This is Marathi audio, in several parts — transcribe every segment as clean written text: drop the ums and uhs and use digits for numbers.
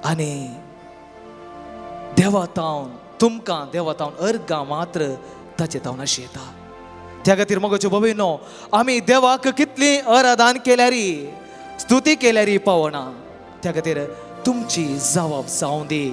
आनी देवातावन तुमकां देवातावन अर्गां मात्र ताचे तावन अशी येता. त्या खातीर मगोच्यो भयणो, आमी देवाक कितली आराधन केल्यारी स्तुती केल्यारी पावना. त्या खातीर तुमची जबाब जावं दी.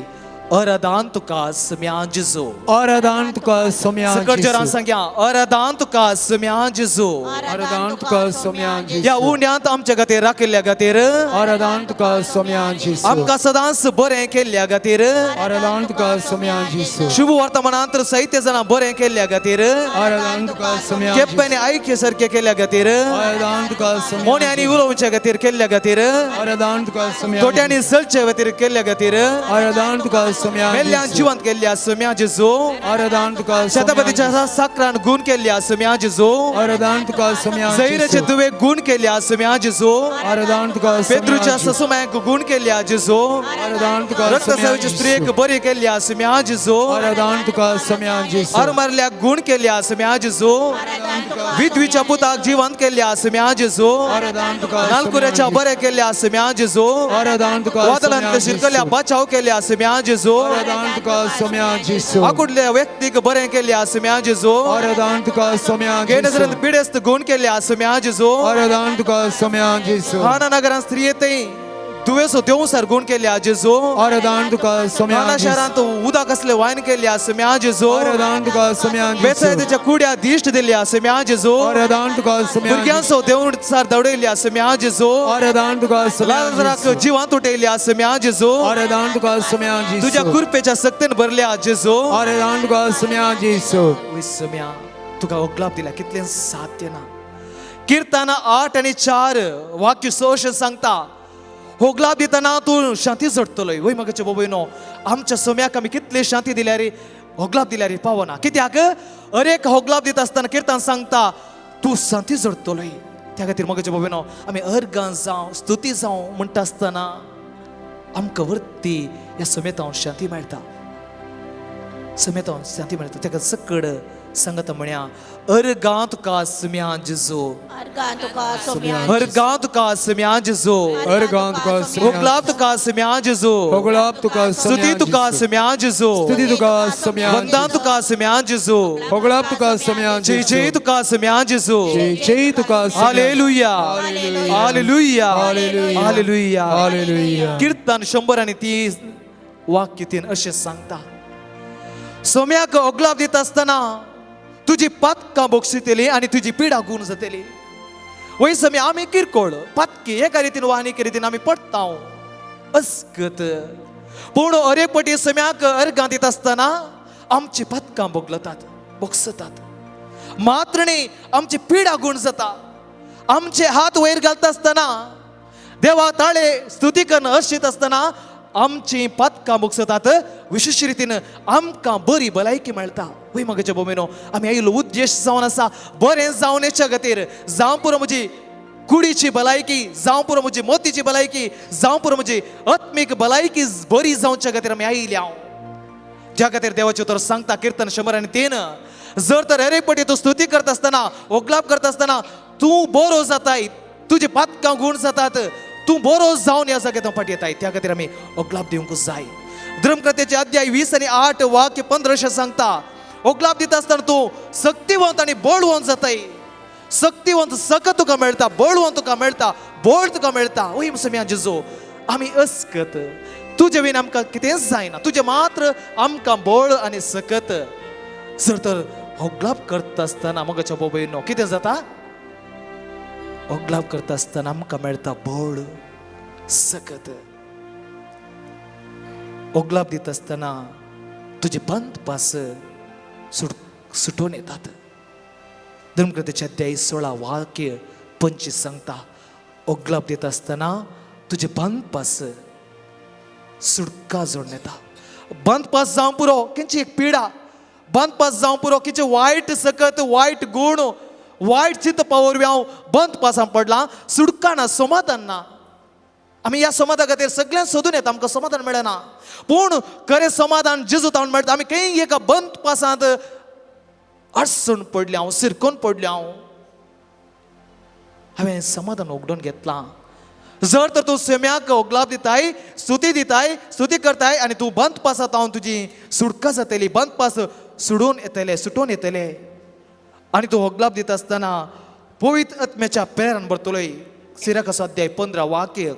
आराधन तुका सम्या जेजू. आराधन तुका सम्या सकट जोरान सांगया, आराधन तुका सम्या जेजू. आराधन तुका सम्या या उंड्यांत आमच्या खातीर राखिल्ल्या खातीर, आराधन तुका सम्या जेजू. आमकां सदांच बरें केल्ल्या खातीर, आराधन तुका सम्या जेजू. शुभ वर्तमानांत साहित्य जाणां बरें केल्ल्या खातीर, आराधन तुका सम्या केप्प्यानी ऐक्य सारकें केल्ल्या खातीर, आराधन तुका सम्या मोन्यांनी उलोवच्या खातीर केल्ल्या खातीर, आराधन तुका सम्या तोट्यांनी सलचे खातीर केल्ल्या खातीर, आराधन तुका सम्या मेल्ल्यान जिवंत केल्ल्या सम्या जेजू. आराधन तुका शतपतीच्या साकरान गुण केल्ल्या सम्या जेजू. आराधन तुका सम्या जैराचे दुवे गुण केल्ल्या सम्या जेजू. आराधन तुका पेद्रूच्या ससुमायक गुण केल्ल्या जेजू. आराधन तुका रक्तसावीच्या स्त्रियेक बरी केल्ल्या सम्या जेजू. आराधन तुका सम्या जेजू. आरमारल्या गुण केल्ल्या सम्या जेजू. विधवीच्या पुताक जिवंत केल्ल्या सम्या जेजू. आराधन तुका नालकुऱ्याच्या बरे केल्ल्या सम्या जेजू. आराधन तुका वादळांत शिरकल्ल्या बचाव केल्ल्या सम्या जेजू. आराधन तुका सम्या जेजू. आकुडल्या व्यक्तीक बरें केल्ल्या सम्या जेजू. आराधन तुका सम्या गेनजरांत पिडेस्त गुण केल्ल्या सम्या जेजू. आराधन तुका सम्या जेजू. हाना नगरांत स्त्रियेतय दुवेसो देवसार गुण केल्ल्या जेजू. आराधन तुका सम्या हाना शहरांत उदक असले वायन केल्ल्या सम्या जेजू. आराधन तुका सम्या बेतसाइदाच्या कुड्या दिश्ट दिल्ल्या सम्या जेजू. आराधन तुका सम्या भुरग्यांचो देवसार दवडयल्ल्या सम्या जेजू. आराधन तुका सम्या लाजराक जिवंत उठयल्ल्या सम्या जेजू. आराधन तुका सम्या जेजू. तुझ्या कुरपेच्या सक्तीन भरल्या जेजू. आराधन तुका सम्या जेजू. वय सम्या तुका ओगलाप दिल्या कितलें साध्य ना. किर्तना 8 आणि 4 वाक्य सोश सांगता, होगलाप दितना तूं शांती झडटलोय. वय म्हाका बाबयनो, आमच्या सम्याक आमी कितले शांती दिल्या रे, होगलाप दिल्या रे पावना. कित्याक हर एक होगलाप दिता आसतना किर्तन सांगता तूं शांती झडटलोय. त्या खातीर म्हाका बाबयनो, आमी अर्गां जावं स्तुती जावं म्हणटा आसतना आमकां वर्ती ह्या समेतान शांती मेळटा. समेतान शांती मेळटा. ताका सकड सांगता म्हण्या, अर्गां तुका सम्या जेजू. अर्गां तुका सम्या अर्गां तुका सम्या जेजू. अर्गां तुका सम्या होगलाप तुका सम्या जेजू. होगलाप तुका स्तुती तुका सम्या जेजू. स्तुती तुका सम्या वंदन तुका सम्या जेजू. होगलाप तुका सम्या जय जय तुका सम्या जेजू. जय जय तुका हालेलुया हालेलुया हालेलुया. हालेलुया. हालेलुया. कीर्तन 130 वाक्य 3 अशें सांगता, सोम्याक ओगलाप दिता आसतना तुजी पातकां बोगसितली आनी तुजी पिडा गूण जातली. वय समय आमी किरकोळ पातकी एका रितीन वा आनीक रितीन आमी पडटा अस्कत. पूण अरे पटी सम्याक अर्गां दिता आसतना आमची पातकां बोगलतात बोगसतात. मात्र न्ही, आमची पिडा गूण जाता. आमचे हात वयर घालता आसतना देवा ताळे स्तुती करन अर्शीत आसतना आमची पातकां बोगसतात. विशेष रितीन आमकां बरी भलायकी मेळटा. वय म्हाका भोमेनो, आमी आयलो उद्देश जावन आसा बरें जावन हेच्या खातीर, जावं पुरो म्हजी कुडीची भलायकी, जावं पुरो म्हजी मोतीची भलायकी, जावं पुरो म्हजी आत्मीक भलायकी बरी जावच्या खातीर आमी आयल्या. ज्या खातीर देवाचें उतर सांगता कीर्तन 103, जर तर अरेपटी तूं स्तुती करता आसतना ओगलाप करता आसतना तूं बरो जाताय, तुजी पातकां गूण जातात, तूं बरो जावन ह्या जाग्यार फाटी येताय. त्या खातीर आमी ओगलाप दिवंक जाय. धर्मकथेचे अध्याय 20 आणि 8 वाक्य 15 सांगता, ओगलाप दिता आसतना तूं शक्तिवंत आणि बळवंत जाताय. शक्तिवंत सकत तुका मेळटा, बळवंत तुका मेळटा, बळ तुका मेळटा. वय सम्या जेजू, आमी अस्कत, तुजे विन आमकां कितेंच जायना. तुजे मात्र आमकां बळ आनी सकत. जर तर ओगलाप करता आसतना मोगाच्या बोबयनो कितें जाता, ओगलाप करता आसतना आमकां मेळटा बळ सकत. ओगलाप दिता आसतना तुजे बंद पास सुटून येतात. धर्मकथेचे अध्याय 16 वाक्य 25 सांगता, ओगलाप दिता आसतना तुजे बंद पास सुटका जोडून येता. बंद पास जावं पुरो खंयची एक पिडा, बंद पास जावं पुरो खंयचे वायट सकत, वायट गुण, वायट चित्त पावरव्याव बंद पासान पडला. सुटका ना, समाधान ना. आमी ह्या समाधाना खातीर सगळ्यांक सोदून येता, आमकां समाधान मेळना. पूण खरें समाधान जेजू तावन मेळटा. आमी खंय एका बंद पासांत अडचण पडली, हांव सिरकोन पडले, हांवें समाधान उगडून घेतलां. जर तर तू सोम्याक ओगलाप दिताय, स्तुती करताय आणि तू बंद पासात हांव तुजी सुटका जातली, बंद पास सुटून येतले आणि तू ओगलाप दिता आसतना पवित्र आत्म्याच्या प्रेरण भरतलोय. सिराक अध्याय 15 वाक्य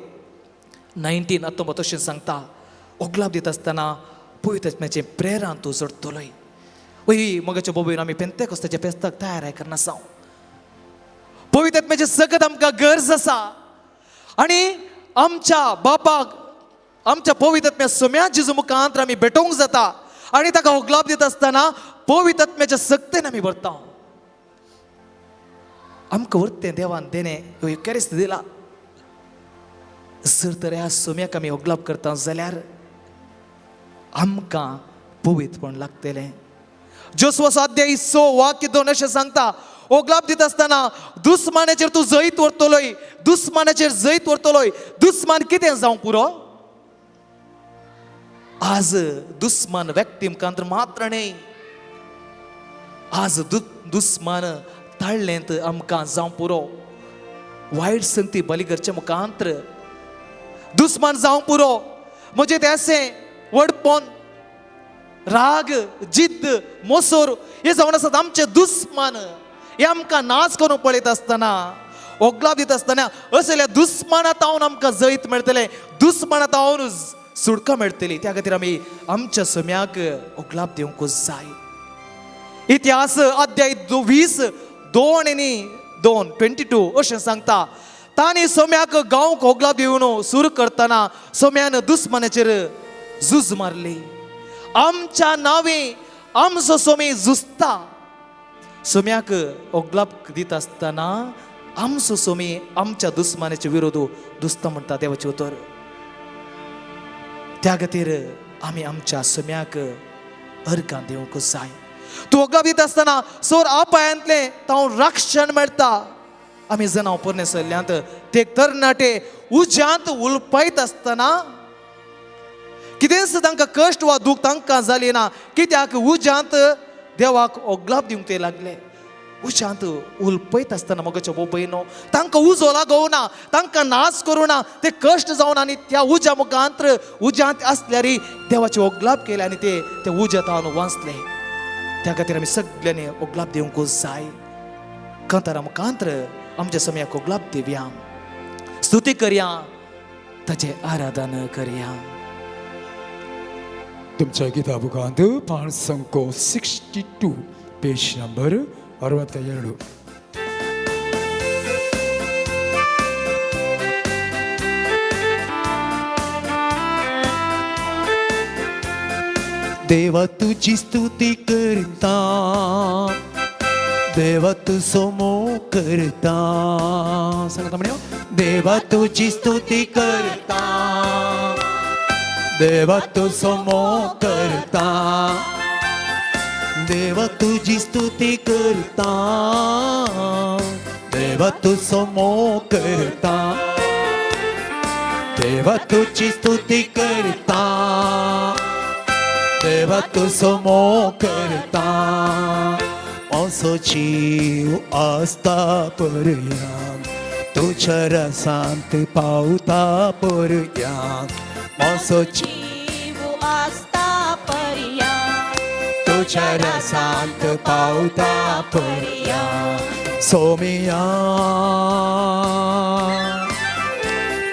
19 अशें सांगता. ओगलाप दिता आसतना पवित्र आत्म्याचे प्रेरण तू जोडतलोय. वय मगाच्या बोबीन आमी पेंतेकोस्ताच्या फेस्ताक तयार करना आसा. पवित्र आत्म्याचे सगळ्यात आमकां गरज आसा आणि आमच्या बापाक आमच्या पवित्र आत्म्या सोम्या जेजू मुखांतर आमी भेटोवंक जाता आणि ताका ओगलाप दिता आसतना पवित्र आत्म्याच्या सक्तेन आमी भरता. आमकां वर्तें देवान देणे ह्यो कॅरिस्त दिला. जर तर ह्या सोम्याक आमी ओगलाप करता जाल्यार आमकां पवित्रपण लागतलें. जोसवाचो अध्याय 6 वाक्य 2 अशें सांगता. ओगलाप दिता आसतना दुस्मानाचेर तूं जैत व्हरतलोय, दुस्मानाचेर जैत व्हरतलोय. दुस्मान कितें जावं पुरो? आज दुस्मान व्यक्ती मुखांतर मात्र न्ही, आज दुस्मान ताळ्ळेंत आमकां जावं पुरो. वायट संगती बलिगरचे मुखांतर दुस्मान जावं पुरो. म्हणजे तें वडपण, राग, जिद्द, मोसोर हे जावन आसात आमचे दुस्मान. हे आमकां नाच करून पळयत आसतना, ओगलाप दिता आसतना असल्या दुस्मानात हांव आमकां जैत मेळटलें, दुस्मानात हांव सुटका मेळटली. त्या खातीर आमी आमच्या सोम्याक ओगलाप दिवंकूच जाय. इतिहास अध्याय 22 अशें सांगता. तांणी सोम्याक गांवक ओगलाप दिवन सुरू करतना सोम्यान दुस्मानाचेर झूज मारली. आमच्या नावे आमचो सोमी झुजता. सोम्याक ओगलाप दिता आसतना आमचो सोमी आमच्या दुस्मानाच्या विरोध दुसता म्हणटा देवाचे उतर. त्या खातीर आमी आमच्या सोम्याक अर्गां दिवंक जाय. तूं ओगलाप दिता आसतना सोर अपायांतलें तांव रक्षण मेळटा. आमी जनाव परनेसल्ल्यांत ते तरणाटे उज्यांत उलपयत आसतना कितेंच तांकां कश्ट वा दूख तांकां जाली ना. कित्याक उज्यांत देवाक ओगलाप दिवंक ते लागले. उज्यांत उलपयत आसतना मगाच्या बोबयनो तांकां उजो लागों ना, तांकां नाच करूं ना, ते कश्ट जावन आनी त्या उज्या मुखांतर उज्यांत आसल्यार देवाचे ओगलाप केले आनी ते उज्यांत हांव वाचले. त्या खातीर आमी सगळ्यांनी ओगलाप दिवंकूच जाय. कांतारा मुखांतर आमच्या सोम्याक ओगलाप दिवया, स्तुती करया, ताचे आराधन करया. तुमच्या गिता बुकांत पान संको 62 पेज नंबर 62. देवा तुझी स्तुती करता, देवा तू सोमो करता. सांगता म्हणयो देवा तुझी स्तुती करता, देवा तू सोमो करता. देवा तुझी स्तुती करता, देवा तू सोमो करता. देवा तुझी स्तुती करता, देवा तू सोमो करता. असो जीव आसता पर्यां तुझ्या रसांत पावता पर्यां. असो जीव आस्ता पर्यां तुझ्या रसांत पावता पर्यां. सोमिया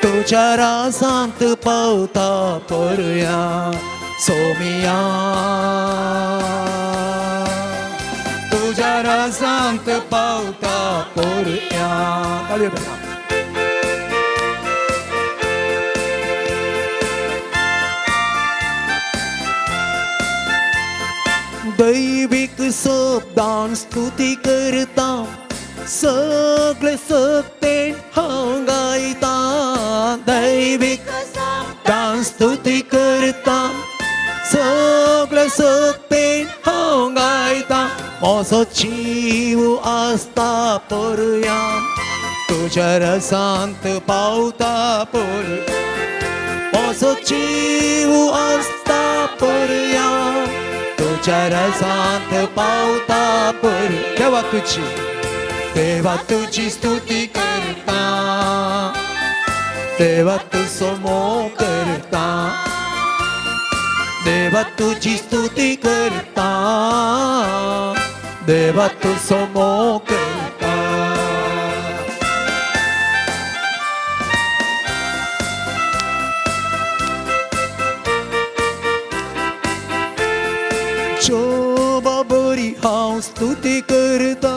तुझ्या रसांत पावता पर्यां. सोमिया तुझ्या रसांत पावता पर्यां. दैविक शब्दान स्तुती करता, सगळे सक्तेन हांव गायता. दैविक शब्दान स्तुती करता, सगळे सक्तेन हांव गायता. असो जीव आसता पर्यां तुझ्या रसांत पावता पर्यां. असो जीव आसता पर्यां तुझ्या रसांत पावता पर्यां. देवा तुझी स्तुती करता, देवा तू समो करता देवा तुझी स्तुती करता देवा तू समो करता जोबा बरी हांव स्तुती करता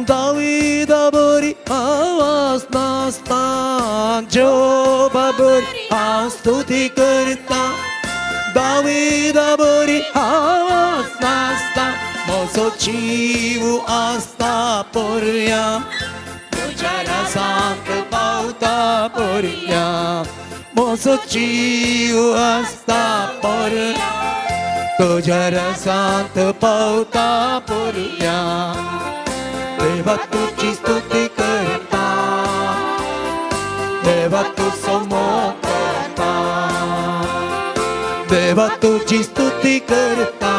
दाविदा बरी आवाज नाचता जोबा बरी हांव स्तुती करता दाविदा बरी आवाज नाचता म्हजो जीव आसता पर्यां तुज्या रासांत पावता पर्यां म्हजो जीव आसता पर्यां तुझ्या रसांत पावता पर्यां देवा तुझी स्तुती करता देवा तू समो करता देवा तुझी स्तुती करता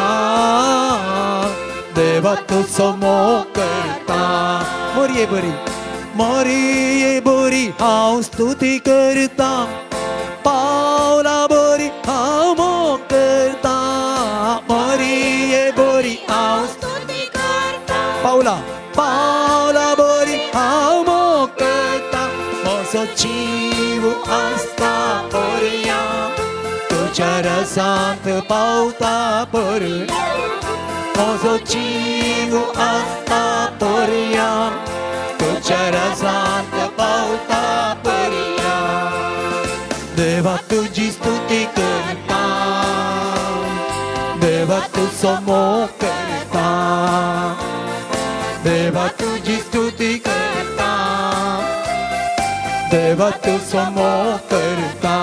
देवा तू समो करता मोरये बरी हांव स्तुती करता पावला बरी हांव मोग करता मोरये बरी हांव स्तुती करता पावला बरी हांव मोग करता म्हजो जीव आसता पर्यां तुज्या रसांत पावता पर्यां म्हजो जीव आसता पर्यां तुज्या रसांत पावता पर्यां देवा तुझी स्तुती करता देवा तू समो करता देवा तुझी स्तुती करता देवा तू समो करता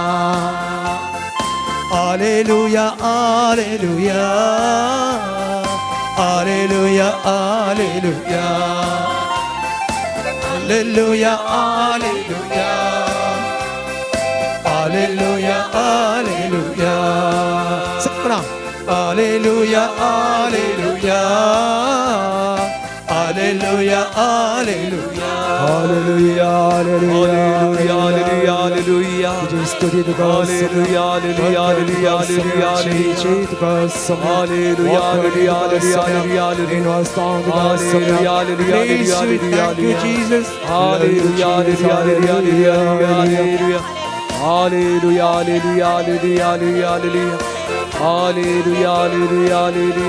हालेलुया hallelujah hallelujah hallelujah hallelujah hallelujah hallelujah हालेलुया सगळा हालेलुया hallelujah hallelujah hallelujah hallelujah hallelujah hallelujah हालेलुया तुझी स्तुती तुका हालेलुया हालेलुया हालेलुया हालेलुया तुका हालेलुया हालेलुया हालेलुया in our song हालेलुया हालेलुया हालेलुया thank you Jesus हालेलुया hallelujah hallelujah hallelujah hallelujah hallelujah hallelujah hallelujah hallelujah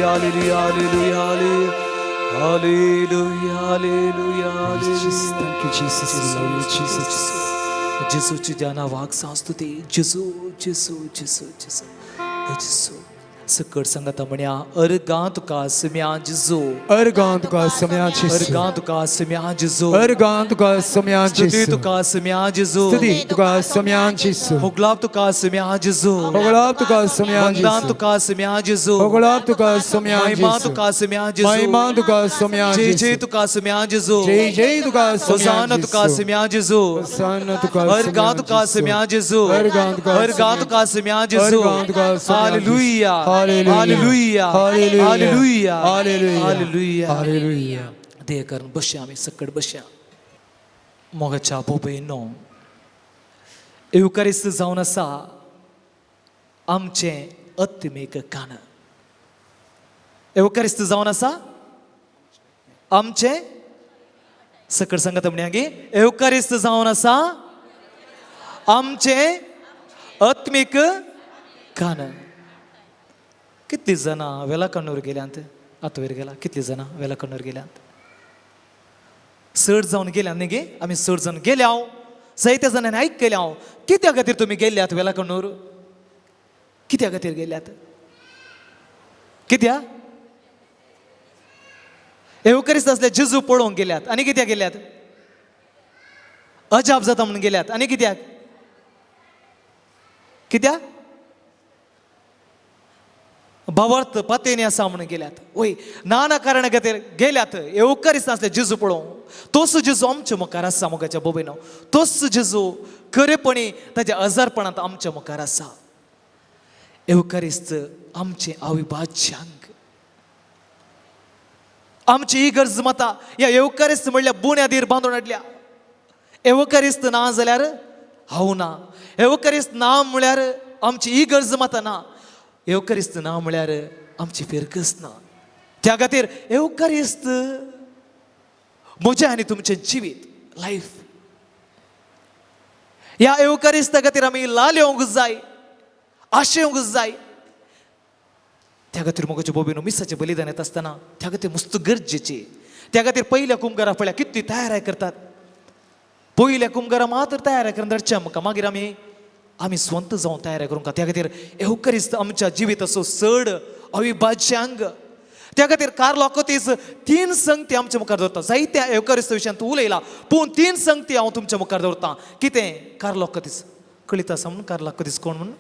hallelujah hallelujah hallelujah हालेलुया thank you Jesus we love you Jesus जिसूची ज्या नावाक सांस्तुती जिसू जिसू जिसू जिसू जिसू सकट संगता म्हणया अर्गां तुका सम्या जिसू अर्गां तुका सम्या जिसू अर्गां तुका सम्या जिसू अर्गां तुका सम्या स्तुती जिसू तुका सम्या जिसू स्तुती तुका सम्या जिसू होगलाब तुका सम्या जिसू होगलाब तुका सम्या वंदन जिसू तुका सम्या जिसू होगलाब तुका सम्या महिमा जिसू तुका सम्या जिसू महिमा तुका सम्या जय जिसू जय तुका सम्या जिसू जय जय तुका सम्या होसाना तुका जिसू सम्या जिसू होसाना तुका अर्गां तुका सम्या जिसू अर्गां तुका अर्गां तुका सम्या जिसू अर्गां तुका सम्या हालेलुया hallelujah hallelujah hallelujah hallelujah hallelujah hallelujah हालेलुया देह करून बसया आमी सकट बसया मोगाच्या बोबयनो एवकारिस्त जावन आसा आमचे आत्मीक कान एवकारिस्त जावन आसा आमचे सकट सांगता म्हणया गे एवकारिस्त जावन आसा आमचे आत्मीक कान कितली जाणां वेला कण्णूर गेल्यांत आतवेर गेला कितली जाणां वेला कण्णूर गेल्यांत 60 जावन गेल्यात न्ही गे आमी 60 जाण गेल्या जायत्या जाणांनी आयकल्या कित्या खातीर तुमी गेल्ल्यात वेला कण्णूर कित्या खातीर गेल्ल्यात कित्या एवकरिस्त असले जेजू पळोवंक गेल्यात आनी कित्याक गेल्यात अजाप जाता म्हणून गेल्यात आनी कित्याक कित्याक भावार्थ पातेनी आसा म्हणून गेल्यात वय नाना कारणा खातीर गेल्यात एवकारिस्त असले जेजू पळोवंक तोच जेजू आमच्या मुखार आसा मोगाच्या बोबयनो तोच जेजू खरेपणी ताच्या अजारपणांत आमच्या मुखार आसा एवकारिस्त आमचे अविभाज्य अंग आमची ही गरज माता या एवकारिस्त म्हणल्या बुन्यादीर बांदून हाडल्या एवकारिस्त ना जाल्यार हांव ना. एवकरिस्त ना म्हळ्यार आमची इगर्ज माता ना. एवकरिस्त ना म्हळ्यार आमची फिरकस ना. त्या खातीर एवकरिस्त म्हजें आनी तुमचें जिवीत, लायफ. ह्या एवकरिस्ता खातीर आमी लाल जाय, आशेवंक जाय. त्या खातीर मोगाच्या बोबीनो मिसाचें बलिदान येता आसतना त्या खातीर मस्त गरजेची. त्या खातीर पयल्या कुंभारा पळय कितली तयारी करतात. पयल्या कुंभारा मात्र तयारी करून धाडचे आमकां, मागीर आमी स्वंत जावन तयारी करूंक. त्या खातीर एवकरिस्त आमच्या जिविताचो चड अविभाज्य अंग. त्या खातीर कार्लो आकोतीस 3 संगती आमच्या मुखार दवरता. जायत्या एवकरिस्त विशयान तूं उलयला, पूण 3 संगती हांव तुमच्या मुखार दवरतां. कितें कार्लो आकोतीस कळीत आसा म्हणून? कार्लो आकोतीस कोण म्हणून?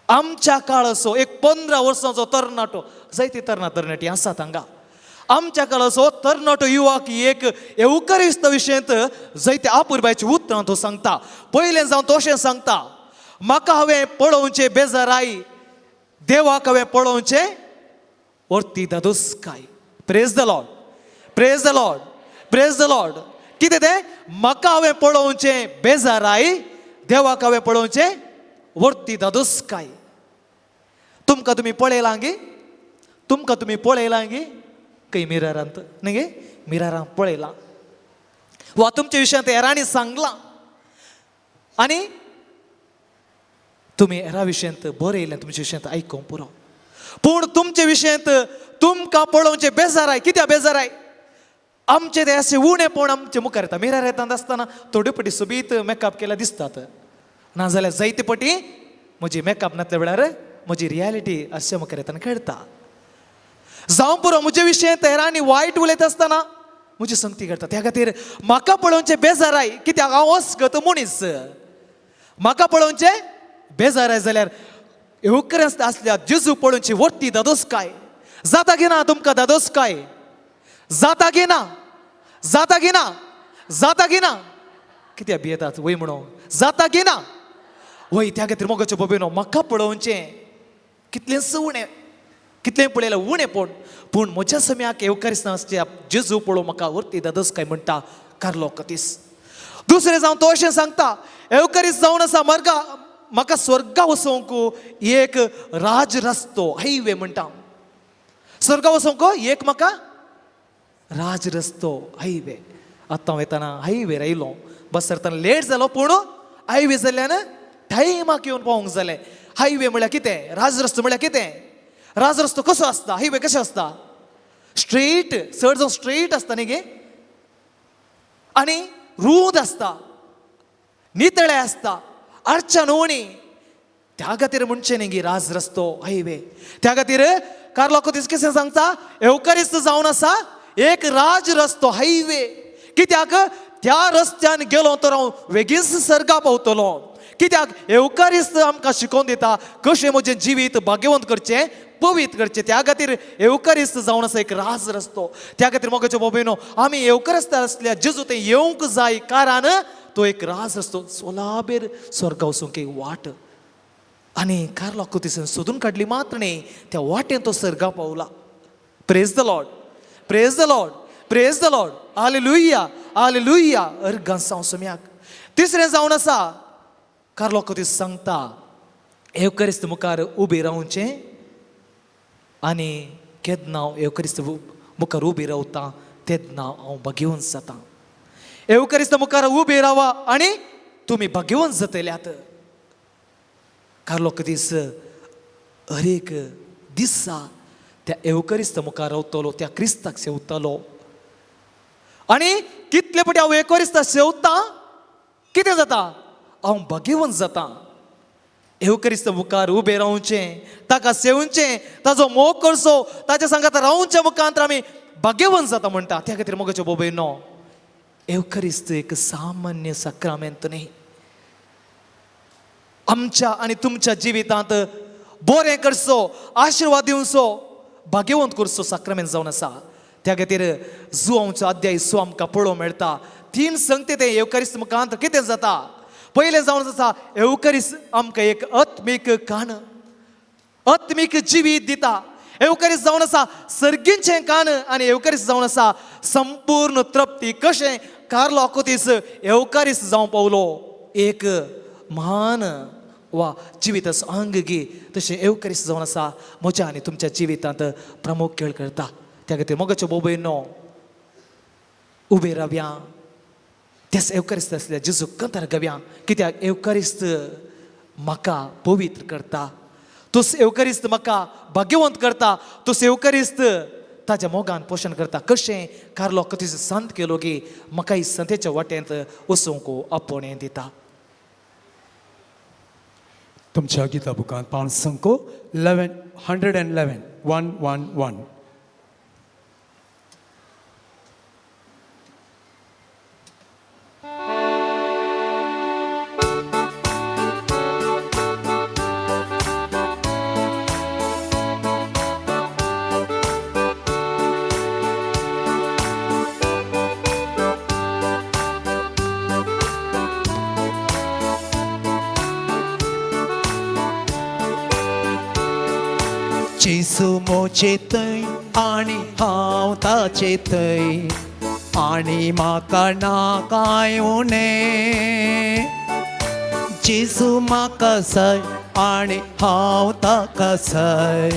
आमच्या काळ असो एक 15 वर्सांचो तरणाटो, जायती तरणाटी आसात हांगा. आमच्या काळ असो तरणाटो युवक एक एवकरिस्त विशयंत जायत्या आपुरबायची उतरां तो सांगता. पयलें जावन तोशें सांगता, म्हाका हांवें पळोवचें बेजाराई, देवाक हांवें पळोवचें वर्ती दादोसकाय. Praise the Lord, praise the Lord, praise the Lord. कितें तें? म्हाका हांवें पळोवचें बेजाराई, देवाक हांवें पळोवचें वर्ती दादोसकाय. तुमकां तुमी पळयलां गे? तुमकां तुमी पळयलां गे? खंय मिररांत न्ही गे? मिररांत पळयलां वा तुमच्या विशयांत हेरांनी सांगलां आनी तुमी हेरा विशयांत बरयलें, तुमच्या विशयांत आयकूंक पुरो. पूण तुमच्या विशयांत तुमकां पळोवचें बेजाराय. कित्याक बेजाराय? आमचे ते अशें उणेपण आमचे मुखार येता. मिरर येतात आसतना थोड्यो पटी सोबीत मेकअप केल्या दिसतात, नाजाल्यार जायते पटी म्हजी मेकअप नातल्या वेळार म्हजी रियलिटी अशें मुखार येताना कळटा. जावं पुरो म्हजे विशयांत हेरांनी वायट उलयता आसतना म्हजी संगती करता. त्या खातीर म्हाका पळोवचें बेजाराय. कित्याक हांव अस्गत मनीस. म्हाका पळोवचें बेजाराय जाल्यार एवकरिस्त आसल्या जेजू पळोवची वर्ती दादोसकाय. जाता गे ना तुमकां दादोसकाय? जाता गे ना? जाता गे ना? जाता गे ना? कित्याक भियेतात वय म्हणून? जाता गे ना? वय. त्या खातीर मोगाच्या बोबीनो म्हाका पळोवचें कितलेंच उणें, कितलें पळयलें उणेंपण, पूण म्हज्या सम्याक एवकरिस्तांच्या जेजू पळोवंक म्हाका वर्ती दादोसकाय म्हणटा कार्लो आकोतीस. दुसरें जावन तो अशें सांगता, एवकरिस्त जावन आसा म्हाका स्वर्गा वचोंक एक राज रस्तो, हायवे म्हणटा. स्वर्गा वचोंक एक म्हाका राज रस्तो, हायवे. आतां वयताना हायवे रायलो, बस सरताना लेट जालो, पूण हायवे जाल्ल्यान टायमाक येवन पावूंक जालें. हायवे म्हळ्यार कितें? राज रस्तो म्हळ्यार कितें? राज रस्तो कसो आसता? हायवे कशें आसता? स्ट्रेट, चड जावन स्ट्रेट आसता न्ही गे, आनी रूंद आसता, नितळे आसता, आडच्या नोवणी. त्या खातीर म्हणचें न्ही गे राज रस्तो, हायवे. त्या खातीर कार्लो आकोतीस कशें सांगता? एवकरिस्त जावन आसा एक राज रस्तो, हायवे. कित्याक? त्या रस्त्यान गेलो तर हांव बेगीनच सर्गा पावतलो. कित्याक? एवकरिस्त आमकां शिकोवन दिता कशें म्हजें जिवीत भाग्यवंत करचें, पवित्र करचें. त्या खातीर एवकरिस्त जावन आसा एक राज रस्तो. त्या खातीर मोगाच्या बोबीनो आमी एवकरिस्त आसल्या जेजू थंय येवंक जाय, कारण तो एक राज रस्तो, सोलाबेर स्वर्गा वचूंक एक वाट. आनी कार्लो आकोतीसान सोदून काडली मात्र न्ही, त्या वाटेन तो सर्गा पावला. Praise the Lord, praise the Lord, praise the Lord. हालेलुया, हालेलुया. अर्गां जावं सम्याक. तिसरें जावन आसा कार्लो आकोतीस सांगता, एवकरिस्त मुखार उबें रावचें आनी केन्ना हांव एवकरिस्त मुखार उबें रावतां तेन्ना हांव भाग्यवंत जातां. एवकरिस्त मुखार उबें रावा आनी तुमी भाग्यवंत जातल्यात. कार्लो आकोतीस हर एक दिसा त्या एवकरिस्त मुखार रावतलो, त्या क्रिस्ताक सेवतलो. आनी कितले पटी हांव एवकरिस्ताक सेवतां, कितें जाता? हांव भाग्यवंत जातां. एवकरिस्त मुखार उबें रावचें, ताका सेवचें, ताजो मोग करचो, ताच्या सांगात रावच्या मुखांतर आमी भाग्यवंत जाता म्हणटा. त्या खातीर मोगाच्या बोबयनो एवकरिस्त एक सामान्य साक्रामेंत न्ही. आमच्या आनी तुमच्या जिवितांत बरें करचो, आशिर्वाद दिवचो, भाग्यवंत करचो साक्रामेंत जावन आसा. त्या खातीर जुआंवचो अध्याय 6 आमकां पळोवंक मेळटा. 3 संगती ते एवकरिस्त मुखांत कितें जाता? पयलें जावन आसा एवकरिस्त आमकां एक आत्मीक कान, आत्मीक जिवीत दिता. एवकरिस्त जावन आसा सर्गींचें कान आनी एवकरिस्त जावन आसा संपूर्ण तृप्ती. कशें कार्लो आकोतीस एवकरिस्त जावं पावलो? एक महान वा जिवीत अंग घे तशें एवकरिस्त जावन आसा म्हज्या आनी तुमच्या जिवितांत प्रमुख खेळ करता. त्या खातीर मोगाच्यो बोबयनो उबे रावया, तेच एवकरिस्त आसल्या जेजू कंतर गव्या, कित्याक एवकरिस्त म्हाका पवित्र करता. तूं एवकरिस्त म्हाका भाग्यवंत करता. तूं एवकरिस्त ताज्या मोगान पोशण करता. कशें कार्लो कथीच संत केलो गे म्हाका ही संतेच्या वाटेंत वचूंक आपणें दिता. तुमच्या गिता बुकांत पान संको 111. जेसू मोचे थंय आनी हांव ताचे थंय आनी म्हाका नाकाय उणें. जेसू म्हाका सय आनी हांव ताका सय,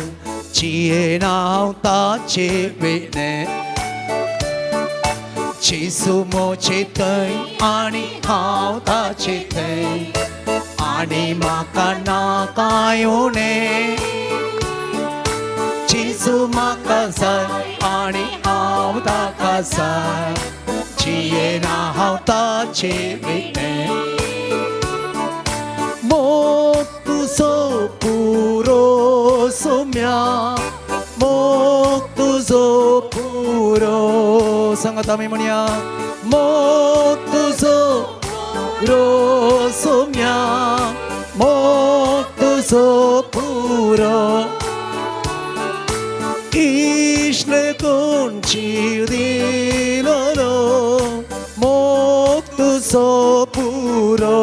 जियेन हांव ताचे विणे. जेसू मोचे थंय आनी हांव ताचे थंय आनी म्हाका नाकाय उणें. जेसू म्हाका जाय आनी हांव ताका जाय, जियेन हांव ताचे विणे. मोग तुजो पुरो सोम्या, मोग तुजो पुरो. सांगात आमी म्हणया, मोग तुजो पुरो सोम्या, मोग तुजो पुरो. इश्ले कोण जीव दिलो, मोग तुजो पुरो.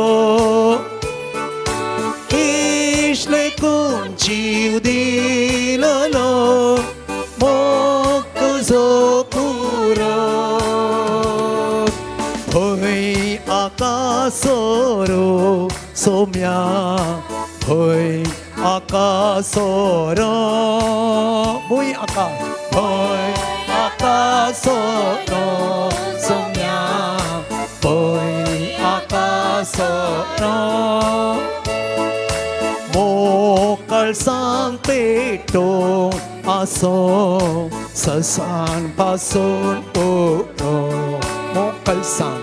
इश्ले कोण जीव दिलो, मोग तुजो पुरो. भंय आकाशोरो सोम्या, भंय आकाशोरो. भंय आकाश, भंय आकाशोरो सोम्या, भंय आकाशोरो. मोकळसाण पेटोवन आसो ससान पासून पुरो. मोकळसाण,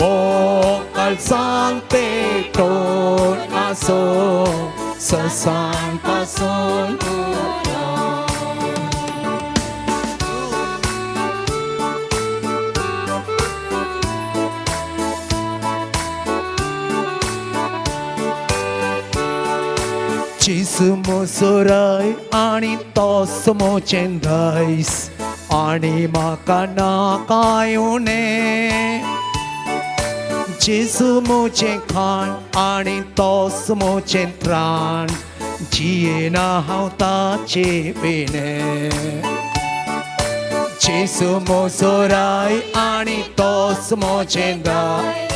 मोकळसाण पेटोवन आसो ससान पासून पुरो. जेसू मोसोराय आनी तोस मोचें दायस आनी म्हाका नाकाय उणें. जेसू मोचें खाण आनी तोस मोचें त्राण, जियेन हांव ताचे विणे. जेसू मोसोराय आनी तोस मोचें दाय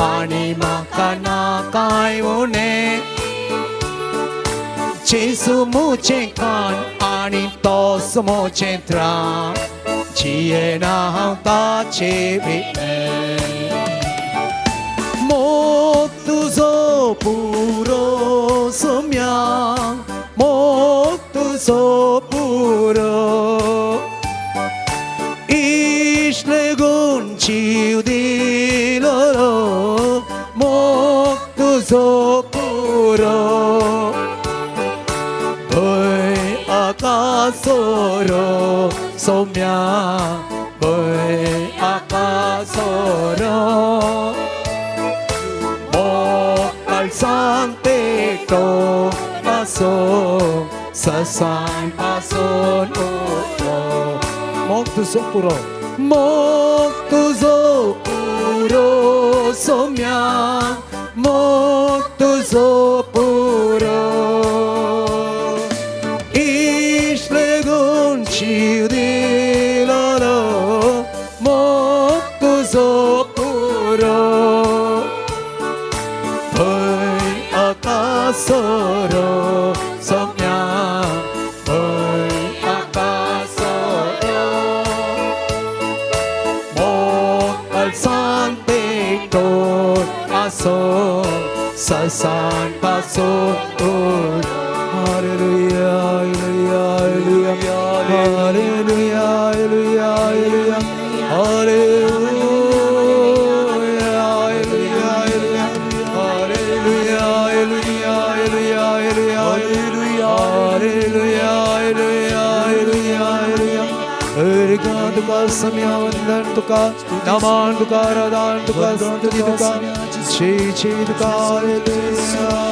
आनी म्हाका नाकाय उणें. जेसू मोचें खाण आनी तोस मोचें त्राण, जियेन हांव ताचे विणे. मोग तुजो पुरो सोम्या, मोग तुजो पुरो. इश्ले गूण जीव दिलो, मोग तुजो पुरो. भंय आकाशोरो सोम्या, भंय आकाशोरो. मोकळसाण पेटोवन आसो ससान पासून पुरो. मोग तुजो पुरो, मोग तुजो पुरो सोम्या, मोग तुजो पुरो. इश्ले गूण जीव दिलो, मोग तुजो पुरो. 아까서로 성냥을 아까서요 못갈 산백돌 아서 살산 바소 할렐루야 할렐루야 할렐루야 할렐루야 할렐루야 Tuka samya vandan tuka naman tuka radan tuka stuti tuka chi chi tuka hallelujah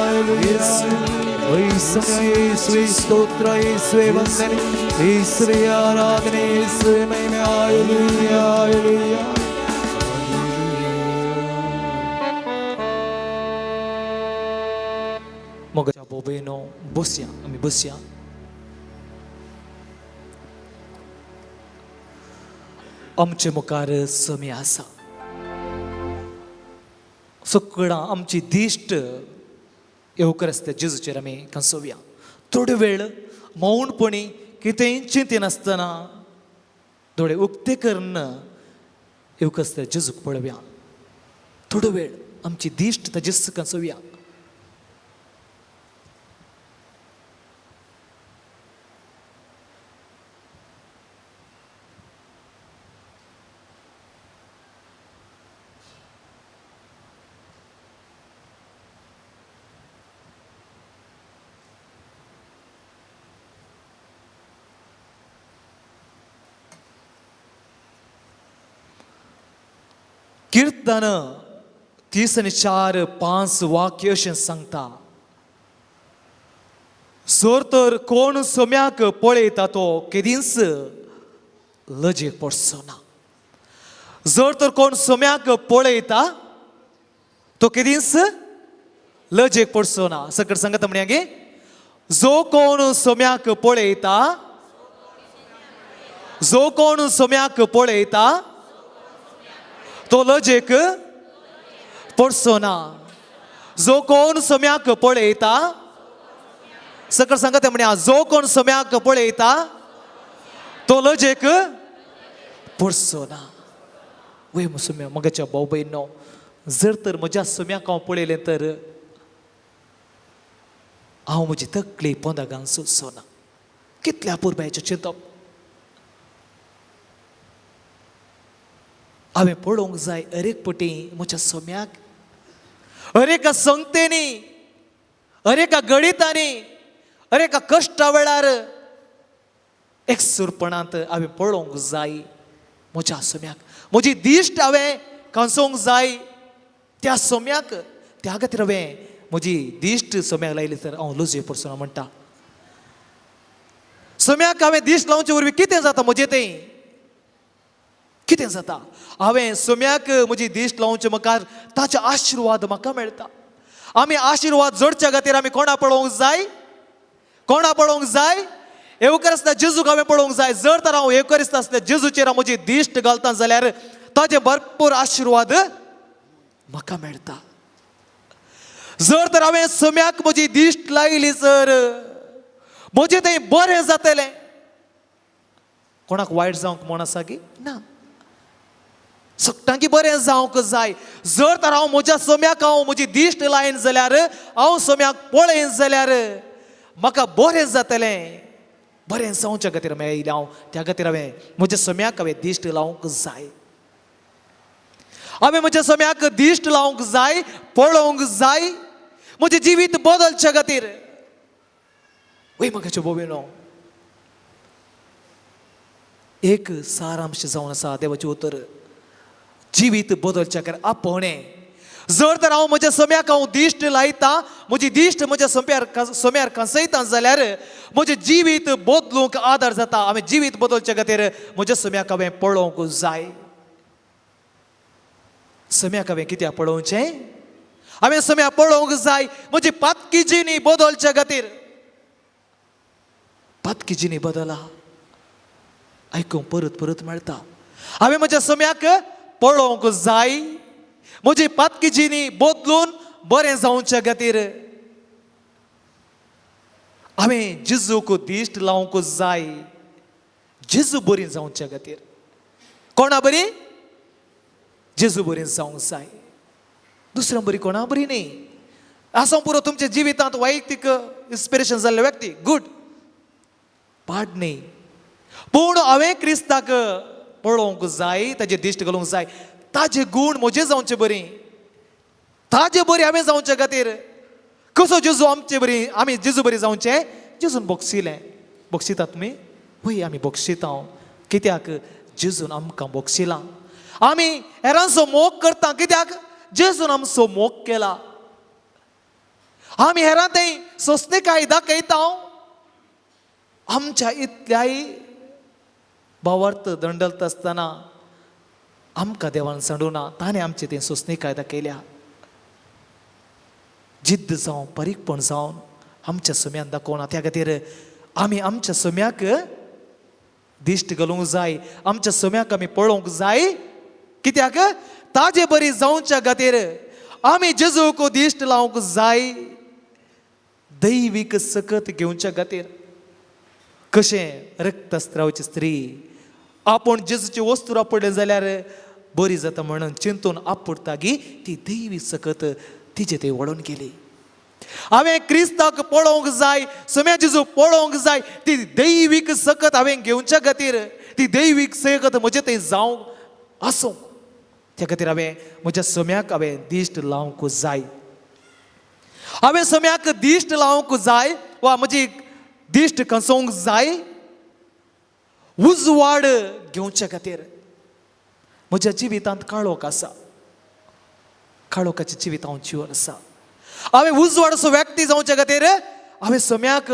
oi samya Yeswe stotra Yeswe vandan Yeswe aradhane Yeswe mahime hallelujah hallelujah Mga bobeno bosya ami bosya आमचे मुखार समय आसा सगळां आमची दिश्ट येवकर आसता जेजूचेर आमी कंसोवया थोडे वेळ मौनपणी कितेंय चिंतिनासतना दोळे उक्ते करून येवकर आसता जेजूक पळोवया थोडो वेळ आमची दिश्ट ताजेच कंसोवया कीर्तन 34-5 वाक्य अशें सांगता जर तर कोण सोम्याक पळयता तो केदींच लजेक पडचो ना जर तर कोण सोम्याक पळयता तो केदींच लजेक पडचो ना सकट सांगता म्हणे गे जो कोण सोम्याक पळयता जो कोण सोम्याक पळयता तो लजेक पडचो ना जो कोण सोम्याक पळयता सकट सांगता म्हणे जो कोण सोम्याक पळयता तो लजेक पडचो ना वय सोम्या मगाच्या भाऊ बहिणो जर तर म्हज्या सोम्याक हांव पळयलें तर हांव म्हजी तकली पोंदा घालून सोदचो ना कितल्या पुरबायचें चिंतप हांवें पळोवंक जाय हर एक पटी म्हज्या सोम्याक हर एका संगतेनी हर एका गणितांनी हर एका कश्टा वेळार एक सुरपणांत हांवें पळोवंक जाय म्हज्या सोम्याक म्हजी दिश्ट हांवें कंसोवंक जाय त्या सोम्याक त्या खातीर हांवें म्हजी दिश्ट सोम्याक लायली तर हांव लजे पडचो ना म्हणटा सोम्याक हांवें दिश्ट लावचे वरवीं कितें जाता म्हजें तें कितें जाता हांवें सोम्याक म्हजी दिश्ट लावचे मुखार ताचे आशिर्वाद म्हाका मेळटा आमी आशिर्वाद जोडच्या खातीर आमी कोणा पळोवंक जाय येवकरिस्त जेजूक हांवें पळोवंक जाय जर तर हांव येवकरिस्त आसल्या जेजूचेर हांव म्हजी दिश्ट घालता जाल्यार ताचे भरपूर आशिर्वाद म्हाका मेळटा जर तर हांवें सोम्याक म्हजी दिश्ट लायली जर म्हजें तें बरें जातलें कोणाक वायट जावंक म्हण आसा की ना सगळ्यांकी बरें जावंक जाय जर तर हांव म्हज्या सोम्याक हांव म्हजी दिश्ट लायन जाल्यार हांव सोम्याक पळयन जाल्यार म्हाका बरें जातलें बरें जावच्या खातीर मेळयलें हांव त्या खातीर हांवें म्हज्या सोम्याक हांवें दिश्ट लावंक जाय हांवें म्हज्या सोम्याक दिश्ट लावंक जाय पळोवंक जाय म्हजें जिवीत बदलच्या खातीर वय म्हाका बोबेनो एक सारांश जावन आसा देवाचें उतर जिवीत बदलच्या खातीर आपणें जर तर हांव म्हज्या सोम्याक हांव दिश्ट लायता म्हजी दिश्ट म्हज्या सोम्यार कंसयता जाल्यार म्हजें जिवीत बदलूंक आदार जाता हांवें जिवीत बदलच्या खातीर म्हज्या सोम्याक हांवें पळोवंक जाय सोम्याक हांवें कित्याक पळोवचें हांवें सोम्याक पळोवंक जाय म्हजी पातकी जिणी बदलच्या खातीर पातकी जिणी बदला आयकूंक परत परत मेळटा हांवें म्हज्या सोम्याक पळोवंक जाय म्हजी पातकी जिणी बदलून बरें जावच्या खातीर हांवें जेजूक दिश्ट लावंक जाय जेजू बरी जावच्या खातीर कोणा बरी जेजू बरी जावंक जाय दुसऱ्या बरी कोणा बरी न्ही आसूं पुरो तुमच्या जिवितांत वैयक्तीक इन्स्पिरेशन जाल्ले व्यक्ती गूड पाड न्ही पूण हांवें क्रिस्ताक पळोवंक जाय ताजे दिश्ट घालूंक जाय ताजे गूण म्हजे जावचे बरी ताजे बरी हांवें जावचे खातीर कसो जेजू आमचे बरी आमी जेजू बरी जावचे जेजून बक्षिलें बक्षिता तुमी वय आमी बक्षिता कित्याक जेजून आमकां बक्षिलां आमी हेरांचो मोग करता कित्याक जेजून आमचो मोग केला आमी हेरां थंय सोंसणेकाय दाखयता आमच्या इतल्याय भावार्थ दंडलता आसतना आमकां देवान सांडूना ताणें आमचे थंय सोंसणेकाय दाखयल्या जिद्द जावन बारीकपण जावन आमच्या सुम्यान दाखोवना त्या खातीर आमी आमच्या सुम्याक दिश्ट घालूंक जाय आमच्या सुम्याक आमी पळोवंक जाय कित्याक ताजे बरी जावच्या खातीर आमी जेजूक दिश्ट लावंक जाय दैवीक सकत घेवच्या खातीर कशें रक्तस्त्रावाची स्त्री आपूण जेजूची वस्तू आपडले जाल्यार बरी जाता म्हणून चिंतून आपडटागी ती दैवी सकत तिचे थंय वळून गेली हांवें क्रिस्ताक पळोवंक जाय सुम्या जेजू पळोवंक जाय ती दैवीक सकत हांवें घेवच्या खातीर ती दैवीक सकत म्हजे थंय जावंक आसूं त्या खातीर हांवें म्हज्या सुम्याक हांवें दिश्ट लावंक जाय हांवें सुम्याक दिश्ट लावंक जाय वा म्हजी दिश्ट कसोवंक जाय उजवाड घेवच्या खातीर म्हज्या जिवितांत काळोख आसा काळोखाच्या जिवित हांव जिवन आसा हांवें उजवाड असो व्यक्ती जावच्या खातीर हांवें सुम्याक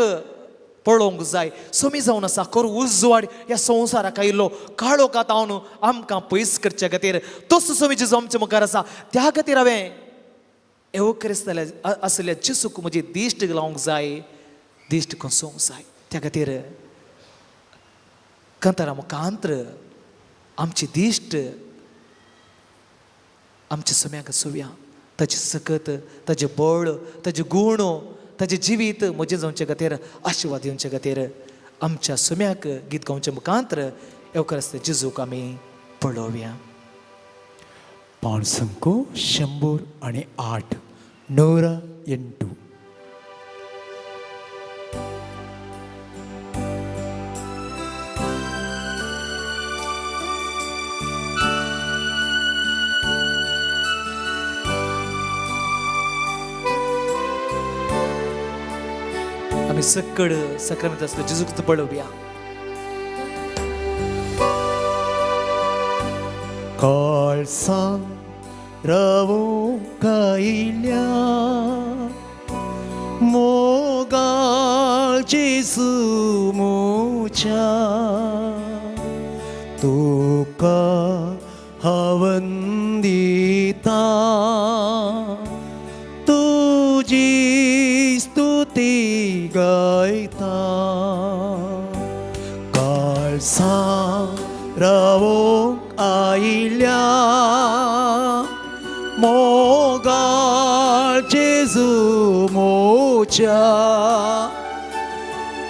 पळोवंक जाय सुमी जावन आसा खरो उजवाड ह्या संवसाराक आयिल्लो काळोखांत हांव न्हू आमकां पयस करच्या खातीर तसो सुमी जेजू आमच्या मुखार आसा त्या खातीर हांवें एवक्रिस्त आसल्या जेजूक म्हजी दिश्ट लावंक जाय दिश्ट कसोवंक जाय त्या खातीर कांतारा मुखांत्र आमची दिश्ट आमच्या सुम्याक आसुया ताचे सकत ताजे बळ ताजे गूण ताजे जिवीत म्हजें जावचे खातीर आशिर्वाद दिवचे खातीर आमच्या सुम्याक गीत गावच्या मुखांत्र एवक्रिस्त जेजूक आमी पळोवया पाण संको 108 108 आमी सकड सक्रामेंत आसलो जेजूक पळोवया Kalsa ravo kailya mogal Jesu mucha tuka havandita tuji stuti gaita kalsa ravo आयल्या मोगाळ जेजू मोच्या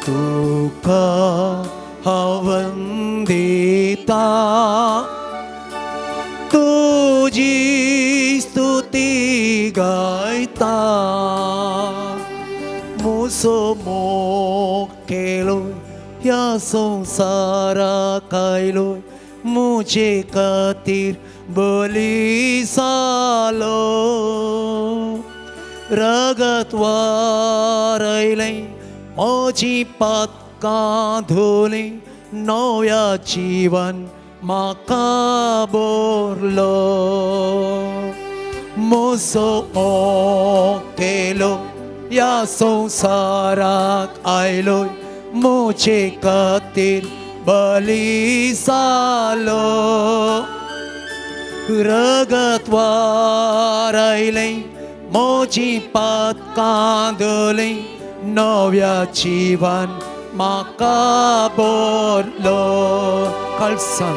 तुका हांव वंदिता तुजी स्तुती गायता मुसो मोग केलो ह्या संवसाराक आयलोय मुझे खातीर बली सालो रगत वारयलें म्हजी पातकां धुलीं नव्या जीवन म्हाका भरलो म्हजो मोग केलो ह्या संवसाराक आयलोय म्हजे खातीर बली सालो रगत वारयलें म्हजी पातकां धुलीं नव्या जीवन म्हाका भरलो कळसां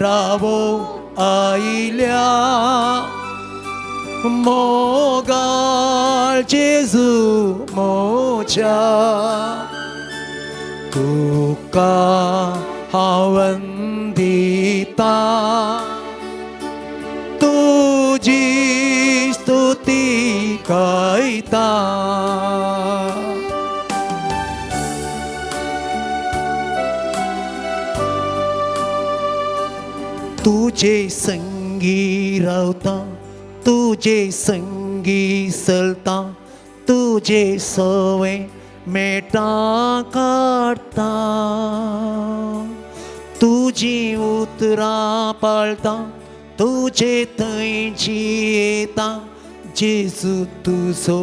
रावो आयल्या मोगाळ जेजू मोच्या तुका हांव वंदिता तुजी स्तुती गायता तुझे संगी रावता तुझे संगी चलता तुझे सवय मेटा काढता तुझी उतरां पाळता तुझे थंयची येता जेजू तुजो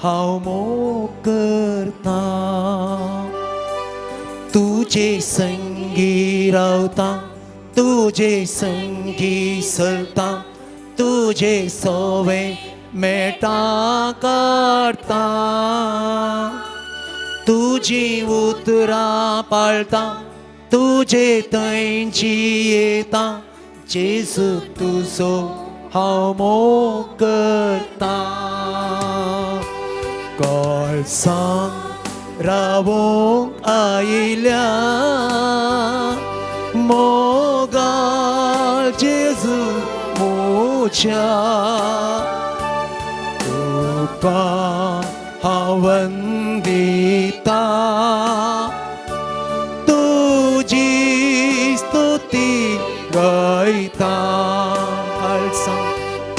हांव मोग करता तुझे संगी रावता तुझे संगी चलता तुझे सवय मेटा काढता तुझी उतरां पाळता तुझे थंयची येता जेजू तुजो हांव मोग करता कळसांत रावोंक आयिल्ल्या मोगाळ जेजू मोच्या तुका हांव वंदिता तुजी स्तुती गायता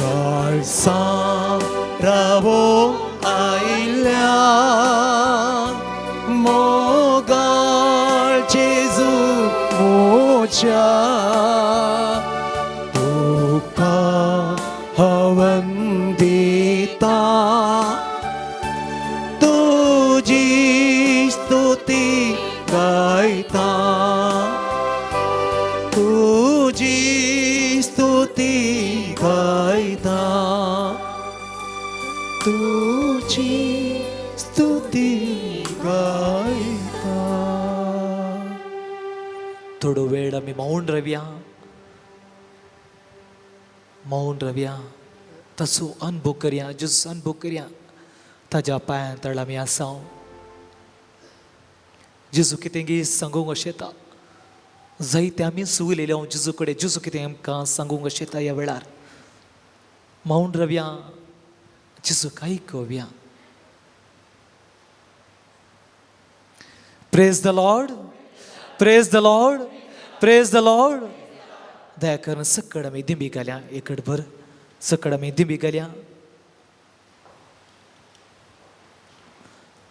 कळसांत रावोंक आयिल्ल्या मोगाळ जेजू मोच्या तुका हांव वंदिता तुजी स्तुती गायता तुजी स्तुती गायता तुजी स्तुती गायता थोडो वेळ आमी मौन रवया ताचो अनुभव करया जेजू अनुभव करया ताज्या पांया तळ आमी आसां जेजू कितें गी सांगूंक अशें जायते आमी सुविलेले हांव जेजू कडेन जेजू कितें आमकां सांगूंक अशें ह्या वेळार मौन रवया जेजूक आयकवया praise the Lord praise the Lord praise the Lord दया करून सकड आमी दिंबी घाल्या एकड़भर सकड आमी दिंबी घाल्या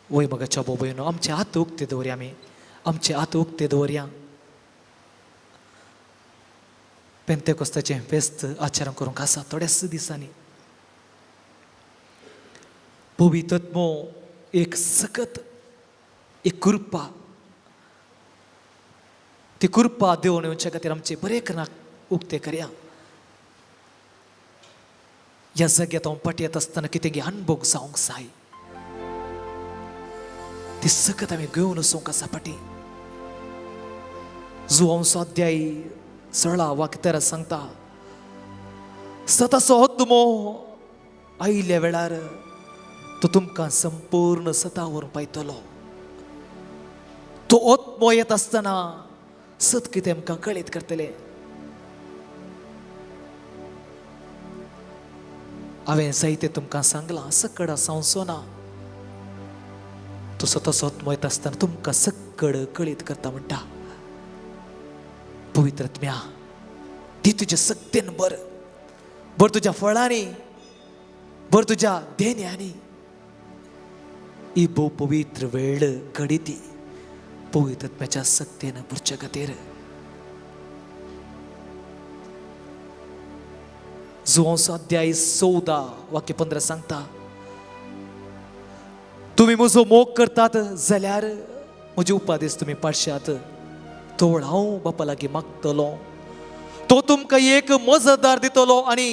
वय मगाच्या बोबयनो आमचे हात उक्ते दवरया आमी आमचे हात उक्ते दवरया पेंतेकोस्ताचें फेस्त आचरण करूंक आसा थोड्याच दिसांनी पवित्र आत्मो एक सकत एक कृपा ती कृपा देवन येवच्या खातीर आमचे बरे कनाक उक्ते करया ह्या जाग्यात हांव पाटी येता आसतना कितें गे अनुभव जावंक जाय ती सकत आमी घेवन वचूंक आसा पाटी जुवांचो अध्याय 16 वाक्य सांगता सताचो आत्मो आयिल्ल्या वेळार तो तुमकां संपूर्ण सता व्हरून पायतलो तो आत्मो येत आसतना सत कितें आमकां कळीत करतले हांवें जायते तुमकां सांगलां सकड सांगचो तो स्वताचो आत्मो येता आसतना तुमकां सकड कळीत करता म्हणटा पवित्र आत्म्या ती तुज्या सक्तेन बर तुज्या फळांनी बर तुज्या देण्यांनी ही भोव पवित्र वेळ घडी ती पवित्र आत्म्याच्या सक्तेन भरच्या खातीर जुवांचो अध्याय 14 वाक्य 15 सांगता तुम्ही म्हजो मोग करतात जाल्यार म्हजी उपादेश तुम्ही पाळशात तो हांव बापा लागीं मागतलो तो तुमकां एक मजतदार दितलो आनी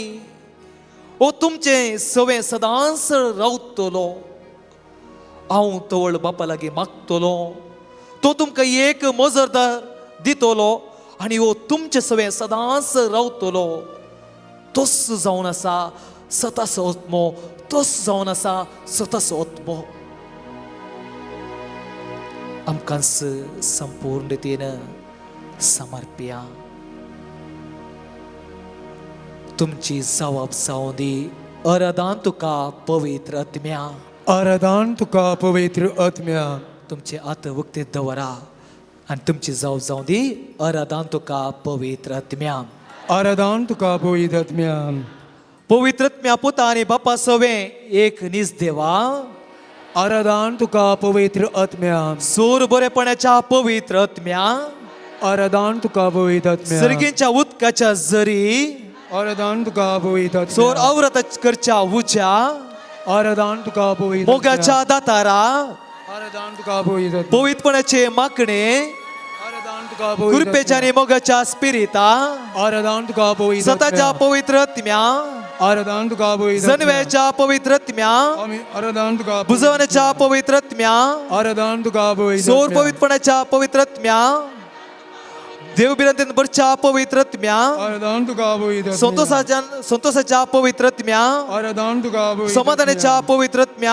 ओ तुमचे सवे सदांच रावतलो हांव तवळ बापा लागीं मागतलो तो तुमकां एक मजतदार दितलो आनी ओ तुमचे सवे सदांच रावतलो तोच जावन आसा स्वताचो आत्मो तोच जावन आसा स्वताचो आत्मो आमकां संपूर्ण रितीन समर्पिया तुमची जबाब जावं दी अरदान तुका पवित्र आत्म्या आराधन तुका पवित्र आत्म्या तुमचे आत उक्ते दवरा आणि तुमची जावं दी अरदान तुका पवित्र आत्म्या आराधन तुका पवित्र आत्म्या पवित्र आत्म्या पुता आणि बापा सवे एक नीस देवा आराधन तुका पवित्र आत्म्या सोर बरेपणाच्या पवित्र आत्म्या आराधन तुका पवित्र आत्म्या सर्गींच्या उदकाच्या जरी आराधन तुका पवित्र सोर आत्म्या अवरत करच्या उच्या आराधन तुका पवित्र मोगाच्या दातारा आराधन तुका पवित्र आत्म्या पवित्रपणाचे माकणे आराधन तुका पवित्र कृपेच्या आणि मोगाच्या स्पिरिता आराधन तुका पवित्र स्वतःच्या पवित्र आत्म्या आराधन तुका पवित्र जनव्याच्या पवित्र आत्म्या आराधन तुका बुजवण्याच्या पवित्र आत्म्या आराधन तुका पवित्र सोर पवित्रपणाच्या पवित्र आत्म्या देवबिरांतीन बरच्या पवित्र आत्म्या आराधन तुका पवित्र संतोषाच्या पवित्र आत्म्या आराधन तुका पवित्र समाधानाच्या पवित्र आत्म्या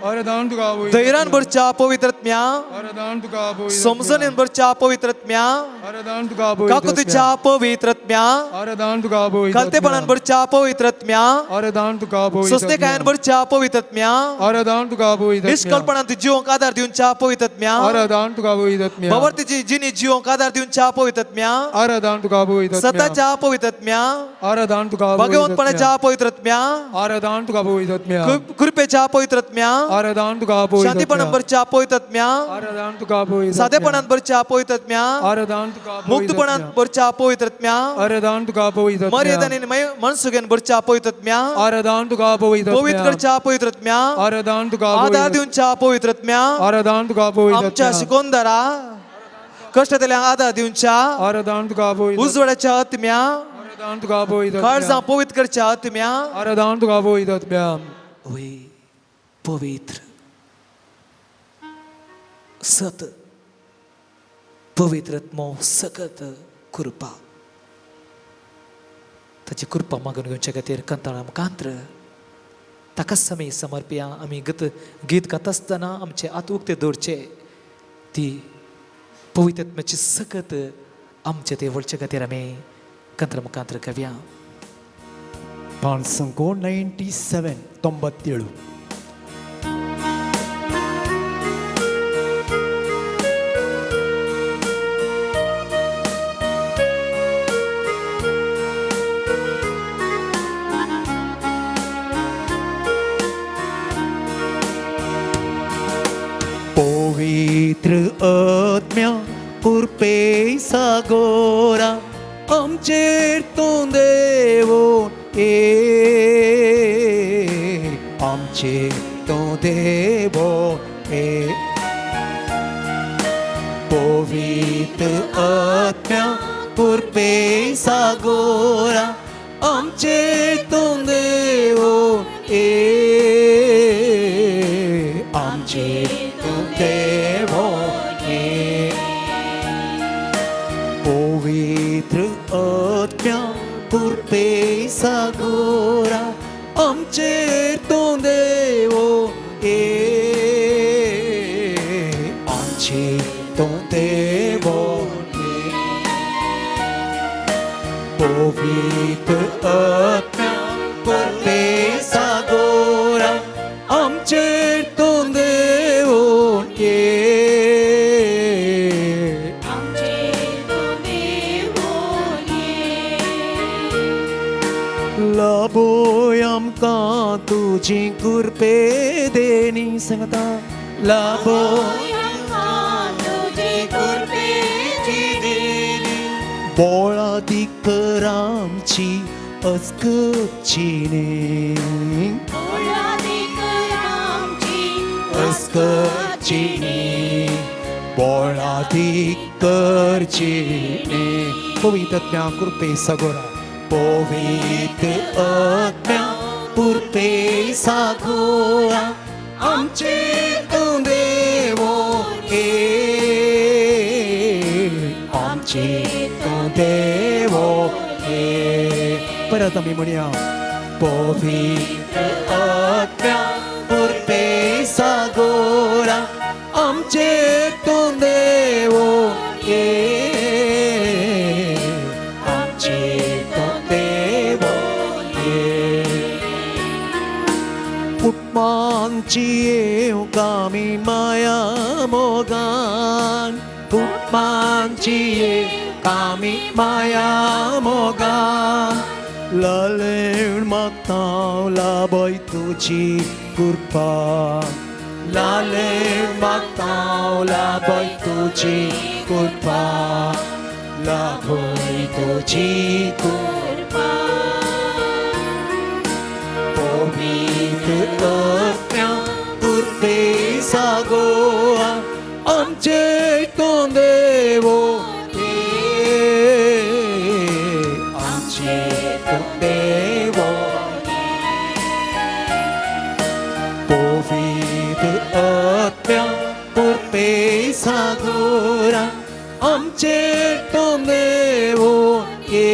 आराधन तुका पवित्र धैर्यान बरच्या पवित्र आत्म्या आराधन तुका पवित्र समजणेन बरच्या पवित्र आत्म्या आराधन तुका पवित्र काकुतीच्या पवित्र आत्म्या आराधन तुका पवित्र खालतेपणान बरच्या पवित्र आत्म्या आराधन तुका पवित्र सस्तेकायान बरच्या पवित्र आत्म्या आराधन तुका पवित्र निष्कल्पणान जिवंक आधार दिवच्या पवित्र आत्म्या आराधन तुका पवित्र भवर्तीची जिनी जिवंक आधार दिवच्या पवित्र आत्म्या आराधन तुका पवित्र सताच्या पवित्र आत्म्या आराधन तुका भगवंतपणाच्या पवित्र आत्म्या आराधन तुका पवित्र कृपेच्या पवित्र आत्म्या आराधन तुका पवित्र शांतीपणान बरच्या पवित्र आत्म्या आराधन तुका पवित्र साधेपणान बरच्या पवित्र आत्म्या आराधन तुका मुक्तपणान बरच्या पवित्र आत्म्या आराधन तुका पवित्र मर्यादाने मनसुगेन बरच्या पवित्र आत्म्या आराधन तुका पवित्र पवित्र करच्या पवित्र आत्म्या आराधन तुका आधार दिवच्या पवित्र आत्म्या आराधन तुका पवित्र आमच्या शिकोंदरा कष्टतल्या आधार दिवच्या आराधन तुका पवित्र उजवड्याच्या आत्म्या आराधन तुका पवित्र काळजां पवित्र करच्या आत्म्या आराधन तुका पवित्र वय पवित्र सत पवित्रत्मो सकत कृपा ताची कृपा मागून घेवच्या खातीर कंताळा कांत्र ताकाच समी समर्पिया आमी गीत गात आसतना आमचे आत उक्ते दवरचे ती पवित्रत्म्याची सकत आमचे ते वळचे खातीर आमी कंत्र मुखांत्र कव्या पान संको 97 97 पवित्र आत्म्या पुरपे सागोरा आमचेर तो देवो आमचेर तो देवो पवित्र आत्म्या पुरपे सागोरा आमचेर तो देवो आमचेर तो देवो पवित्र आत्म्या पुरपे सागोरा आमचेर तो देवो आमचेर तो देवो पवित्र आत्म्या पुरपे सागोरा आमचेर तो देवो लाबोय आमकां तुजी कृपे देनी सांगता लाबोय बोळा दिकर आमची अस्कची न्ही अस्कची न्ही बोळा दिकरची न्ही पवित्र आत्म्या कृपे सागोरा पवित्र आत्म्या पुरपे सागोरा आमचेर तो देवो आमचेर तो देवो परत आमी म्हणया पवित्र आत्म्या पुरते सागोरा आमचे तो देवो ये आमचे तो देवो ये पुटमांची येव कामी माया मोगान पुटमांची येव कामी माया मोगान लालेण मागतां लाभय तुजी कृपा लालेण मागतां लाभय तुजी कृपा लाभय तुजी कृपा पवित्र आत्म्या पुरते सागोआ आमचे तो देवो आमचे तो देवो पवित्र आत्म्या पुरते सागोरा आमचे तो देवो ये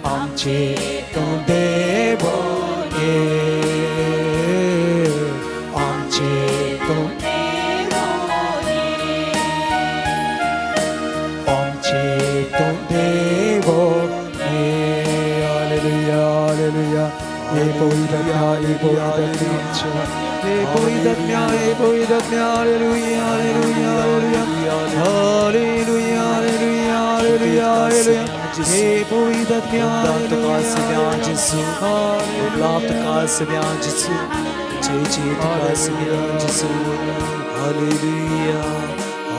आमचे तो देवो ये आमचे तो आमचे तो देवो ये हालेलुया हालेलुया ये पवित्रज्ञा ये पवित्रज्ञा ये पवित्रज्ञा ये पवित्रज्ञा हालेलुया हालेलुया हालेलुया हालेलुया हालेलुया हालेलुया ये पवित्रज्ञा हालेलुया Gesù, lapta casa mia Gesù, ceci casa mia Gesù, Alleluia,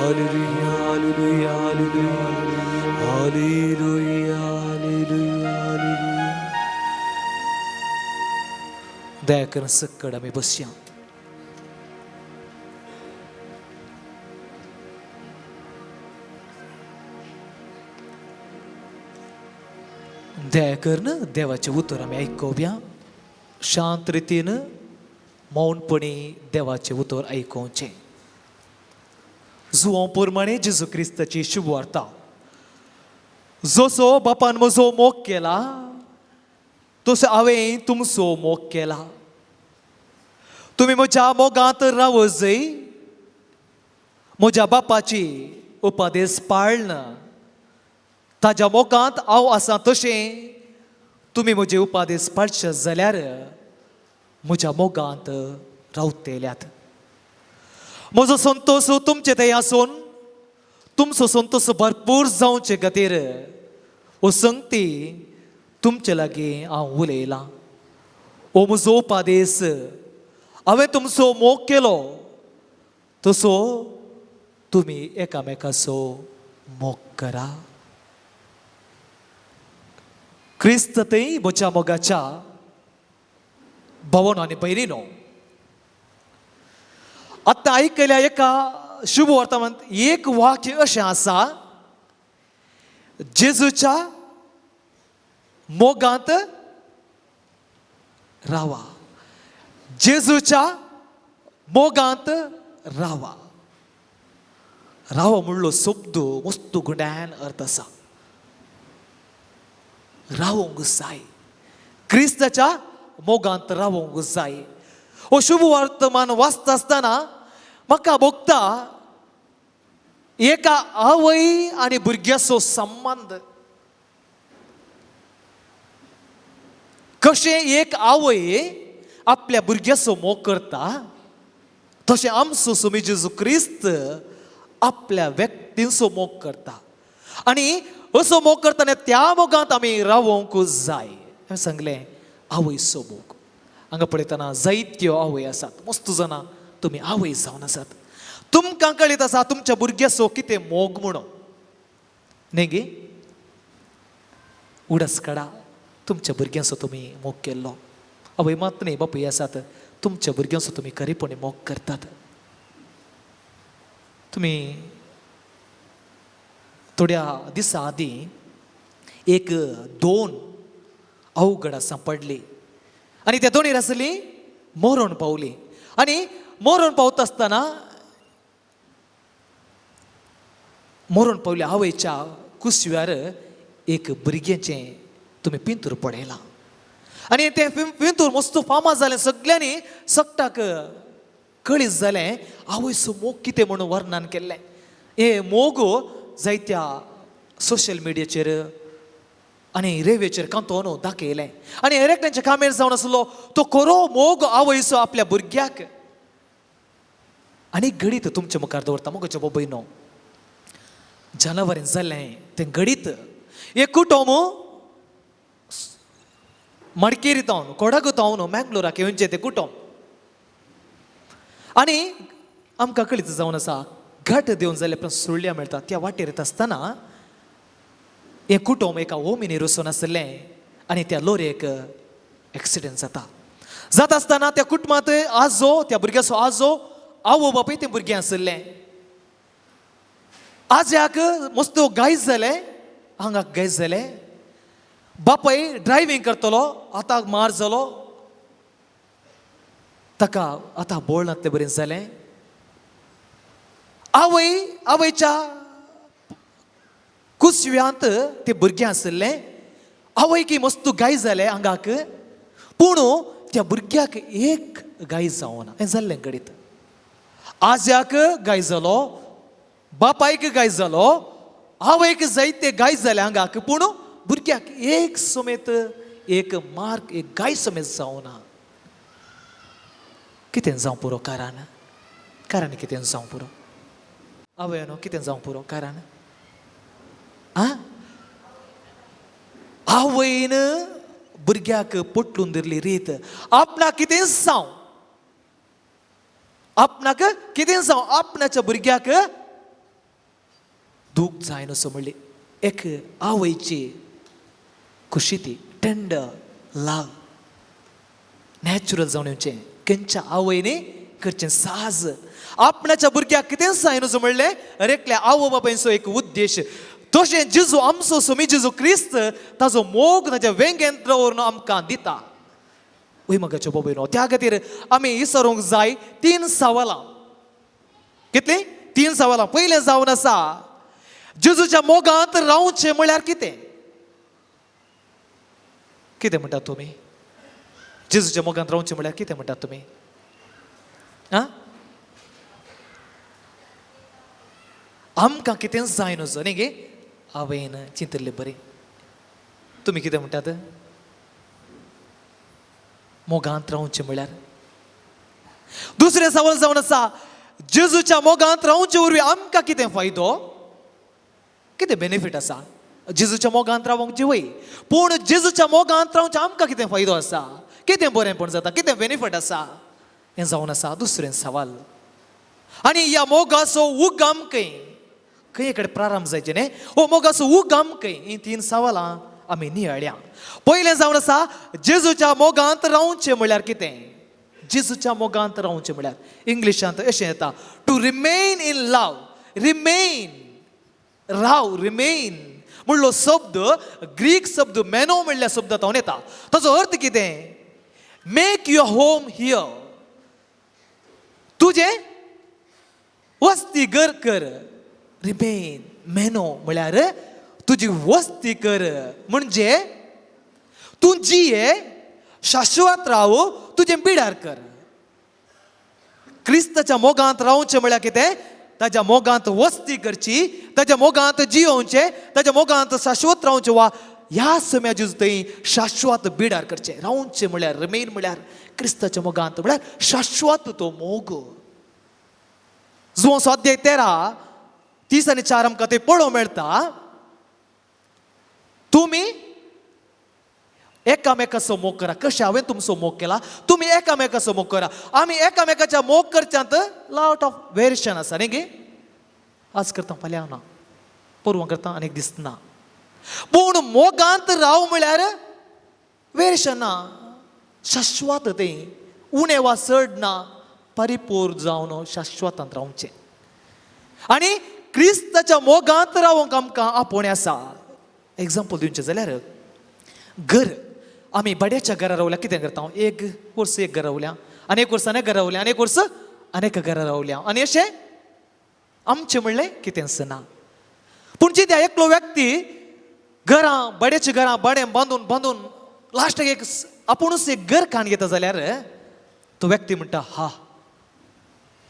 Alleluia, Alleluia, Alleluia, Alleluia, Alleluia, Alleluia. दया कर सकड़ में बसिया दया कर ना देवाचे उत्तर आम्ही ऐकूया शांत रीतीनं मौनपणे देवाचे उत्तर ऐकूचे जुओ प्रमाणे जेजू क्रिस्ताची शुभवार्ता जसो बापान म्हजो मोग केला तसो हांवें तुमचो मोग केला तुम्ही म्हज्या मोगांत रावजय म्हज्या बापाची उपादेश पाळना ताज्या मोगांत हांव आसां तशें तुमी म्हजे उपादेश पाळचे जाल्यार म्हज्या मोगांत रावतल्यात म्हजो संतोश तुमचे थंय आसून तुमचो संतोश भरपूर जावचे खातीर हो संगती तुमचे लागीं हांव उलयलां हो म्हजो उपादेश हांवें तुमचो मोग केलो तसो तुमी एकामेकाचो मोग करा क्रिस्त थंय म्हज्या मोगाच्या भावनो आनी भयणीनो आतां आयकल्या एका शुभ वर्तमानांत एक वाक्य अशें आसा जेजूच्या मोगांत रावा जेजूच्या मोगांत रावा रावा म्हणलो शब्द मस्त गुड्यान अर्थ आसा रावोंक जाय क्रिस्ताच्या मोगांत रावोंक जाय हो शुभ वर्तमान वाचता आसतना म्हाका भोगता एका आवय आनी भुरग्याचो संबंध कशें एक आवय आपल्या भुरग्याचो मोग करता तशें आमचो स्वामी जेजू क्रिस्त आपल्या व्यक्तींचो मोग करता आनी असो मोग करतना त्या मोगांत आमी रावोंक जाय हांवें सांगलें आवयचो मोग हांगा पळयतना जायत्यो आवय आसात मस्त जाणां तुमी आवय जावन आसात तुमकां कळीत आसा तुमच्या भुरग्याचो कितें मोग म्हणून न्ही गे उडस काडा तुमच्या भुरग्यांचो तुमी मोग केल्लो आवय मात न्ही बापूय आसात तुमच्या भुरग्यांचो तुमी खरेपणी मोग करतात तुमी थोड्या दिसा आदीं एक दोन अवघड सांपडली आनी त्या दोनीर आसली मरण पावली आनी मरण पावता आसतना मरण पावल्या आवयच्या कुसव्यार एक भुरग्याचें तुम्ही पिंतूर पडयला आनी ते पिंतूर मस्त फामाद जालें सगळ्यांनी सकटाक कळीत जालें आवयचो मोग कितें म्हणून वर्णन केल्लें हे मोग जायत्या सोशल मिडियाचेर आनी रेल्वेचेर कांतोवन दाखयलें आनी हेर एकट्यांच्या कामेर जावन आसलो तो खरो मोग आवयचो आपल्या भुरग्याक आनी घडीत तुमच्या मुखार दवरता मोगाच्या बाबयनो जनावरां जाल्लें तें घडीत एक कुटुंब मडकेरी तावन कोडागू तावन मँगलोराक येवचें तें कुटुंब आनी आमकां कळीत जावन आसा घाट देवन जाल्ले उपरांत सुरल्या मेळटा त्या वाटेर येता आसतना हें कुटुंब एका ओमिनीर वचून आसलें आनी त्या लोरयेक एक्सिडेंट जाता आसतना त्या कुटुंबांत आजो त्या भुरग्याचो आजो आवय बापूय तें भुरगें आसलें आज्याक मस्त गायज जालें आंगाक गायज जालें बापाय ड्रायव्हिंग करतलो आतां मार जालो ताका आतां बोळनातलें बरें जालें आवयच्या कुसव्यांत तें भुरगें आसलें आवयकी मस्त गायज जालें आंगाक पूण त्या भुरग्याक एक गायज जावना हें जाल्लें घडीत आज्याक गायज जालो बापायक गायज जालो आवयक जायते गायज जाले आंगाक पूण भुरग्याक एक समेत एक मार्क एक गाय समेत जावना कितें जावं पुरो कारण कितें जावं पुरो आवयनो कितें जावं पुरो कारण आवयन भुरग्याक पटलून धरली रीत आपणाक कितें जावं आपणाच्या भुरग्याक दूख जायना असो म्हणली एक आवयची खुशी ती टेंडर लव नॅचरल जावन येवचें खंयच्या आवयनी करचें साज आपणाच्या भुरग्याक कितें जायना असो म्हणलें रेकल्या आवय बापायचो एक उद्देश तशें जेजू आमचो सोमी जेजू क्रिस्त ताजो मोग ताच्या वेंगेंत्र व्हरून आमकां दिता वैमगाच्या बाबयनो त्या खातीर आमी विसरूंक जाय 3 सवालां कितलीं 3 सवालां पयलें जावन आसा जेजूच्या मोगांत रावचें म्हळ्यार कितें कितें म्हणटात तुमी जेजूच्या मोगांत रावचें म्हळ्यार कितें म्हणटात तुमी आमकां कितें जाय नजो न्ही गे आवयन चिंतलें बरें तुमी कितें म्हणटात मोगांत रावचें म्हळ्यार दुसरें सवाल जावन आसा जेजूच्या मोगांत रावचे वरवीं आमकां कितें फायदो कितें बेनिफीट आसा जेजूच्या मोगांत रावंक जिवय पूण जेजूच्या मोगांत रावचे आमकां कितें फायदो आसा कितें बरेंपण जाता कितें बेनिफीट आसा हें जावन आसा दुसरें सवाल आनी ह्या मोगाचो उगम खंय कडेन प्रारंभ जायचे न्ही हो मोगाचो उगम खंय ही 3 सवालां आमी नियाळ्या पयलें जावन आसा जेजूच्या मोगांत रावचें म्हळ्यार कितें जेजूच्या मोगांत रावचें म्हळ्यार इंग्लिशांत अशें येता to remain in love remain म्हणलो शब्द ग्रीक शब्द मेनो म्हणल्या शब्दांतल्यान येता ताचो अर्थ कितें मेक युअर होम हियर तुजें वस्ती घर कर रिमेन मेनो म्हळ्यार तुजी वस्ती कर म्हणजे तूं जिये शाश्वत राव तुजें बिडार कर क्रिस्ताच्या मोगांत रावचें म्हळ्यार कितें ताच्या मोगांत वस्ती करची ताच्या मोगांत जियोवचें ताच्या मोगांत शाश्वत रावचें वा ह्या सम्या जेजू थंय शाश्वत बिडार करचें रावचें म्हळ्यार रिमेन म्हळ्यार क्रिस्ताच्या मोगांत म्हळ्यार शाश्वत तो मोग जो स्वाध्याय 13 3 आनी 4 आमकां ते पळोवंक मेळटा तुमी एकामेकाचो मोग करा कशें हांवें तुमचो मोग केला तुमी एकामेकाचो मोग करा आमी एकामेकाच्या मोग करच्यांत लॉट ऑफ वेरिएशन आसा न्ही गे आज करता फाल्यां ना परवां करता आनी एक दीस ना पूण मोगांत राव म्हळ्यार वेरिएशन ना शाश्वत तें उणें वा चड ना परिपूर्ण जावन शाश्वतांत रावचें आनी क्रिस्ताच्या मोगांत रावंक आमकां आपोवणें आसा एग्जाम्पल दिवचें जाल्यार घर आमी बड्याच्या घरा रावल्या कितें करता एक वर्स एक घर रावल्या आनी एक वर्स आनी घर रावल्या आनी एक वर्स आनीक घरा रावल्या आनी अशें आमचें म्हणलें कितेंच ना पूण जिद्या एकलो व्यक्ती घरां बड्याची घरां बडे बांदून बांदून लास्टाक एक आपुणूच एक घर खाण घेता जाल्यार तो व्यक्ती म्हणटा हा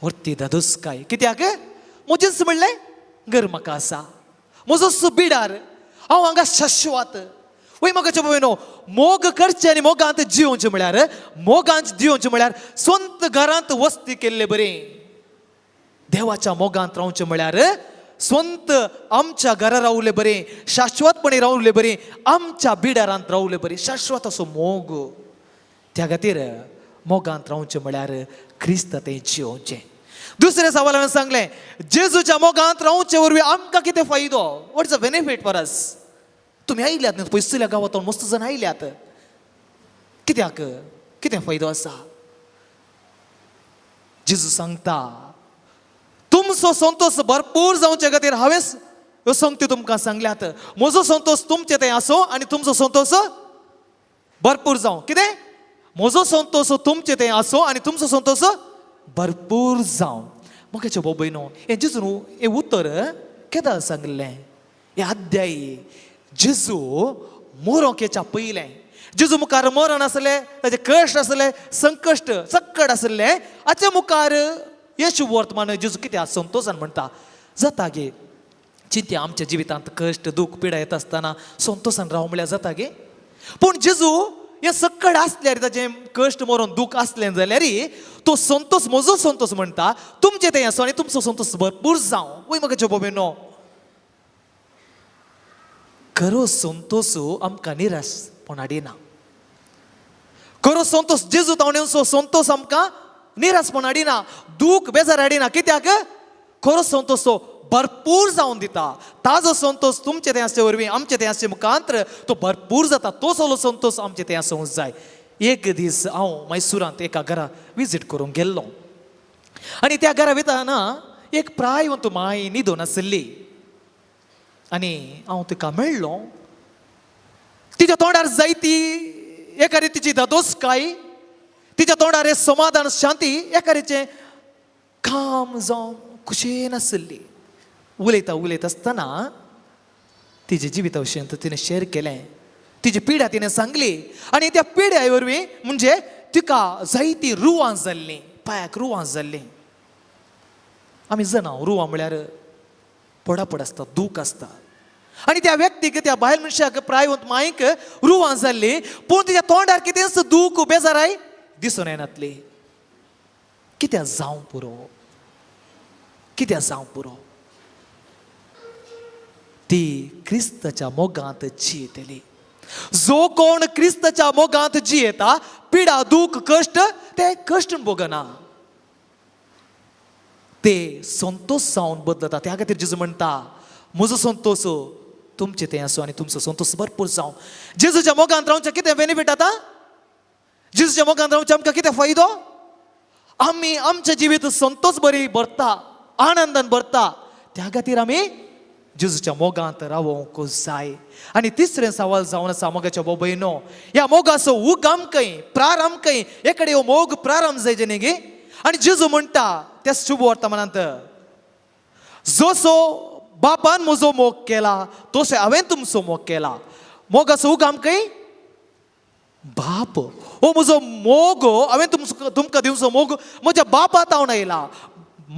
वरती दादूस काय कित्याक म्हजेच म्हणलें घर म्हाका आसा म्हजोच बिडार हांव हांगा शाश्वत वय म्हाका पळय मोग करचें आनी मोगांत जिवचें म्हळ्यार मोगांत जिवचें म्हळ्यार स्वंत घरांत वस्ती केल्लें बरें देवाच्या मोगांत रावचें म्हळ्यार स्वंत आमच्या घरा रावले बरें शाश्वतपणे रावले बरें आमच्या बिडारांत रावले बरें शाश्वत असो मोग त्या खातीर मोगांत रावचें म्हळ्यार क्रिस्त तें जिवचें दुसरे सवाल हांवें सांगलें जेजूच्या मोगांत रावचे वरवीं आमकां कितें फायदो what's a benefit for us तुमी आयल्यात न्ही पयसुल्या गांवांतून मस्त जाण आयल्यात कित्याक कितें फायदो आसा जेजू सांगता तुमचो संतोष भरपूर जावचे खातीर हांवें ह्यो संगती तुमकां सांगल्यात म्हजो संतोष तुमचें तें आसूं आनी तुमचो संतोष भरपूर जावं कितें म्हजो संतोष तुमचें तें आसूं आनी तुमचो संतोष भरपूर जावं म्हाका भाऊ भयणो हें जेजून हें उतर केदां सांगलें हें अध्याय जेजू मोरोंक येच्या पयलें जेजू मुखार मरण आसलें ताचें कश्ट आसलें संकश्ट सक्कट आसलें हाचे मुखार येशू वर्तमान जेजू कित्याक संतोशान म्हणटा जाता गे चिंते आमच्या जिवितांत कश्ट दूख पिडा येता आसतना संतोशान राव म्हळ्यार जाता गे पूण जेजू हे सक्कड आसल्यार ताचें कश्ट मरून दूख असलें जाल्यार तो संतोष म्हजो संतोष म्हणटा तुमचें तें आसूं आनी तुमचो संतोष भरपूर जावं वय म्हाका भयणो खरो संतोष आमकां निराशपण हाडिना खरो संतोष जेजू तावणेचो संतोष आमकां निराशपण हाडिना दूख बेजार हाडिना कित्याक खरो संतोष तो भरपूर जावन दिता ताजो संतोष तुमचें तें आसचे वरवीं आमचें तें आसचे मुखांतर तो भरपूर जाता तो सगळो संतोष आमचें तें आसूंक जाय एक दीस हांव मैसूरांत एका घरा विजीट करूंक गेल्लो आनी त्या घरा वयताना एक प्रायवंत माय न्हिदून आसली आनी हांव तिका मेळ्ळो तिच्या तोंडार जायती एका रितीची धादोसकाय तिच्या तोंडार हे समाधान शांती एका रितीचें काम जावन खुशेन आसली उलयता उलयता आसतना तिजे जिविता विशीं तिणें शेअर केलें तिजी पिडा तिणें सांगली आनी त्या पिड्या वरवीं म्हणजे तिका जायतीं रुवां जाल्लीं पांयाक रुवां जाल्लीं आमी जाणा रुवां म्हळ्यार पडापड आसता दूख आसता आनी त्या व्यक्तीक त्या बायल मनशाक प्रायवंत मायक रुवां जाल्ली पूण तिच्या तोंडार कितेंच दूख बेजाराय दिसून येनातली कित्याक जावं पुरो कित्याक जावं पुरो ती क्रिस्ताच्या मोगांत जियेतली जो कोण क्रिस्ताच्या मोगांत जियेता पिडा दूख कश्ट ते कश्ट भोगना ते संतोष जावन बदलता त्या खातीर जेजू म्हणटा म्हजो संतोष तुमचें तें आसूं आनी तुमचो संतोष भरपूर जावं जेजूच्या मोगांत रावचें कितें बेनिफीट आतां जेजूच्या मोगांत रावचें आमकां कितें फायदो आमी आमचें जिवीत संतोष बरी भरता आनंदान भरता त्या खातीर आमी जेजूच्या मोगांत रावोंक जाय आनी तिसरें सवाल जावन आसा मोगाच्या भाऊ भयणो ह्या मोगाचो उगम खंय प्रारंभ खंय हे कडेन हो मोग प्रारंभ जायचे न्ही गे आनी जेजू म्हणटा त्या शुभ वर्तमानांत जसो बापान म्हजो मोग केला तसो हांवें तुमचो मोग केला मोगाचो उगम खंय बाप हो म्हजो मोग हांवें तुमकां दिवचो मोग म्हज्या बापात हांव येयला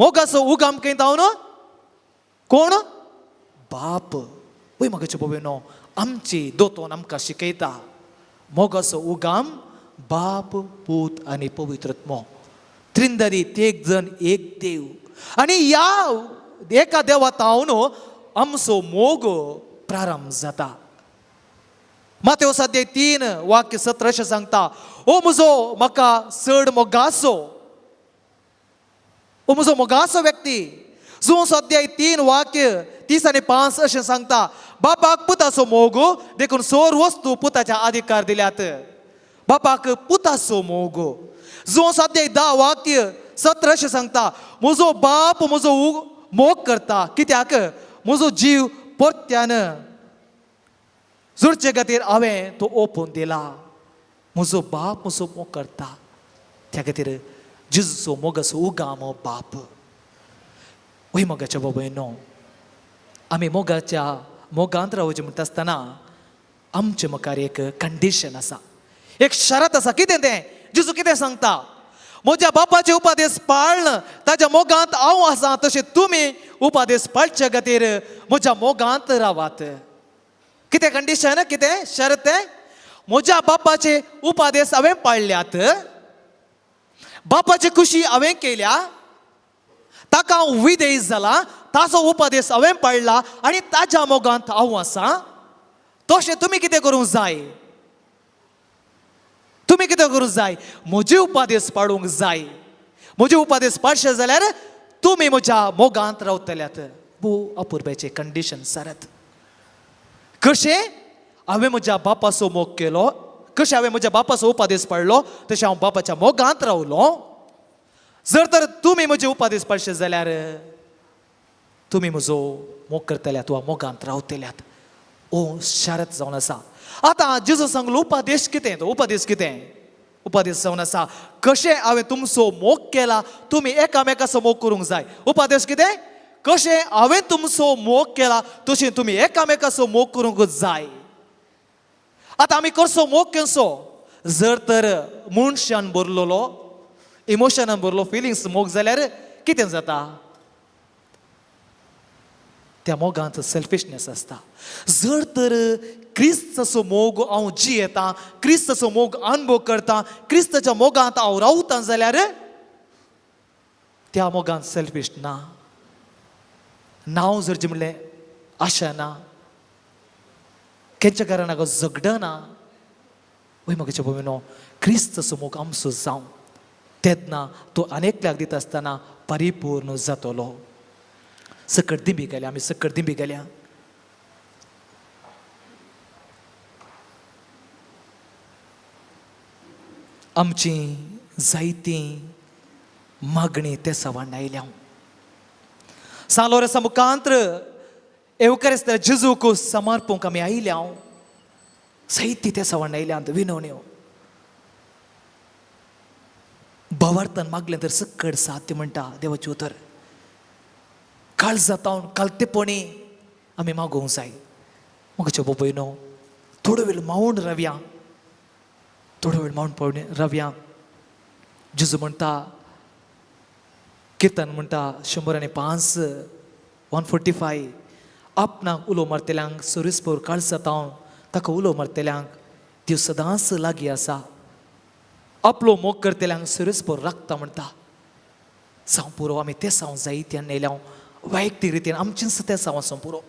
मोगाचो उगम खंय जावन कोण बाप वय म्हाका भयणो आमची दोतोन आमकां शिकयता मोगाचो उगम बाप पूत आनी पवित्रात्मो त्रिंदरीत एक जण एक देव आनी ह्या एका देवात हांव आमचो मोग प्रारंभ जाता मातेवस अध्याय 3 वाक्य 17 सांगता ओ म्हजो म्हाका चड मोगाचो ओ म्हजो मोगाचो व्यक्ती जोस अध्याय 3 वाक्य 30 आनी 5 अशें सांगता बापाक पुताचो मोग देखून सोर वस्तू पुताच्या अधिकार दिल्यात बापाक पुताचो मोग जोस अध्याय 10 वाक्य 17 अशें सांगता म्हजो बाप म्हजो मोग करता कित्याक म्हजो जीव परत्यान जुडचे खातीर हांवें तो ओपून दिला म्हजो बाप म्हजो मोग करता त्या खातीर जेजूचो मोगाचो उगम बाप वय मोगाच्या बाबयनो आमी मोगांत रावचें म्हणटा आसतना आमचे मुखार एक कंडिशन आसा, एक शरत आसा. कितें तें? जेजू कितें सांगता? म्हज्या बापाचे उपादेश पाळन ताज्या मोगांत हांव आसा, तशें तुमी उपादेश पाळचे खातीर म्हज्या मोगांत रावात. कितें कंडिशन? कितें शरत? म्हज्या बापाचे उपादेश हांवें पाळल्यात, बापाची खुशी हांवें केल्या, ताका हांव विधेय जाला, ताचो उपादेश हांवें पाळला आनी ताज्या मोगांत हांव आसा. तशें तुमी कितें करूंक जाय? तुमी कितें करूंक जाय? म्हजे उपादेश पाळूंक जाय. म्हजे उपादेश पाळचे जाल्यार तुमी म्हज्या मोगांत रावतल्यात. भोव अपुरबायचे कंडिशन सरत. कशें? हांवें म्हज्या बापाचो मोग केलो, कशें हांवें म्हज्या बापाचो उपादेश पाळलो, तशें हांव बापाच्या मोगांत रावलो. जर तर तुमी म्हजे उपादेश पाळचे जाल्यार तुमी म्हजो मोग करतल्यात वा मोगांत रावतल्यात. ओ शरत जावन आसा. आतां जेजू सांगलो उपादेश कितें? तो उपादेश कितें? उपादेश जावन आसा कशें हांवें तुमचो मोग केला, तुमी एकामेकाचो मोग करूंक जाय. उपादेश कितें? कशें हांवें तुमचो मोग केला तशें तुमी एकामेकाचो मोग करूंक जाय. आतां आमी कसो मोग केसो? जर तर मनशान भरलेलो, इमोशनान भरलो फिलिंग्स मोग जाल्यार कितें जाता? त्या मोगांत सेल्फिशनेस आसता. जर तर क्रिस्ताचो मोग हांव जियेता, क्रिस्ताचो मोग अनुभव करता, क्रिस्ताच्या मोगांत हांव रावता जाल्यार त्या मोगांत सेल्फिश ना. नांव जर जिमलें आशा ना, केंच्या कारण हांव झगडना, वय म्हाका भयणो क्रिस्ताचो मोग आमचो जावं, तेन्ना तो अनेकल्याक दिता आसतना परिपूर्ण जातलो. सकट दिंबी गेल्या, आमी सकट दिंबी गेल्या. आमची जायती मागणी ते सवांड आयल्या. सांगलोर मुखांतर एवकारेस्त जेजूक समर्पूंक आमी आयल्या. जायती ते सवांड आयल्यांत विनवण्यो. भवार्थन मागलें तर सकट साध्य म्हणटा देवाची उतर. काळजांत कालतेपणी आमी मागोवंक जाय. म्हाका भयणो थोडो वेळ मावून रावया, थोडो वेळ मावून रावया. जेजू म्हणटा, किर्तन म्हणटा 105 145, आपणाक उलो मारतल्यांक सोरीसपोर काळजांत ताका उलो मारतल्यांक देव सदांच लागीं आसा. आपलो मोग करतल्यांक सोरीसपोर राखता म्हणटा. जावं पुरो आमी ते सावन जायत्यान नेल्या वैयक्तीक रितीन आमचेच ते सावन पुरो.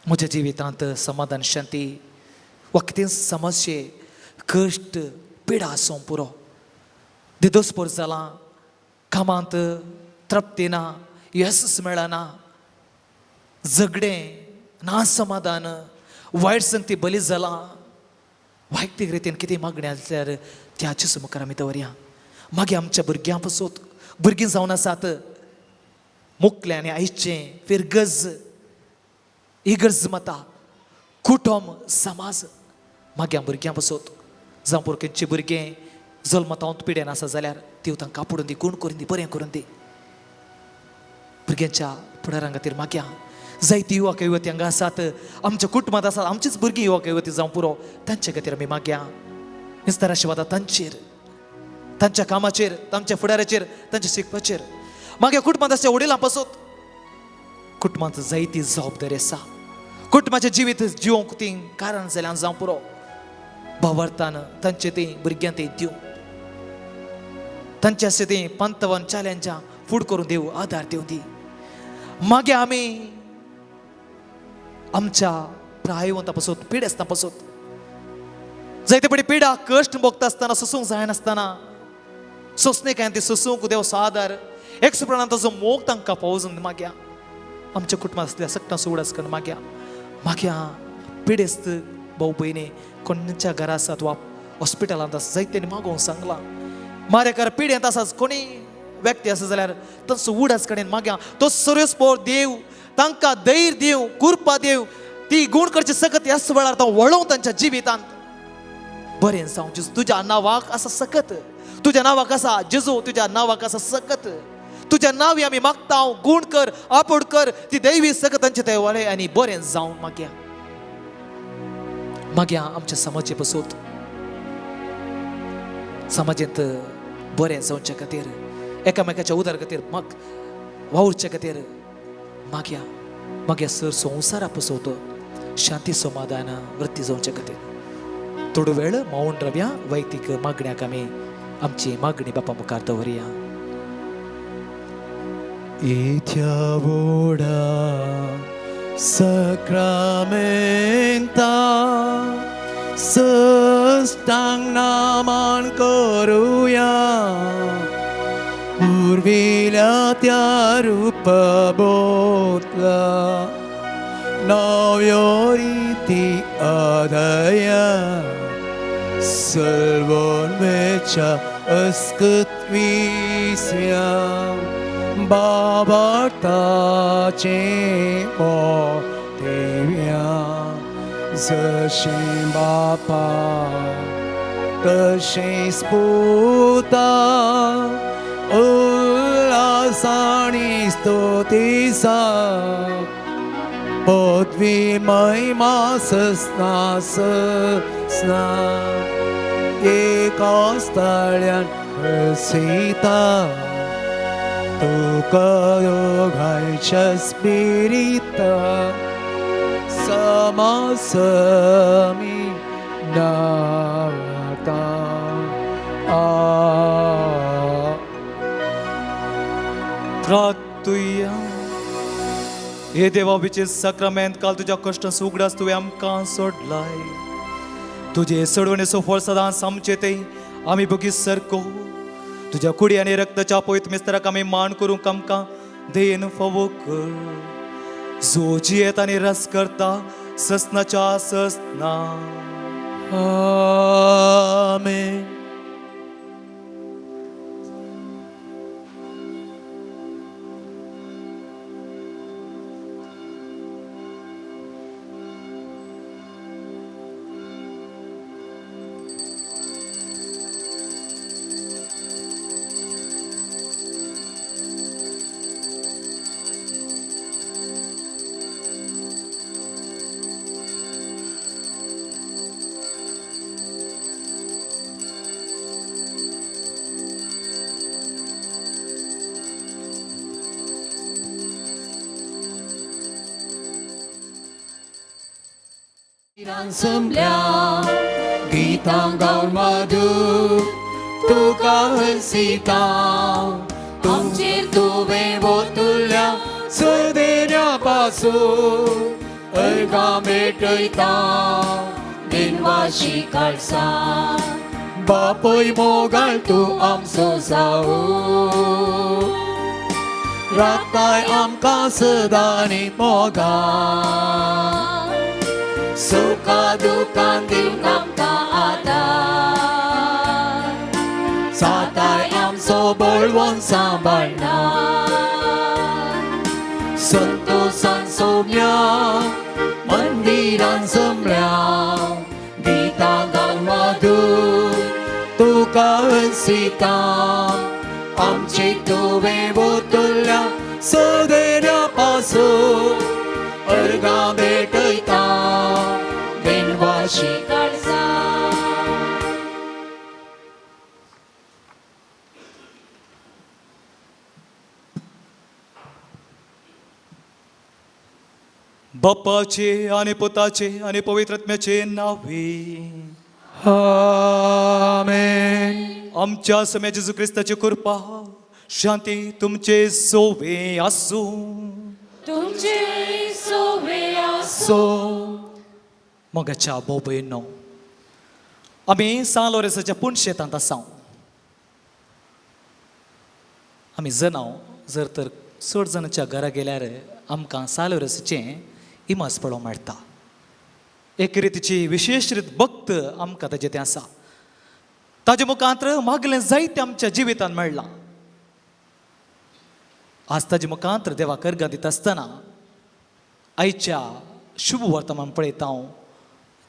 म्हज्या जिवितांत समाधान शांती वखतीन समस्ये कश्ट पिडा आसूं पुरो. दिदोसपोर जालां, कामांत तृप्ती ना, येसूस मेळना, झगडें ना, समाधान, वायट संगती बली जालां. वैयक्तीक रितीन कितें मागणी आसल्यार त्याचे मुखार आमी दवरया. मागीर आमच्या भुरग्यां पासून भुरगीं जावन आसात मुखलें आनी आयचें फिरगज इगर्ज मता कुटुंब समाज मागीर भुरग्यां पासून जावं पुरो खंयचीं भुरगें जल्मतांत पिड्यान आसा जाल्यार ती तांकां कापडून दी, गूण करून दी, बरें करून दी. भुरग्यांच्या फुडारां खातीर मागया. जायती युवक युवती हांगा आसात, आमच्या कुटुंबांत आसात, आमचीच भुरगीं युवक युवती जावं पुरो, तांचे खातीर आमी मागया. निस्तार आशिर्वाद तांचेर, तांच्या कामाचेर, तांच्या फुडाराचेर, तांच्या शिकपाचेर. मागीर कुटुंबांत आसच्या वडिलां पासून कुटुंबांत जायती जबाबदारी आसा. कुटुंबाचें जिवीत जिवंक ती कारण जाल्यार जावं पुरो भावार्थान तांचे ती भुरग्यां ती दिवं, तांचे आसा ती पंतवन चॅलेंजां फूड करून दिवं, आदार दिवं दी. मागीर आमी आमच्या प्रायवंता पासून पीड आसतना पासून जायते पडी पिडा कश्ट भोगता आसतना सोसूंक जायनासतना सोंसणे काय ती सोसूंक देव आदार एक सुप्रणान ताजो मोग तांकां पावोजून मागया. आमच्या कुटुंबांत आसल्या सगळ्यां सुवडास करून मागया. मागया पिडेस्त भाऊ भयणी कोणच्या घरा आसात वा हॉस्पिटलांत आसा जायत्यांनी मागोवंक सांगलां. मारेकार पिड्यांत आसात कोणी व्यक्ती आसा जाल्यार तांचो उडास कडेन मागया. तो सर्वस्पोर देव तांकां धैर्य दिवं, कृपा दिवं, ती गूण करची सकत ह्या वेळार तो वळोवं तांच्या जिवितांत. बरें जावं तुज्या नांवाक आसा सकत, तुज्या नांवाक आसा जेजू, तुज्या नांवाक आसा सकत. तुज्या नांवी आमी मागता, गूण कर, आपोड कर, ती दैवी सकत तांचे थंय वळे आनी बरें जावं मागया. मागया आमच्या समाजे पसोत समाजांत बरें जावचे खातीर एकामेकाच्या उदार खातीर मग वावरचे खातीर मागया सर संवसारा पसोत शांती समाधान वृत्ती जावचे खातीर थोडो वेळ मौन रावया वैयक्तीक मागण्याक आमी आमची मागणी बापा मुखार दवरया. Itiavoda Sacramenta Sestang naman koruya Urvila tiarupa botla Navioriti adaya Salvon mecha askut visya Babartaचे मोठ्या जशे बापा तशे स्पुता उल्हासाणी स्तुतीसा पदवी महिमा सस्ना सस्ना एका स्थळ्यान प्रसिता Tuka yogaisha spirita samasami navata प्रार्थुया. हे देवा विचे सक्रमेंत काल तुझ्या कष्टांस उगडास तुवें आमकां सोडलाय. तुजे सोडवणेचो फळ सदांच आमचे ते आमी बगी सरको तुझ्या कुडी आनी रक्ताच्या पवित्र मिस्त्राक आमी मान करूंक आमकां देन फावो कर. जो जियेत आनी रस करता ससनाच्या ससना. Amen. Semblia Gitang gaul madu Tuka hensitau Tumcir tuve votulya Sedernya pasu Erga meteitau Dinwashi kalsa Bapoy mogal tu am sosau Ratai am kasedani mogal Suka dukan dilngam taatan Satay am sobol won sambalnan Sentusan somya Mandiran semliang Di tanggal madu Tukaan sitam Am cik tuwe botulya Sedenya pasuk Erga beteita Dinwashi kalsa बाप्पाचे आणि पुताचे आणि पवित्र आत्म्याचे नावे. Amen. आमच्या समय जेजू ख्रिस्ताची कृपा शांती तुमचे सोवे असो. तुमचे सोवे असो. So मोगाच्या भाऊ बहिणो आम्ही सांलोरेसाच्या पुणशेतांत आसा. आम्ही जनाव जर तर चड जाणांच्या घरा गेल्यार आमकां सांलोरेसाचें इमास पळोवंक मेळटा. एक रितीची विशेष रीत भक्त आमकां ताजें तें आसा. ताजे मुखांत्र मागलें जायतें आमच्या जिवितांत मेळ्ळां. आज ताजे मुखांत्र देवा कर्गां दिता आसतना आयच्या शुभ वर्तमान पळयता हांव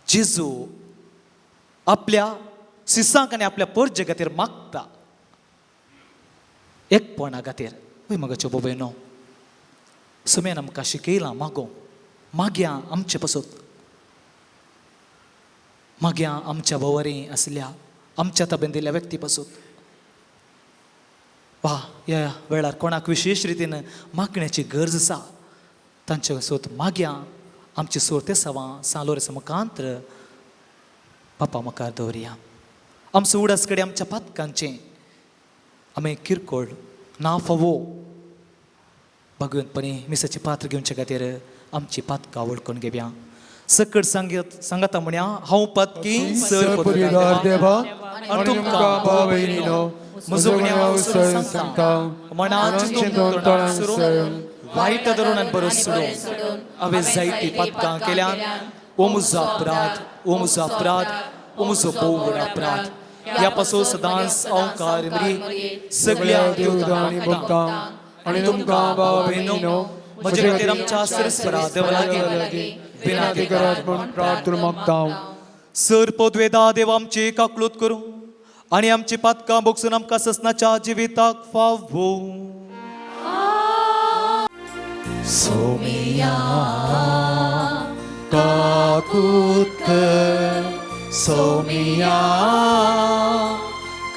जेजू आपल्या सिसांक आनी आपल्या परजे खातीर मागता एकपणा खातीर. वय मगाच्यो बाबयनो सुमेन आमकां शिकयलां मागो मागया आमचे पासून माग्या आमच्या बवरे असल्या आमच्या ताब्यात दिल्या व्यक्तीपासून वा या वेळार कोणाक विशेष रितीन मागण्याची गरज आसा तांच्या सोत माग्या आमची सोरते सवा सालोरे समकांत्र बापा मकार दवरया आमचो उडास कडेन आमच्या पातकांचे आमी किरकोळ ना फावो भगवंतपणी मिसाचे पात्र घेवचे खातीर आमची पातकां वळखून घेवया सकट सांगता म्हण्या हांव पातकी सर पदवीदार देवा आणि तुमकां भाव भयणीनो म्हजो गुन्यांव सर सांगता मनाची चिंतून तोंडान सरून वायट धरून बरो सोडून हांवें जायती पातकां केल्यान ओ म्हजो अपराध ओ म्हजो अपराध ओ म्हजो भोव व्हड अपराध ह्या पासून सदांच हांव कारमरी सगळ्या देवदानी भक्तां आणि तुमकां भाव भयणीनो म्हजे खातीर आमच्या सरस्वरा देवा लागीं विनंती करात म्हूण प्रार्थना मागता सर पदवेदा देव आमची काकलूत करूं आनी आमची पातकां बोगसून आमकां ससनाच्या जिविताक फावो सोमिया काकूत सोमिया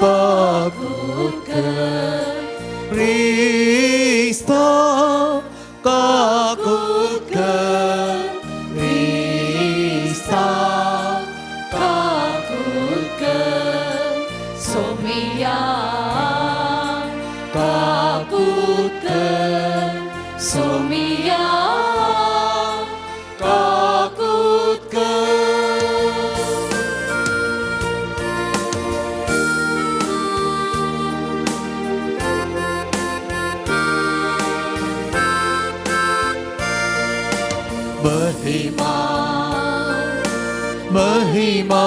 काकूत क्रिस्ता काकूत क्रिस्ता काकुक सोमिया काकूत सोमिया काकूत महिमा महिमा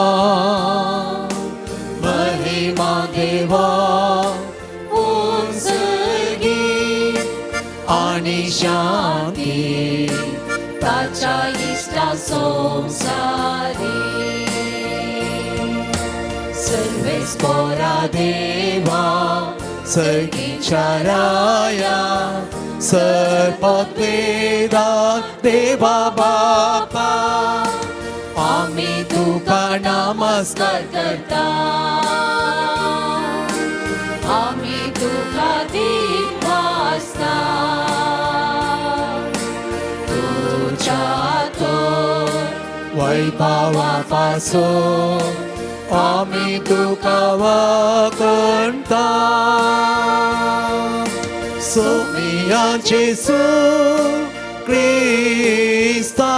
महिमा देवा उंचगी आणि शांती ताच्या इष्टा संसारी सर्वेस पोरा देवा सगळीच्या राया सरपत्वेदा देवा बापा आम्ही तुका नमस्कार करता आम्ही तुका दीप वाजता तुझ्या तो वैभवापासून आम्ही तुका वखणता सोमियाचे क्रिस्ता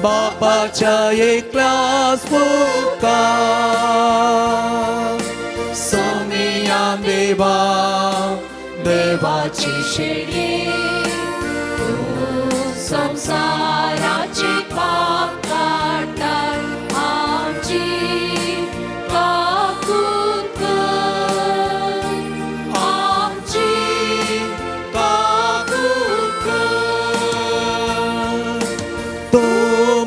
बापाच्या एकलाच पुका सोमिया देवा देवाची शेळी तू संसाराची पाप काढणार आमची काकूत कर आमची काकूत तो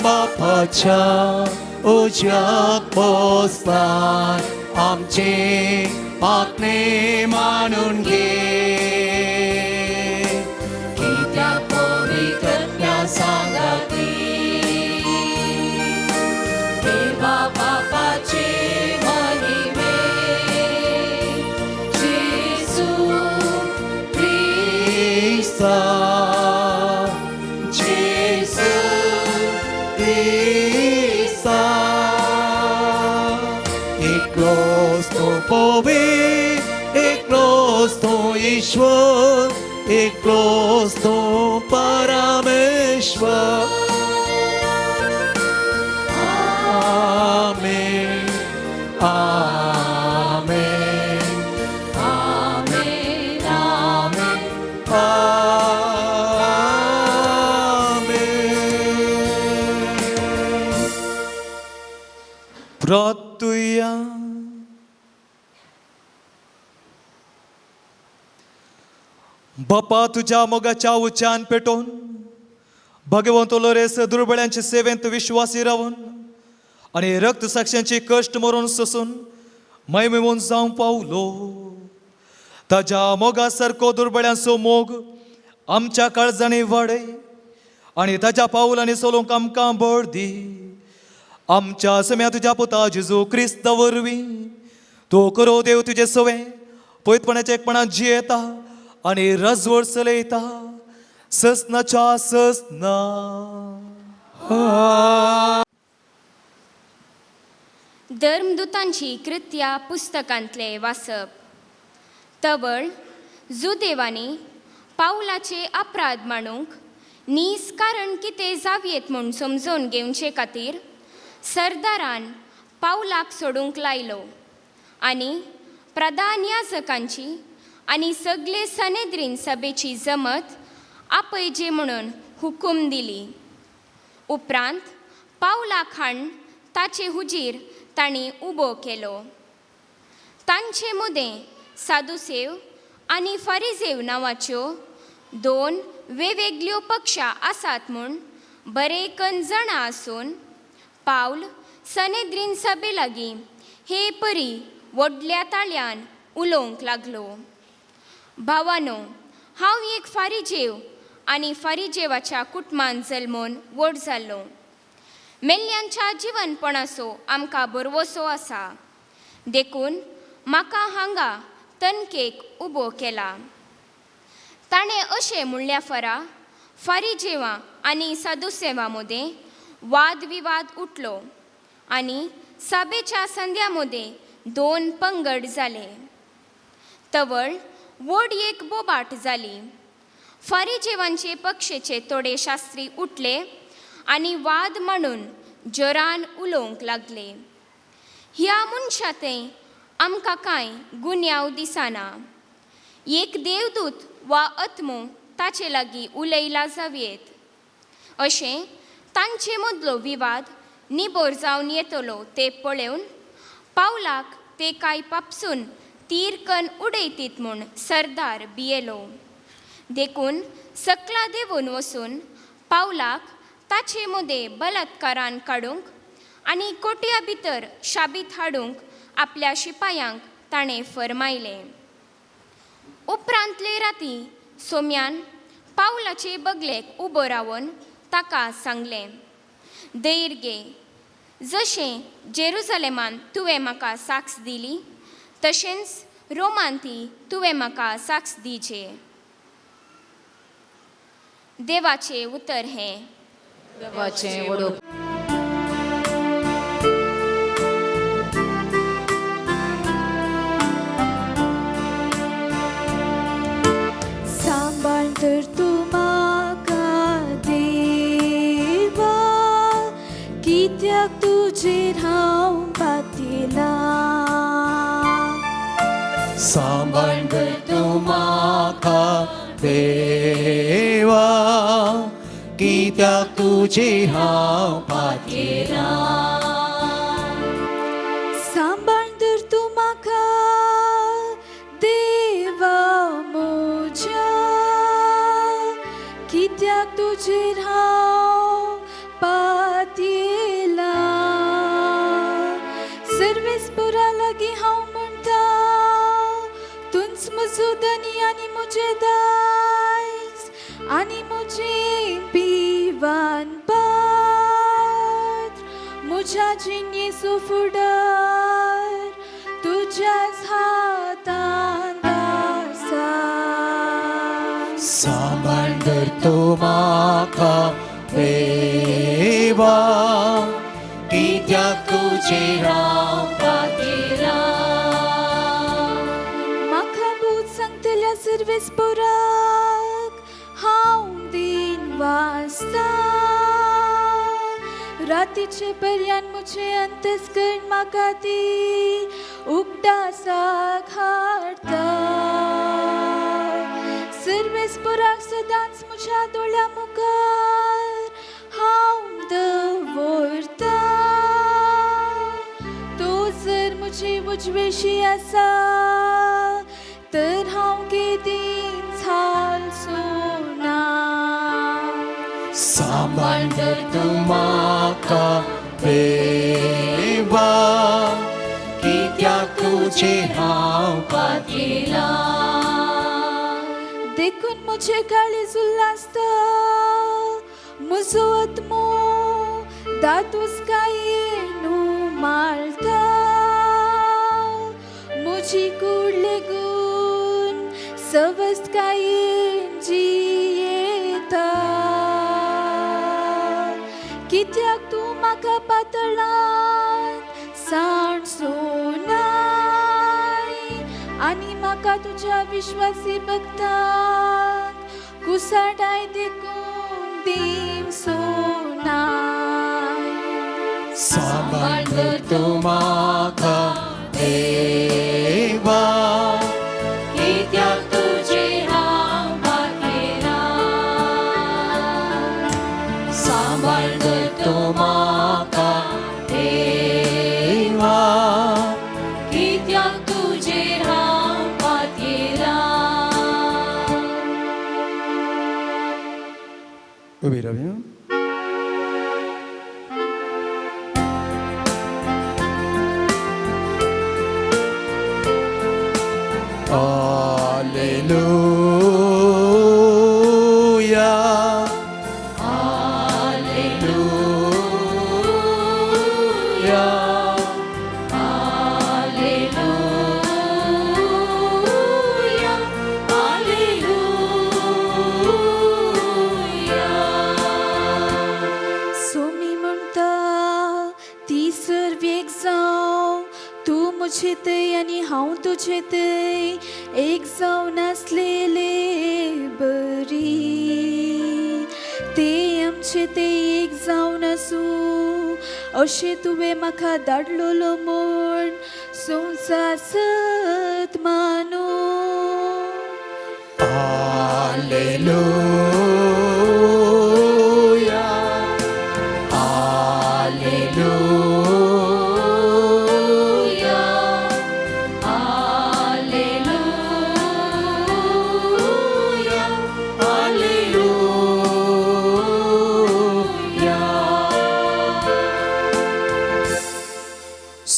बापाच्या उज्यात पोचला आमचे पापणे मानून घे त्या पवित्रज्ञा सांगती देवा बापाचे महिमे जेसू Krista, Jesu Krista, एकलोच तो पवी, एकलोच तो ईश्वर, एकलोच तो परमेश्वर. आमेन, आमेन, आमेन आमेन आमेन. प्रार्थूया. बापा तुझ्या मोगाच्या उच्चान पेटोवन भगवंत लोरेस दुर्बळ्यांचे सेवेंत विश्वासी रावून आणि रक्त साक्षांची कष्ट मरून सोसून मैमेवून जावं पावलो ताच्या मोगा सारको दुर्बळ्यांचो मोग आमच्या काळजांनी वाडय आणि ताच्या पावलांनी सोलूंक आमकां बळ दी आमच्या सम्या तुझ्या पुता जेजू क्रिस्त वरवीं तो करो देव तुझे सवे पयतपणाच्या एकपणात जियेता आनी रजवड चलयता ससनाच्या ससना. धर्मदूतांची कृत्या पुस्तकांतले वाचप. तवळ जुदेवानी पावलाचे अपराध मांडूंक नीस कारण कितें जावयेत म्हूण समजोवन घेवचे खातीर सरदारान पावलाक सोडूंक लायलो आनी प्रधान याजकांची आनी सगळे सनेद्रीन सभेची जमत आपयजे म्हणून हुकूम दिली. उपरांत पावलाक हाडून ताचे हुजीर तांणी उबो केलो. तांचे मदें सादुसेव आनी फरिजेव नांवाच्यो दोन वेगवेगळ्यो पक्षा आसात म्हूण बरेकन जाणा आसून पावल सनेद्रीन सभे लागीं हे परी व्हडल्या ताळ्यान उलोवंक लागलो. भावानो, हांव एक फारिजेव आनी फारिजेवाच्या कुटुंबांत जल्मोन व्हड जाल्लो. मेल्ल्यांच्या जिवनपणाचो आमकां बरवसो आसा देखून म्हाका हांगा तनकेक उबो केला. ताणें अशें म्हणल्या फरा फारिजेवां आनी सादुसेवां मदें वाद विवाद उठलो आनी सभेच्या संध्या मदें दोन पंगड जाले. तवळ व्हड एक बोबाट जाली. फारिजेवांचे पक्षेचे थोडे शास्त्री उठले आनी वाद म्हणून जोरान उलोवंक लागले. ह्या मनशांतय आमकां कांय गुन्यांव दिसना. एक देवदूत वा आत्मो ताचे लागीं उलयला जावयेत. अशें तांचे मदलो विवाद निबोर जावन येतलो ते पळोवन पावलाक ते कांय पापसून तीरकन उडयतीत म्हूण सरदार भियेलो. देखून सकला देंवून वचून पावलाक ताचे मदें बलात्कारान काडूंक आनी कोटया भितर शाबीत हाडूंक आपल्या शिपायांक ताणें फर्मायलें. उपरांतले राती सोम्यान पावलाचे बगलेक उबो रावन ताका सांगलें, धैर्य घे. जशें जेरुसलेमान तुवें म्हाका साक्ष दिली तशेंच रोमांती तुवें म्हाका साक्ष दिवचे. देवाचे उतर हें. देवाचें वडो सांबाळ तर तूं म्हाका देवा, कित्याक तुजेर हांव पातिलां. सांबाळ कर तूं म्हाका देवा, कित्याक तुजेर हांव पातिलां. सांबाळ तर तूं म्हाका देवा म्हज्या, कित्याक तुजेर हांव पातिलां. सर्वेस्परा लागीं हांव म्हणटा, तुंच म्हजो धनी आनी म्हजें दायज आनी म्हजें पिवान पात्र. म्हज्या जिणेचो फुडार तुज्याच हातांत आसा. सांबाळ कर तूं म्हाका देवा, कित्याक तुजेर हांव पातिलां. म्हाका भूत सांगतल्या सर्वेस्पराक हांव दीन वाचता. रातीचे पर्यान म्हजे अंतस्करण म्हाका ती उगडासाक हाडटा. सर्वेस्पराक सदांच म्हज्या दोळ्या मुखार हांव दवरता. तो जर म्हजी उजवेशी आसा तर हांव केदींच हालचो ना. सांबाळ कर तूं म्हाका देवा, कित्याक तुजेर हांव पातिलां. देखून म्हजे काळीज उल्हासता, म्हजो आत्मो दादूस गाये सांभाळता मुझी कुडले गुण सवस्त काळजी येता कित्याक तूं म्हाका पातळान सांडचो नाय आनी म्हाका तुज्या विश्वासी भक्तांक कुसाटाय देखून दिवचो नाय सांभाळ तू म्हाका देवा कित्याक तुजे हांव भागेरां सांबाळ तू म्हाका देवा कित्याक तुजे हांव भागेरां उबी रावया. Hallelujah. Hallelujah. Hallelujah. Hallelujah. Somi म्हणटा ती सर्व एक जावं तूं मुझे थंय आनी हांव तुजे थंय एक जावन आसलेले बरी ते आमचे ते एक जावन आसूं अशें तुवें म्हाका धाडलोलो म्हूण संवसार सत मानू Hallelujah.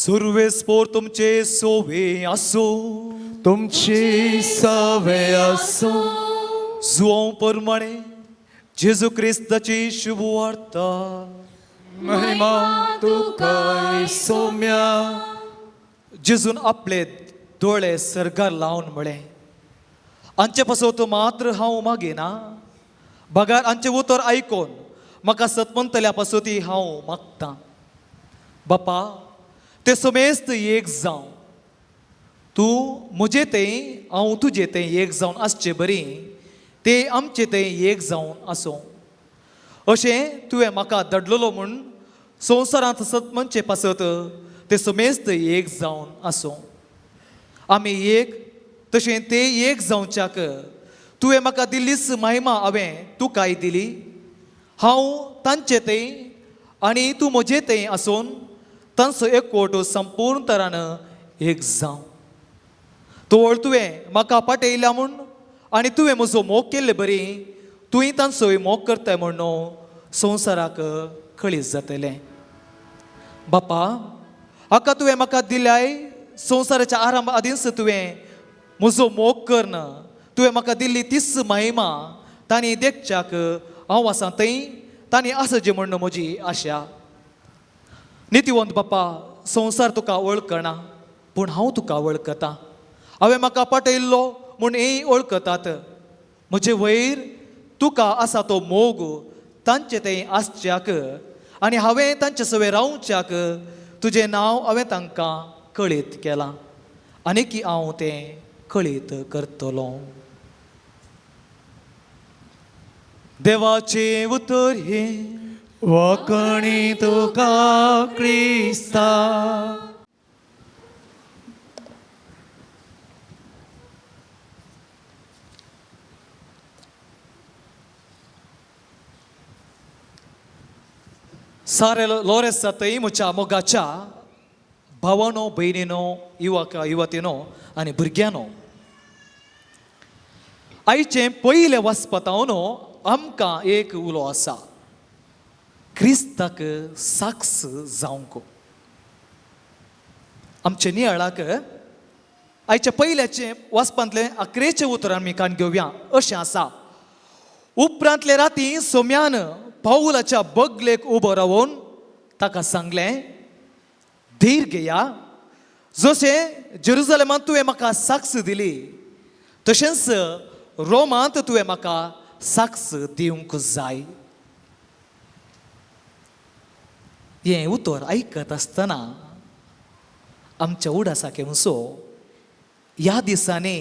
सर्वेस्पोर तुमचे सोवे असो तुमची सवय असो जुओं प्रमाणे जेजू क्रिस्ताची शुभ वार्ता महिमा तुका सौम्या जेजून आपले दोळे सरकार लावन म्हळे आमचे पासोत मात्र हांव मागेना बगार आमचे उतर आयकोन म्हाका सतमंतल्या पासोती हांव मागतां बापा ते समेस्त एक जावं तूं म्हजे तें हांव तुजें तें एक जावन आसचें बरी ते आमचे तें एक जावन आसूं अशें तुवें म्हाका धाडलोलो म्हूण संवसारांत सतमंचे पासत ते समेस्त एक जावन आसूं आमी एक तशें ते एक जावच्याक तुवें म्हाका दिल्लीच महिमा हांवें तुकाय दिली हांव तांचे तें आनी तूं म्हजें तें आसून तांचो एकवट संपूर्ण तरान एक जावं तोळ तुवें म्हाका पाटयल्या म्हूण आनी तुवें म्हजो मोग केल्ले बरी तुवें तांचोय मोग करताय म्हूण संवसाराक कळीत जातलें बापा हाका तुवें म्हाका दिल्याय संवसाराच्या आरंभ आदींच तुवें म्हजो मोग करना तुवें म्हाका दिल्ली तीच महिमा तांणी देखच्याक हांव आसां थंय तांणी आसचें म्हण म्हजी आशा नितीवंत बापा संवसार तुका वळखना पूण हांव तुका वळखतां हांवें म्हाका पाटयल्लो म्हूण हेय वळखतात म्हजे वयर तुका आसा तो मोग तांचे तें आसच्याक आनी हांवें तांचे सवे रावच्याक तुजें नांव हांवें तांकां कळीत केलां आनी की हांव तें कळीत करतलो देवाचें उतर हे वखणी तुका क्रिस्ता सारे लोरेसा थंय म्हज्या मोगाच्या भावानो भयणीनो युवका युवतीनो आनी भुरग्यानो आयचें पयलें वचपतावनो आमकां एक उलो आसा क्रिस्ताक साक्ष जावंक आमचे नियाळाक आयच्या पयल्याचें वचपांतलें अकरेचें उतर आमी काण घेवया अशें आसा उपरांतले राती सोम्यान पाऊलाच्या बगलेक उबो रावून ताका सांगलें धीर घेया. जशें जेरुसलेमांत तुवें म्हाका साक्ष दिली तशेंच रोमांत तुवें म्हाका साक्ष दिवंक जाय. हें उतर आयकत आसतना आमच्या उडासाके उसो ह्या दिसांनी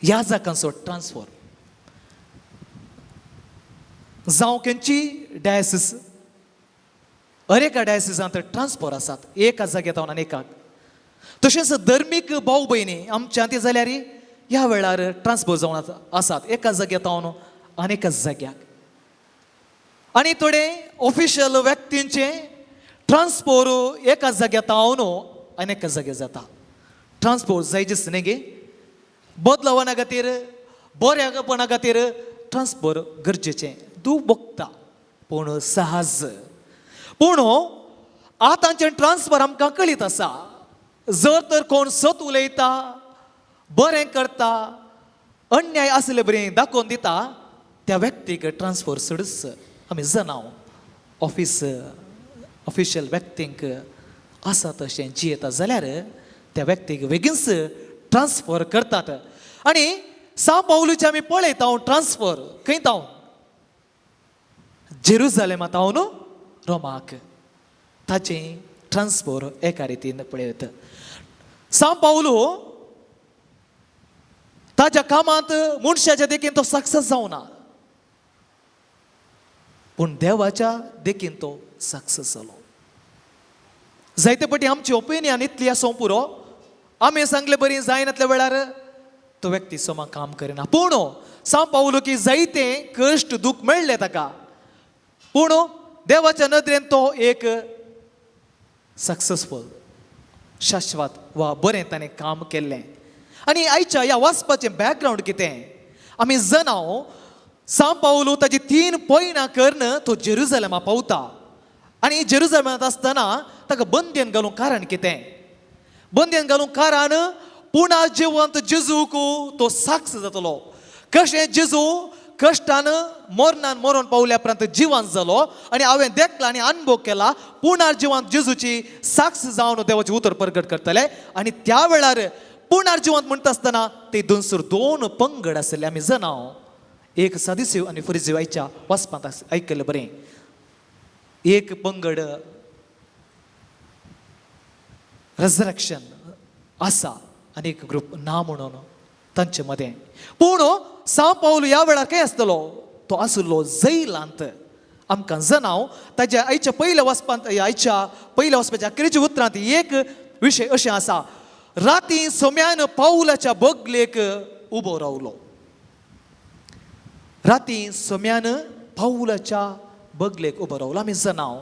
ह्या जागांचो ट्रान्सफर जावं खंयची डायसिस अनेका डायसिसांत ट्रान्सफर आसात एका जाग्यार आनी एकाक. तशेंच धर्मीक भाव भयणी आमच्या ती जाल्यार ह्या वेळार ट्रान्सफर जावन आसात एका जाग्यार आनेका जाग्याक. आनी थोडे ऑफिशियल व्यक्तींचे ट्रान्सफर एका जाग्यार अनेका जाग्यार जाता. ट्रान्सफर जाय दिसने गे बदलावना खातीर बऱ्यापणा खातीर ट्रान्सफर गरजेचें तूं बगता पूण सहज. पूण आतांचें ट्रान्सफर आमकां कळीत आसा. जर तर कोण सत उलयता बरें करता अन्याय आसले बरें दाखोवन दिता त्या व्यक्तीक ट्रान्सफर सडस आमी जनाव ऑफिशियल व्यक्तींक आसा तशें जियेता जाल्यार त्या व्यक्तीक बेगीनच ट्रान्सफर करतात. आनी सांव पावलूचे आमी पळयता ट्रान्सफर खंय तावन जेरुसलेमांत न्हू रोमाक ताचें ट्रान्सफर एका रितीन पळयत. सांव पावलू ताच्या कामांत मनशाच्या देखीन तो सक्सेस जावना पूण देवाच्या देखीन तो सक्सेस जालो. जायते फावटी आमची ओपिनियन इतली आसूं पुरो आमी सांगले बरी जायनातल्या वेळार तो व्यक्ती सोमा काम करिना. पूण सांव पावलो की जायते कश्ट दूख मेळ्ळे ताका पूण देवाच्या नदरेन तो एक सक्सेसफूल शाश्वत वा बरें ताणें काम केल्लें. आनी आयच्या ह्या वाचपाचें बॅकग्रावंड कितें आमी जनाव सांव पावलो ताची 3 पयणां करून तो जेरुसलेमा पावता. आनी जेरुसलेमांत आसतना ताका बंदयेन घालूंक कारण कितें बंदयेन घालूंक कारण पुना जिवंत जेजूक तो साक्ष जातलो. कशें जेजू कश्टान मरणान मरून पावल्या उपरांत जिवंत जालो आनी हांवें देखला आनी अनुभव केला पुणार जिवंत जेजूची साक्ष जावन देवाचें उतर प्रगट करतले. आनी त्या वेळार पुणार जिवंत म्हणटा आसतना ते 202 पंगड आसले आमी जनाव एक सदस्यू आनी फरिसी आयच्या वचपांत आयकलें बरें. एक पंगड रेजरेक्शन आसा आनी एक ग्रूप ना म्हणून तांचे मदें. पूण सांव पावलो ह्या वेळार काय आसतलो तो आसलो जैलांत. आमकां जनाव ताच्या आयच्या पयल्या वचपाच्या अखेरेच्या उतरांत एक विशय अशें आसा. राती सोम्यान पावलाच्या बगलेक उबो रावलो. राती सोम्यान पावलाच्या बगलेक उबो रावलो. आमी जनाव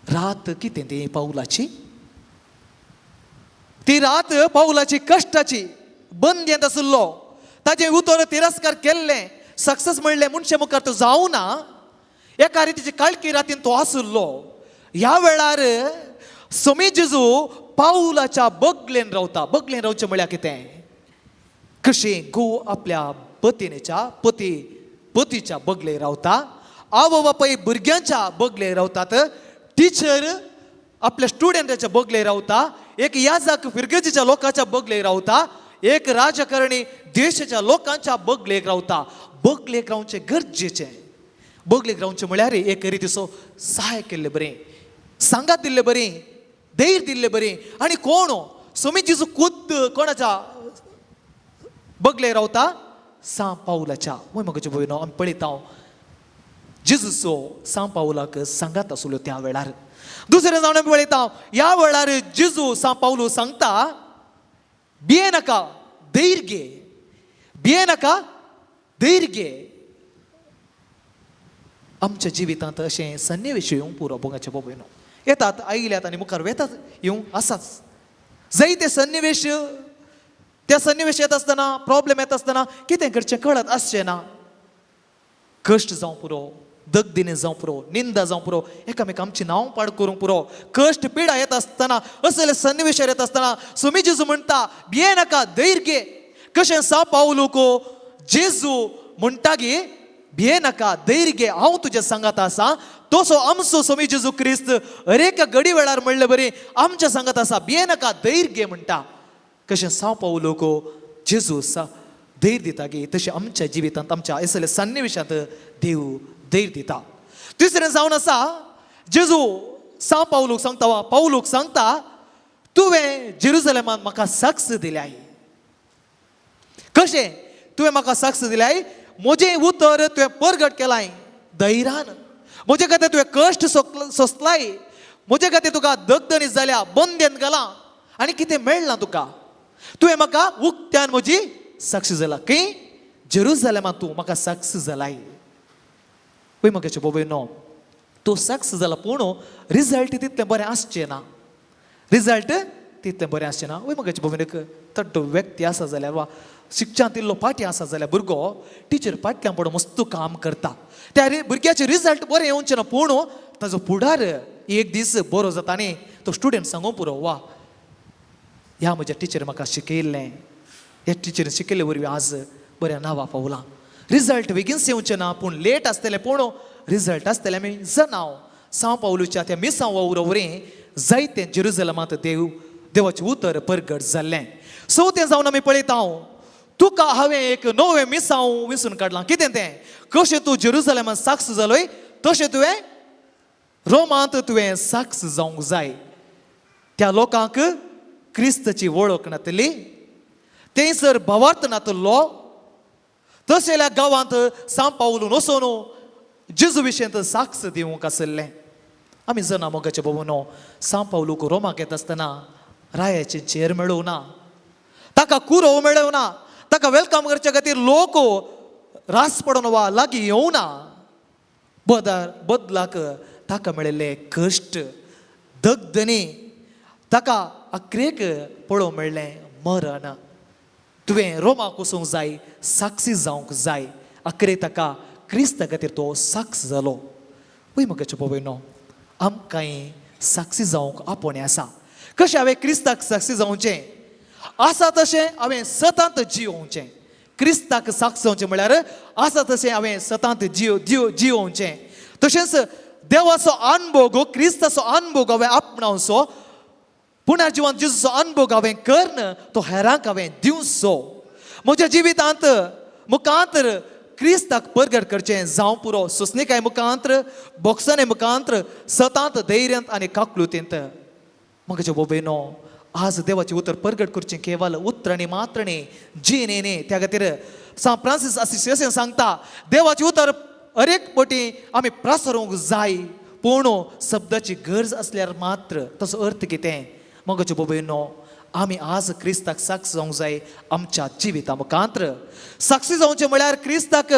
रात कितें ती पावलाची ती रात पावलाची कश्टाची बंदयेंत आसलो. ताजें उतर तिरस्कार केल्लें सक्सेस म्हणलें मनशे मुखार तो जावना एका रितीची काळकी रातीन तो आसलो. ह्या वेळार सोमी जेजू पावलाच्या बगलेन रावता. बगलेन रावचें म्हळ्यार कितें कशें घोव आपल्या पतीच्या बगले रावता. आवय बापाय भुरग्यांच्या बगले रावतात. टिचर आपल्या स्टुडंटाच्या बगले रावता. एक याजक फिरगेजीच्या लोकांच्या बगले रावता. एक राजकारणी देशाच्या लोकांच्या बगलेक रावता. बगलेक रावचें गरजेचें. बगलेक रावचें म्हळ्यार एक रितीचो सहाय केल्लें बरें सांगात दिल्लें बरें धैर्य दिल्लें बरें. आनी कोण सोमी जेजू खुद्द कोणाच्या बगले रावता सांव पावलाच्या. वय म्हाका भयणो आमी पळयता जेजूचो सांव पावलाक सांगात आसलो त्या वेळार. दुसरें जावन आमी पळयता ह्या वेळार जेजू सांव पावलो सांगता भिये नाका धैर्य घे भिये नाका धैर्य घे. आमच्या जिवितांत अशें सन्निवेश येवंक पुरो भोगाचे भयणो येतात आयल्यात आनी मुखार वेतात येवंक आसाच. जायते सन्निवेश त्या सन्निवेश येत आसतना प्रॉब्लेम येत आसतना कितें करचें कळत आसचें ना. कश्ट जावं पुरो दगदिने जावं पुरो निंदा जावं पुरो एकामेक आमची नांव पाड करूंक पुरो कश्ट पिडा येत आसतना असले सन्निवेशार येत आसतना सोमी जेजू म्हणटा भिये नाका धैर्य घे. कशें सांव पावलो जेजू म्हणटा गे भिये नाका धैर्य घे हांव तुज्या सांगात आसा तो सो आमचो सोमी जेजू क्रिस्त अरेका घडी वेळार म्हणले बरे आमच्या सांगत आसा भियेनाका धैर्य घे म्हणटा. कशें सांव पावलो को जेजू धैर्य दिता गे तशें आमच्या जिवितांत आमच्या असले सन्निवेशांत देव धैर्य दिता. तिसरें जावन आसा जेजू सांव पावलोक सांगता वा पावलोक सांगता तुवें जेरुसलेमांत म्हाका साक्ष दिल्याय. कशें तुवें म्हाका साक्ष दिल्याय म्हजें उतर तुवें परगट केलाय धैर्यान. म्हजे खातीर तुवें कश्ट सोंसलाय. म्हजे खातीर तुका दगदणीत जाल्या बंदेंत घाला आनी कितें मेळना तुका. तुवें म्हाका उक्त्यान म्हजी साक्ष जाला खंय जेरुसलेमांत तूं म्हाका साक्ष जालाय. पळय म्हाका बाबयनो तूं साक्ष जाला पूण रिजल्ट तितलें बरें आसचें ना. रिजल्ट तितलें बरें आसचें ना. वय म्हाका बाबयनो तड्डो व्यक्ती आसा जाल्यार वा शिक्षांत इल्लो पाटी आसा जाल्यार भुरगो टिचर फाटल्यान पडून मस्त काम करता. त्या भुरग्याचे रिजल्ट बरें येवचें ना पूण ताजो फुडार एक दीस बरो जाता आनी तो स्टुडंट सांगूं पुरो वा ह्या म्हज्या टिचर म्हाका शिकयल्लें ह्या टिचरीन शिकयल्ले वरवीं आज बऱ्या नांवा पावलां. रिजल्ट बेगीनच येवचें ना पूण लेट आसतलें पूण रिजल्ट आसतलें आमी जनांव सांव पावलूच्या त्या मिसांव वावरवरें जायतें जेरुसलेमांत देवाचें उतर परगट जाल्लें. सो तें जावन आमी पळयता तुका हांवें एक नवें मिसांव विसरून काडलां. कितें तें कशें तूं जेरुसलेमांत साक्ष जालोय तशें तुवें रोमांत तुवें साक्ष जावंक जाय. त्या लोकांक क्रिस्ताची वळख नातली थंयसर भावार्थ नातलो. तशें जाल्यार गांवांत सांव पावलून वचून जेजू विशयी साक्ष दिवंक आसलें. आमी जाणा मोगाचे बाबूनो सांव पावलूक रोमाक येता आसतना रायाचें चेर मेळोवना ताका कुरो मेळोवना ताका वेलकम करचे खातीर लोक रास पडोन वा लागीं येवना. बदलाक ताका मेळिल्ले कश्ट दगदणी ताका अक्रेक पळोवंक मेळ्ळें मरण. तुवें रोमाक वचूंक जाय साक्षी जावंक जाय. अक्रे ताका क्रिस्ता खातीर तो साक्ष जालो. वय म्हाका बाबयनो आमकांय साक्षी जावंक आपोवणें आसा. कशें हांवें क्रिस्ताक साक्षी जावचें आसा तशें हांवें सतांत जियोवचें. क्रिस्ताक साक्ष जावचें म्हळ्यार आसा तशें हांवें सतांत जियोवचें. तशेंच देवाचो अनुभव क्रिस्ताचो अनुभव हांवें आपणावचो. पुण्या जिवांत जेजूचो अनुभव हांवें करन तो हेरांक हांवें दिवचो. म्हज्या जिवितांत मुखांतर क्रिस्ताक परगट करचें जावं पुरो. सोंसणिकाय मुखांतर बोक्साने मुखांतर सतांत धैर्यांत आनी काकलुतींत. म्हाका बाबयनो आज देवाचें उतर परगट करचें केवल उतरांनी मात्रांनी जिणेने त्या खातीर सांत फ्रांसीस असिसियन सांगता देवाचें उतर अरेक पटी आमी प्रसारूंक जाय पूण शब्दाची गरज असल्यार मात्र ताचो अर्थ कितें. म्हाका बाबयनो आमी आज क्रिस्ताक साक्ष जावंक जाय. आमच्या जिविता मुखांतर साक्षी जावचें म्हळ्यार क्रिस्ताक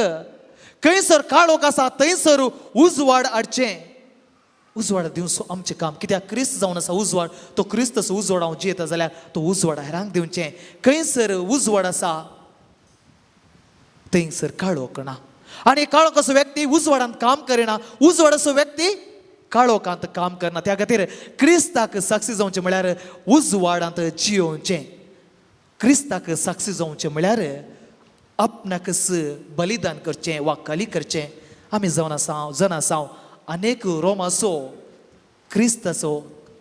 खंयसर काळोख आसा थंयसर उजवाड हाडचें. उजवाड दिवचो आमचें काम. कित्याक क्रिस्त जावन आसा उजवाड तो क्रिस्तचो उजवाड हांव जियेता जाल्यार तो उजवाड हेरांक दिवचें. खंयसर उजवाड आसा थंयसर काळोख ना आनी काळोख असो व्यक्ती उजवाडांत काम करिना. उजवाड असो व्यक्ती काळोखांत काम करना. त्या खातीर क्रिस्ताक साक्षी जावचें म्हळ्यार उजवाडांत जियोवचें. क्रिस्ताक साक्षी जावचें म्हळ्यार आपणाकच बलिदान करचें वा कली करचें. आमी जावन आसा अनेक रोमाचो क्रिस्ताचो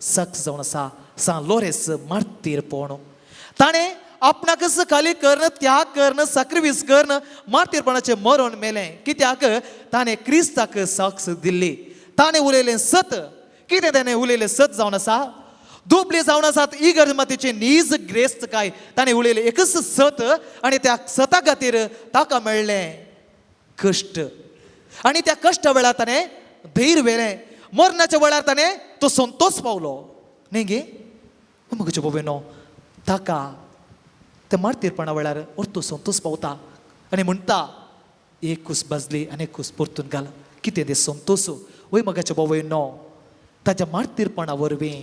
साक्ष जावन आसा. सान लोरेस मार्तीर पोण ताणें आपणाकच खाली कर्ण त्याग कर्ण सॅक्रिफायस कर्ण मार्तीरपणाचें मरण मेलें. कित्याक ताणें क्रिस्ताक साक्ष दिल्ली. ताणें उलयलें सत. कितें ताणें उलयलें सत जावन आसा. दुबळी जावन आसात इगर मातयेचे नीज ग्रेस्त काय ताणें उलयलें एकच सत आनी त्या सता खातीर ताका मेळ्ळें कश्ट आनी त्या कश्टा वेळार ताणें धैर्य वेलें. मरणाच्या वेळार ताणें तो संतोष पावलो न्ही गे. म्हज्या बाबयनो ताका त्या मार्तीरपणा वेळार अर्तो संतोष पावता आनी म्हणटा एक कूस भाजली आनी एक कूस परतून घाल. कितें तें संतोष. वय मगाच्या बाबयनो ताच्या मार्तीरपणा वरवीं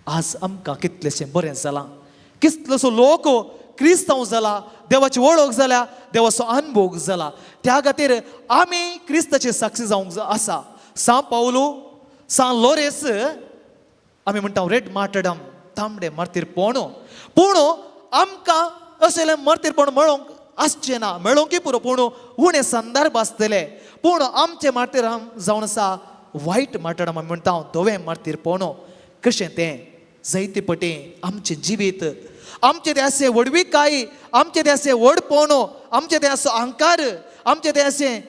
आज आमकां कितलेशें बरें जालां. कितलोसो लोक क्रिस्तांव जाला देवाची वळख जाल्या देवाचो अनुभव जाला. त्या खातीर आमी क्रिस्ताचे साक्षी जावंक आसा. सान पावलो सान लोरेस आमी म्हणटा रेड मार्टरडम तांबडे मार्तीरपण. पूण आमकां अशें मार्तीरपण मेळोवंक आसचें ना. मेळोवंकय पुरो पूण उणें संदर्भ आसतले. पूण आमचें मार्तीर जावन आसा वायट माटण आमी म्हणटा धोवें मारतीर पोवनो कशें तें जायते पटे आमचें जिवीत आमचें तें अशें व्हडवीकाय आमचें तें अशें व्हड पोवनो आमचें तें असो अहंकार आमचें तें अशें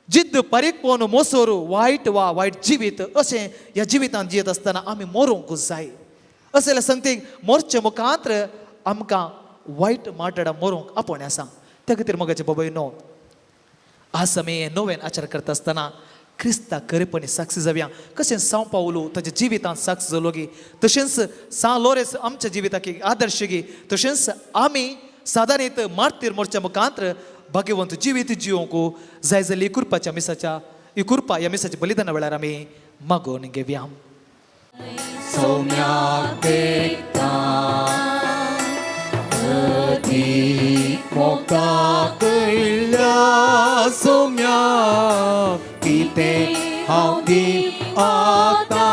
जिद्द पारीक पोवन मोसोर वायट जिवीत अशें ह्या जिवितांत जियेत आसतना आमी मरूंकूच जाय अशें जाल्यार सांगतेक मोरचे मुखांत्र आमकां वायट माटडां मरूंक आपण आसा त्या खातीर मोगाचे बाबाय नो आज आमी हें नवें आचार करता आसतना क्रिस्ताक खरेपणी साक्षी जावया कशें सांव पावलो ताच्या जिवितांत साक्ष जालो गी तशेंच सांव लोरेस आमच्या जिविताक एक आदर्श गी तशेंच आमी सादारणीत मारतीर मोरच्या मुखांत्र भाग्यवंत जिवीत जिवोंक जाय जाल्यार इकुर्पा ह्या मिसाच्या बलिदाना वेळार आमी मागोवन घेवया सोम्या कितें हांव दी आता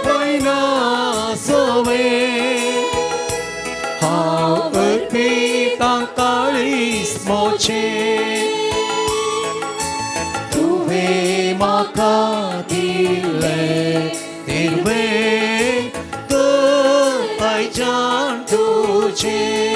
वयना सोवे हांव अर्पिता काळीस मोचे तुवें म्हाका दिलें निर्वे तर आयच्यान तुजें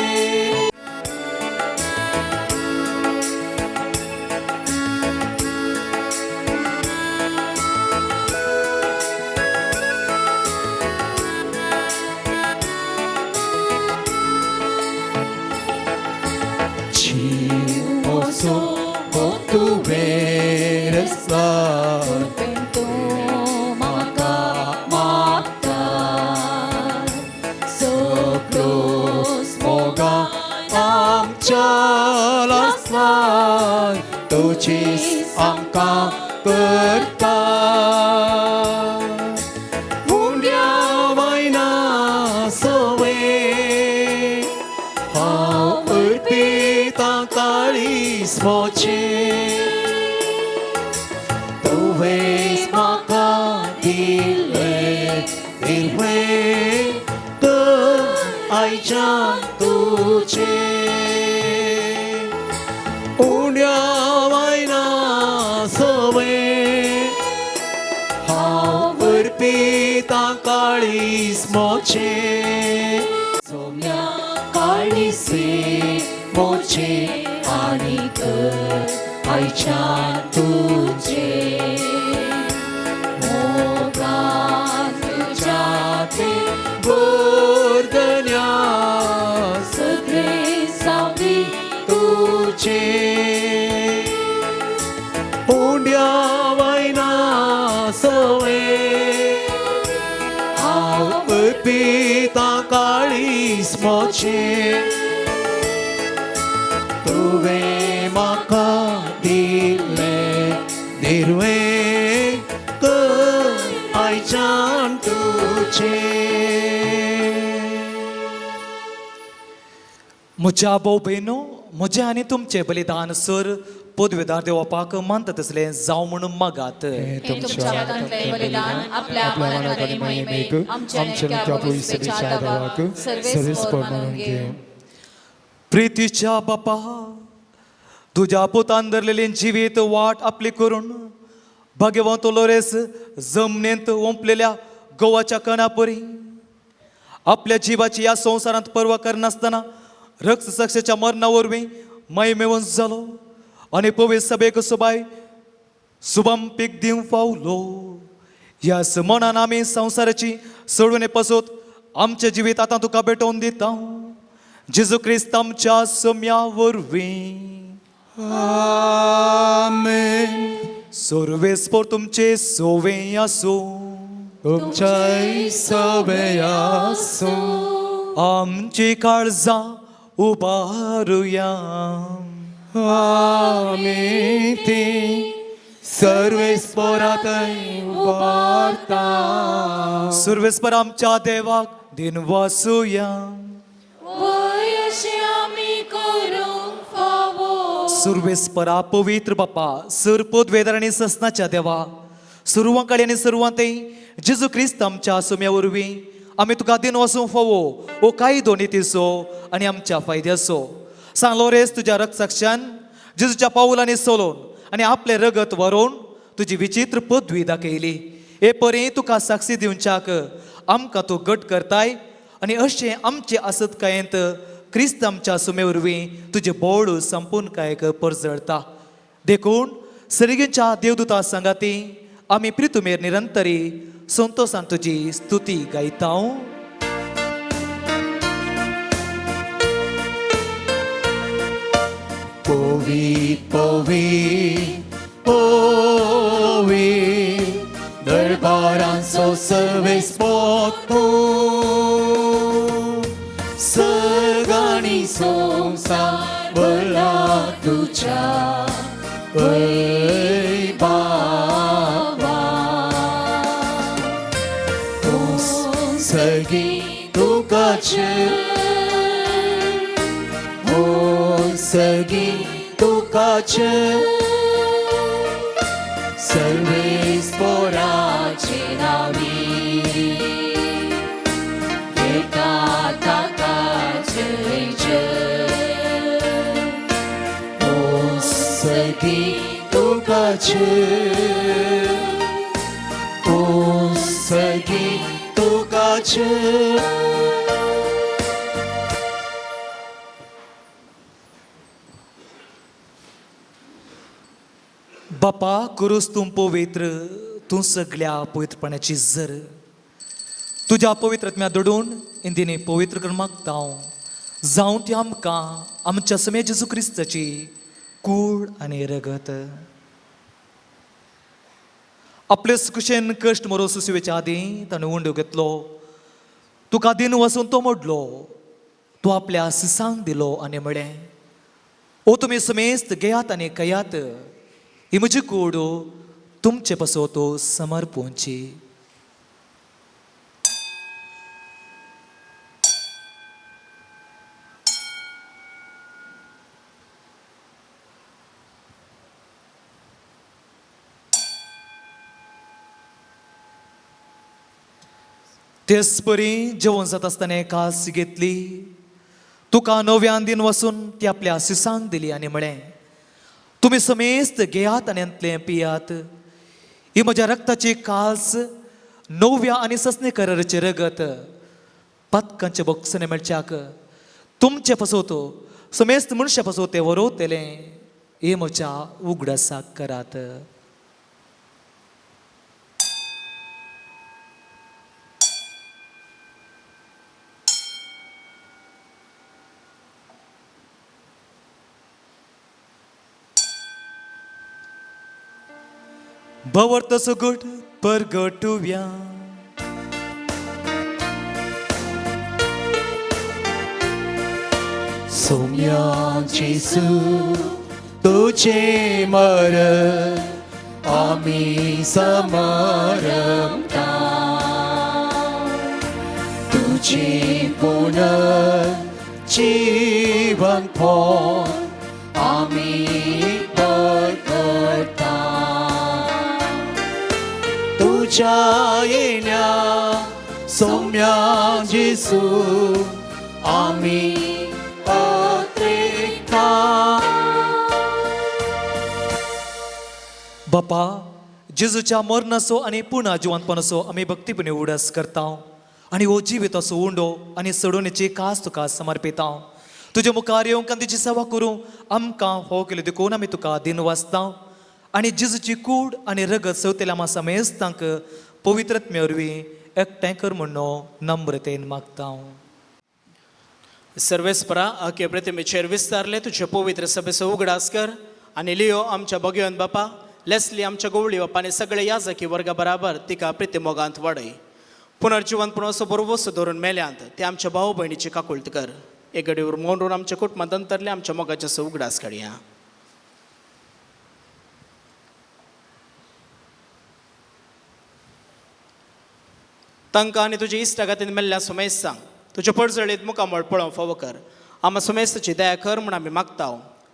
तुझीच आमकां करता मुंड्या वयना सोवे हांव अर्पिता काळीस मोचे तुवें म्हाका दिलें निर्वे तर आयच्यान तुजें उण्या वयना सोवे हांव अर्पिता काळीस मोचे सोम्या काळीसे मोचे आनीक आयच्यान तुजे मोगान तुज्या ते बर्दन्या सगळे सावी तुजे उंड्या वयना सोवे हांव अर्पिता काळीस मोचे तुवें म्हाका दिलें निर्वे कर आयच्यान तुजें म्हज्या भाऊ बहिणो म्हजें आनी तुमचें बलिदान सर पदवेदार देवपाक मानता तसलें जावं म्हणून मागात तुमच्या हातांतलें बलिदान आपल्या मनात आनी महिमेक आमच्या नेमक्या प्रभू येशूच्या देवाक सर्वेस्पर मानून घे प्रितीच्या बापा तुज्या पुतान धरलेली जिवीत वाट आपली करून भाग्यवंत लोरेस जमनेंत ओंपलेल्या गोवाच्या कणापरी आपल्या जिवाची ह्या संवसारांत पर्वा करनासतना रक्त साक्षेच्या मरणा वरवीं महिमेवंत जालो आनी पवित्र सभेक सुबाय शुभम पीक दिवंक पावलो ह्या मनान आमी संवसाराची सोडून पासत आमचें जिवीत आतां तुका भेटोवन दिता जेजू क्रिस्त आमच्या सोम्या वरवीं आमेन सर्वेस्पर तुमचे सोवे आसो तुमच्या सवे आसो आमची काळजां उबारुया आमी ती सर्वेस्परांतय उबारता सर्वेस्पर आमच्या देवाक दिन वासुया वय अशें आमी करूंक फावो सर्वेस्परा पवित्र बापा सर पदवेदार आनी ससनाच्या देवा सर्वांकडे आनी सर्वांतय जेजू क्रिस्त आमच्या सोम्या वरवीं आमी तुका दिन वसूंक फावो ओ काही दोनी तिसो आनी आमच्या फायद्याचो सांगलो रेस तुज्या रक्त साक्षान जेजूच्या पावलांनी चलोवन आनी आपले रगत व्हरून तुजी विचित्र पदवी दाखयली. हे परी तुका साक्षी दिवच्याक आमकां तूं घट करताय आनी अशें आमचे आसत कांयत क्रिस्त आमच्या सुमे वरवीं तुजे बोळ संपून कांयक परजळता. देखून सर्गीच्या देवदूता सांगाती आमी प्रितुमेर निरंतरी संतोषान तुजी स्तुती गायता. Povit, povit, povit, dărbaranțo să vezi potu, să gani somsa băla tucea, îi baba. Să ghi tu căce, Săghi tu cace, Sălvis porace navi, E tata cace-i ce. O săghi tu cace, O săghi tu cace, बापा करूस तूं पवित्र, तूं सगळ्या पवित्रपणाची झर. तुज्या पवित्रत्म्या दडून इंदिनी पवित्र कर मागता जावं ती आमकां आमच्या समे जेजू क्रिस्ताची कूड आनी रगत. आपले कुशेन कश्ट मरो सुसवेच्या आदीं ताणें उंडो घेतलो. तुका दिन वचून तो मोडलो. तूं आपल्या सिसांक दिलो आनी म्हळें ओ तुमी समेस्त घेयात आनी कयात. ही म्हजी कूड तुमचे पसोतो समर्पूंची. तेच परी जेवण जाता आसतना कास घेतली. तुका नव्यान दिन वचून ती आपल्या सिसांक दिली आनी म्हळें तुमी समेस्त घेयात आनी अंतलें पियात. ही म्हज्या रक्ताची कास नव्या आनी ससने कराराचे रगत पदकांचे बॉक्सने मेळच्याक तुमचे पसोतो समेस्त मनशा पसोते वरोतेलें हे म्हज्या उगडासाक करात. भवर्त सुगुट परगटुव्या सोम्यांची सूं तुझे मरण आमी समरमता. तुझे पुनर्जीवन फोन आमी पकडता. तुझ्या येण्या सौम्या जेसू आमी अत्रेता. बापा जेजूच्या मरणाचो आनी पुन्हा जिवंतपणाचो आमी भक्तीपणे उडस करता आनी हो जिवीत असो उंडो आनी सडोवणेची कास तुका समर्पिता. तुजे मुखार येवंक आनी तुजी सेवा करूं आमकां हो केलो देखून आमी तुका दिन वाचता आनी जेजूची कूड आनी रगत सवतेल्या आमा समेस्तांक पवित्रत्मे वरवीं एकठांय कर म्हणून नम्रतेन मागता. सर्वेस्परा आखे प्रतिमेचेर विस्तारले तुझे पवित्र सभेचो उगडास कर आनी लियो आमच्या भगवंत बापा लेस्ली आमच्या गोवळी बापा आनी सगळे याजकी वर्गा बराबर तिका प्रितिमोगांत वाडय. पुनर्जिवंतपण असो बरो वस्तू धरून मेल्यांत ते आमच्या भाऊ भयणीची काकुळट कर. एक घडीवर मोंडून आमच्या कुटुंबांत अंतरले आमच्या मोगाचे असो उगडास काडया. तांकां आनी तुजे इश्टागातीन मेल्ल्या सुमेस्त सांग तुजे पडजळीत मुखामळ पळोवं फावो कर. आमी सुमेस्तची दया कर म्हूण आमी मागता.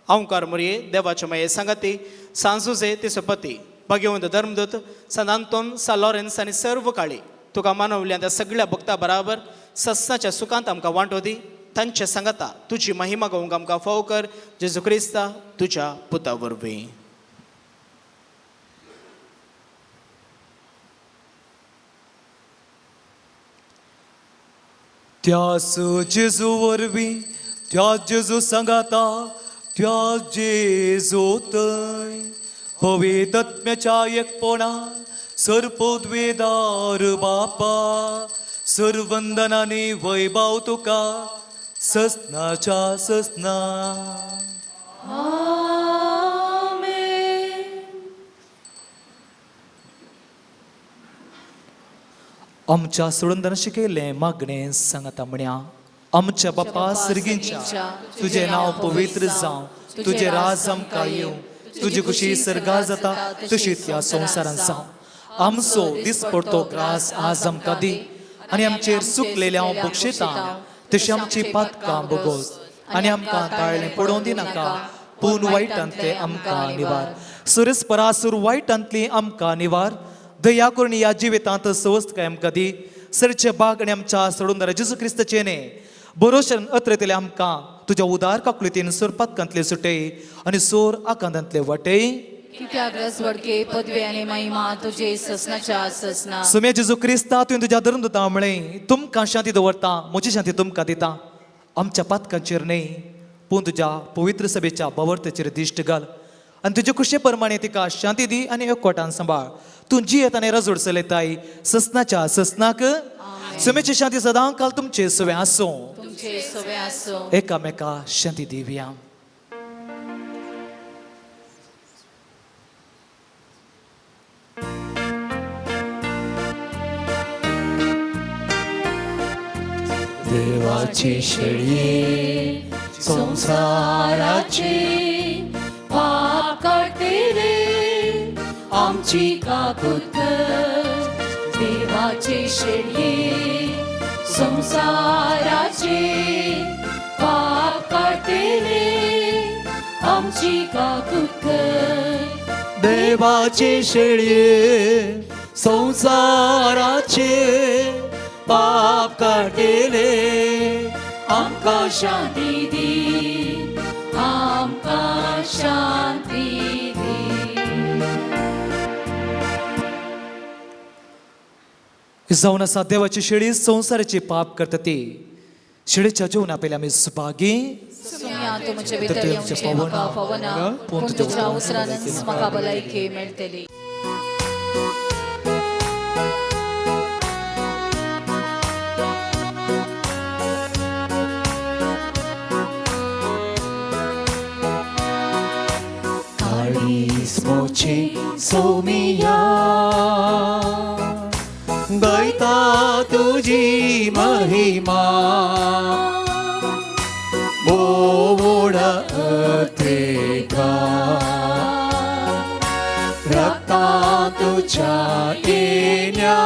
हांवकार मुरये देवाचे माये सांगाती सांजुजे तिचो पती भगवंत धर्मदूत सान आंतोन सा लॉरेन्स आनी सर्व काळी तुका मानवल्या त्या सगळ्या भक्तां बराबर सस्नाच्या सुखांत आमकां वांटो दी. तांचे सांगाता तुजी महिमा गावंक आमकां फावो कर जेजू क्रिस्ता तुज्या पुता वरवीं. त्याच जेजू वरवीं त्याच जेजू सांगाता त्याच जेजू थंय पवित्र आत्म्याच्या एकपणा सर्पोद्वेदार बापा सर्वंदनांनी वैभव तुका ससनाच्या ससना. आमच्या सोडून शिकयलें मागणें सांगाता म्हण्या आमच्या बापा सर्गींच्या तुझे नांव पवित्र जावं तुझे राज आमकां येवं तुजी खुशी सर्गा जाता तशीच ह्या संवसारांत जावं आमचो दिसपडतो ग्रास आज आमकां दी आनी आमचेर चुकलेल्या हांव बक्षितां तशी आमची पातकां बोगोस आनी आमकां ताळ्ळें पडोवं दिनाका पूण वायटांतले आमकां निवार सुरेस परासूर वायटांतली आमकां निवार दया करून ह्या जिवितांत सवस्त आमकां दी सरचे बाग आनी आमच्या सोडून जेजू क्रिस्ताचे न्ही बरोशन अत्रेतले आमकां तुज्या उदार काकुळीतीन सोर पातकांतले सुटय आनी सोर आकांतांतले वाटय कित्याक वडके पदवे आनी महिमा तुजे ससनाच्या ससना. सुमे जेजू क्रिस्ता तुवें तुज्या धरून दिता म्हळें तुमकां शांती दवरता म्हजी शांती तुमकां दिता आमच्या पातकांचेर न्ही पूण तुज्या पवित्र सभेच्या बावर्तेचेर दिश्ट घाल आनी तुजे कुशे प्रमाणे तिका शांती दी आनी एकवटान सांबाळ तूं जी येताना रजोड चलयताय ससनाच्या ससनाक सुमेची शांती सदां काल तुमचे सवे आसूं तुमचे सवे आसूं. एकामेका शांती दिवया. देवाची शेळये संसाराचे पाप करतेले आमची काकुत देवाचे शेळये संसाराचे पाप करतेले आमची काकुत देवाचे शेळये संसाराचे पाप काटेले आमकां शांती दी आमकां शांती दी. जावन आसा देवाची शेळी संसाराची पाप करता ती शेळीच्या जेवणा पयलीं आमी सुपागी सुम्या तूं म्हजे भितर येवचें म्हाका फावना पूण तुज्या उतरानच म्हाका भलायकी मेळटली. मोचे सोमिया गायता तुझी महिमा बोवडा अत्रेका रक्ता तुझ्या येण्या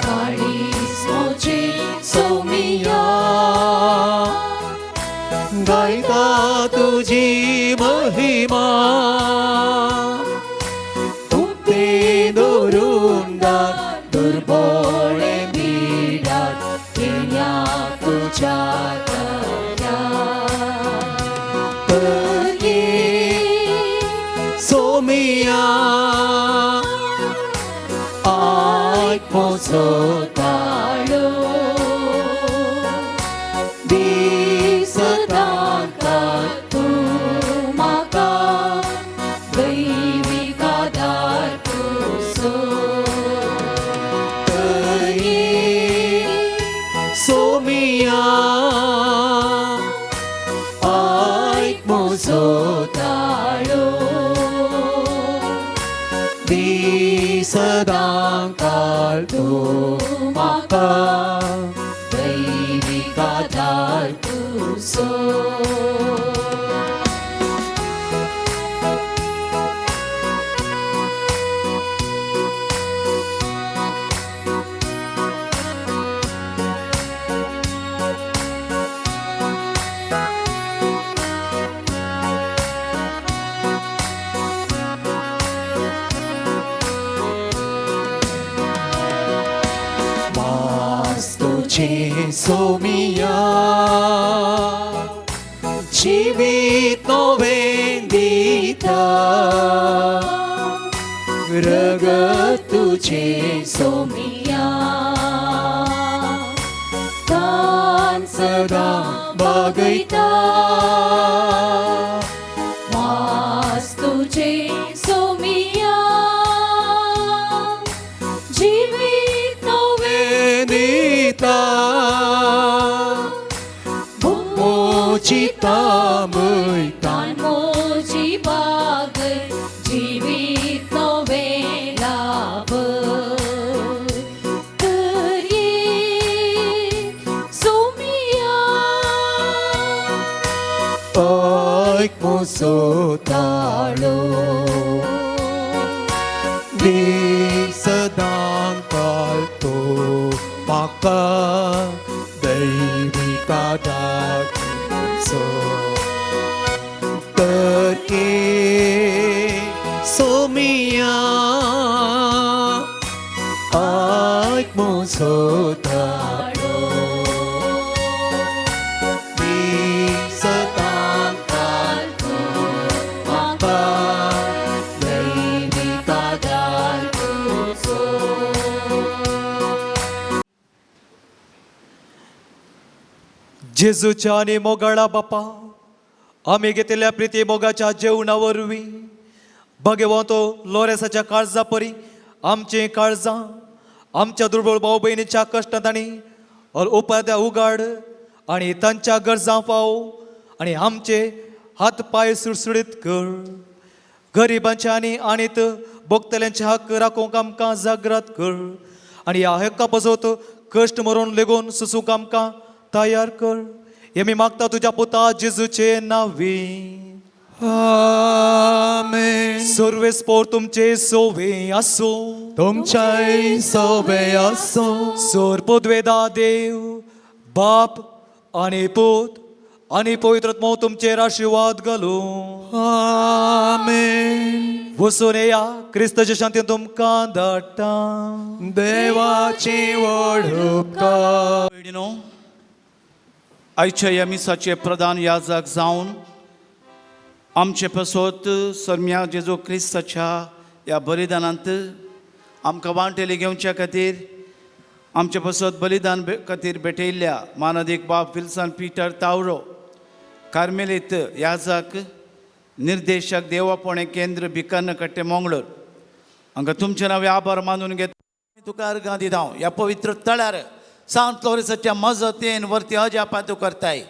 काळीस मोचे सोमिया गायता तुझी महिमा तुपते दोरुंडात दुर्बळे बिडात येण्या तुझ्या तर ये सोमिया आयक मोजो ताळो सोमिया आयक मोजो ताळो दी सदां काल तूं म्हाका दैवीक आदार तुजो. सोमिया जीवित नवें दिता रगत तुझे सोमिया सदा बगैता वास तुझे सोमिया जीवित नवे नीता मोचिता मैता मोजी बाग जीवित नवे लाभ सोमिया ऐक मोसो ताळो दी सदांकाल तो म्हाका दैविका दाखोवचो तर सोमिया ऐक मोसो ताळो दी सदांकाल तो म्हाका दैविका दाखोवचो जेजूच्या आणि मोगाळा बापा आम्ही घेतलेल्या प्रिती मोगाच्या जेवणा वरवीं भगवंतो लोरेसाच्या काळजा परी आमची काळजां आमच्या दुर्बळ भाऊ बहिणीच्या कश्टांत आनी उपाद्या उगाड आणि तांच्या गरजां पाव आणि आमचे हात पाय सुडसुडीत कर गरिबांचे आनी आणीत भोगतल्यांचे हक्क राखूंक आमकां जागृत कर आणि ह्या हक्का पजवत कश्ट मरून लेगून सुसूक आमकां तयार कर हे मी मागता तुझ्या पुता जेजूचे नावी आमेन सर्वेस्पोर तुमचे सोवे असो तुमच्याय सोबे असो सोर पदवेदा देव बाप आणि पूत आणि पवित्रत्म तुमचेर आशीर्वाद घालू आमेन वसून या क्रिस्ताच्या शांतीन तुमकां धाडटा देवाची वडुपकार भयणीनो, आयच्या ह्या मिसाचे प्रधान याजक जावन आमचे पसोत सर्म्या जेजू क्रिस्ताच्या ह्या बलिदानांत आमकां वांटेली घेवच्या खातीर आमचे पसोत बलिदान खातीर भेटयल्ल्या मानदिक बाब विल्सन पीटर तावरो कार्मेलीत याजक निर्देशक देवापणे केंद्र भिकन्न कट्टे मंगळूर हांगा तुमचे नावे आभार मानून घेता तुकार गांधी धांव ह्या पवित्र तळ्यार सांत लोरेसाच्या मजतीन वरती अजापातू करताय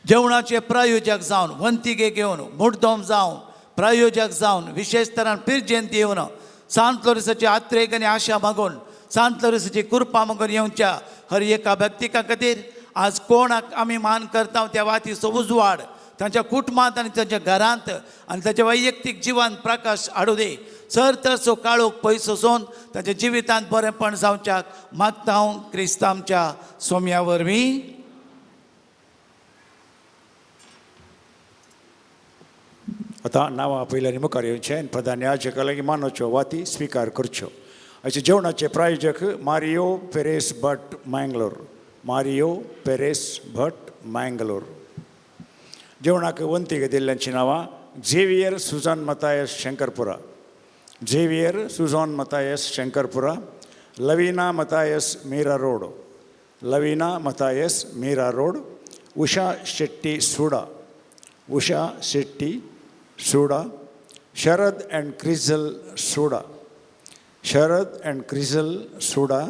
जेवणाचे प्रायोजक जावन वंतिके घेवन मुड्डोम जावन प्रायोजक जावन विशेष तरान पिरजेंत येवन सांत लोरेसाची आत्रेक आनी आशा मागून सांत लोरेसाची कृपा मागून येवच्या हर एका व्यक्तिका खातीर आज कोणाक आमी मान करता त्या वातीचो उजवाड तांच्या कुटुंबांत आनी तांच्या घरांत आनी ताच्या वैयक्तीक जिवांत प्रकाश हाडूं दी सर तरचो काळोख पयस वचून ताच्या जिवितांत बरेंपण जावच्याक मागता हांव क्रिस्त आमच्या सोम्या वरवीं आतां नांवां पयल्यानी मुखार येवचें आनी प्रधान याजका लागीं मानोच्यो वाती स्विकार करच्यो हाचे जेवणाचे प्रायोजक Mario Peres Bhat Mangalore Mario Peres Bhat Mangalore जेवणाक वंतिके दिल्ल्यांची नांवां Xavier Suzanne Mathias Shankarpura Xavier Suzanne Mathias Shankarpura Lavina Mathias Mira road Lavina Mathias Mira road Usha Shetty Suda Usha Shetty Suda Sharad and Crizal Suda Sharad and Crizal Suda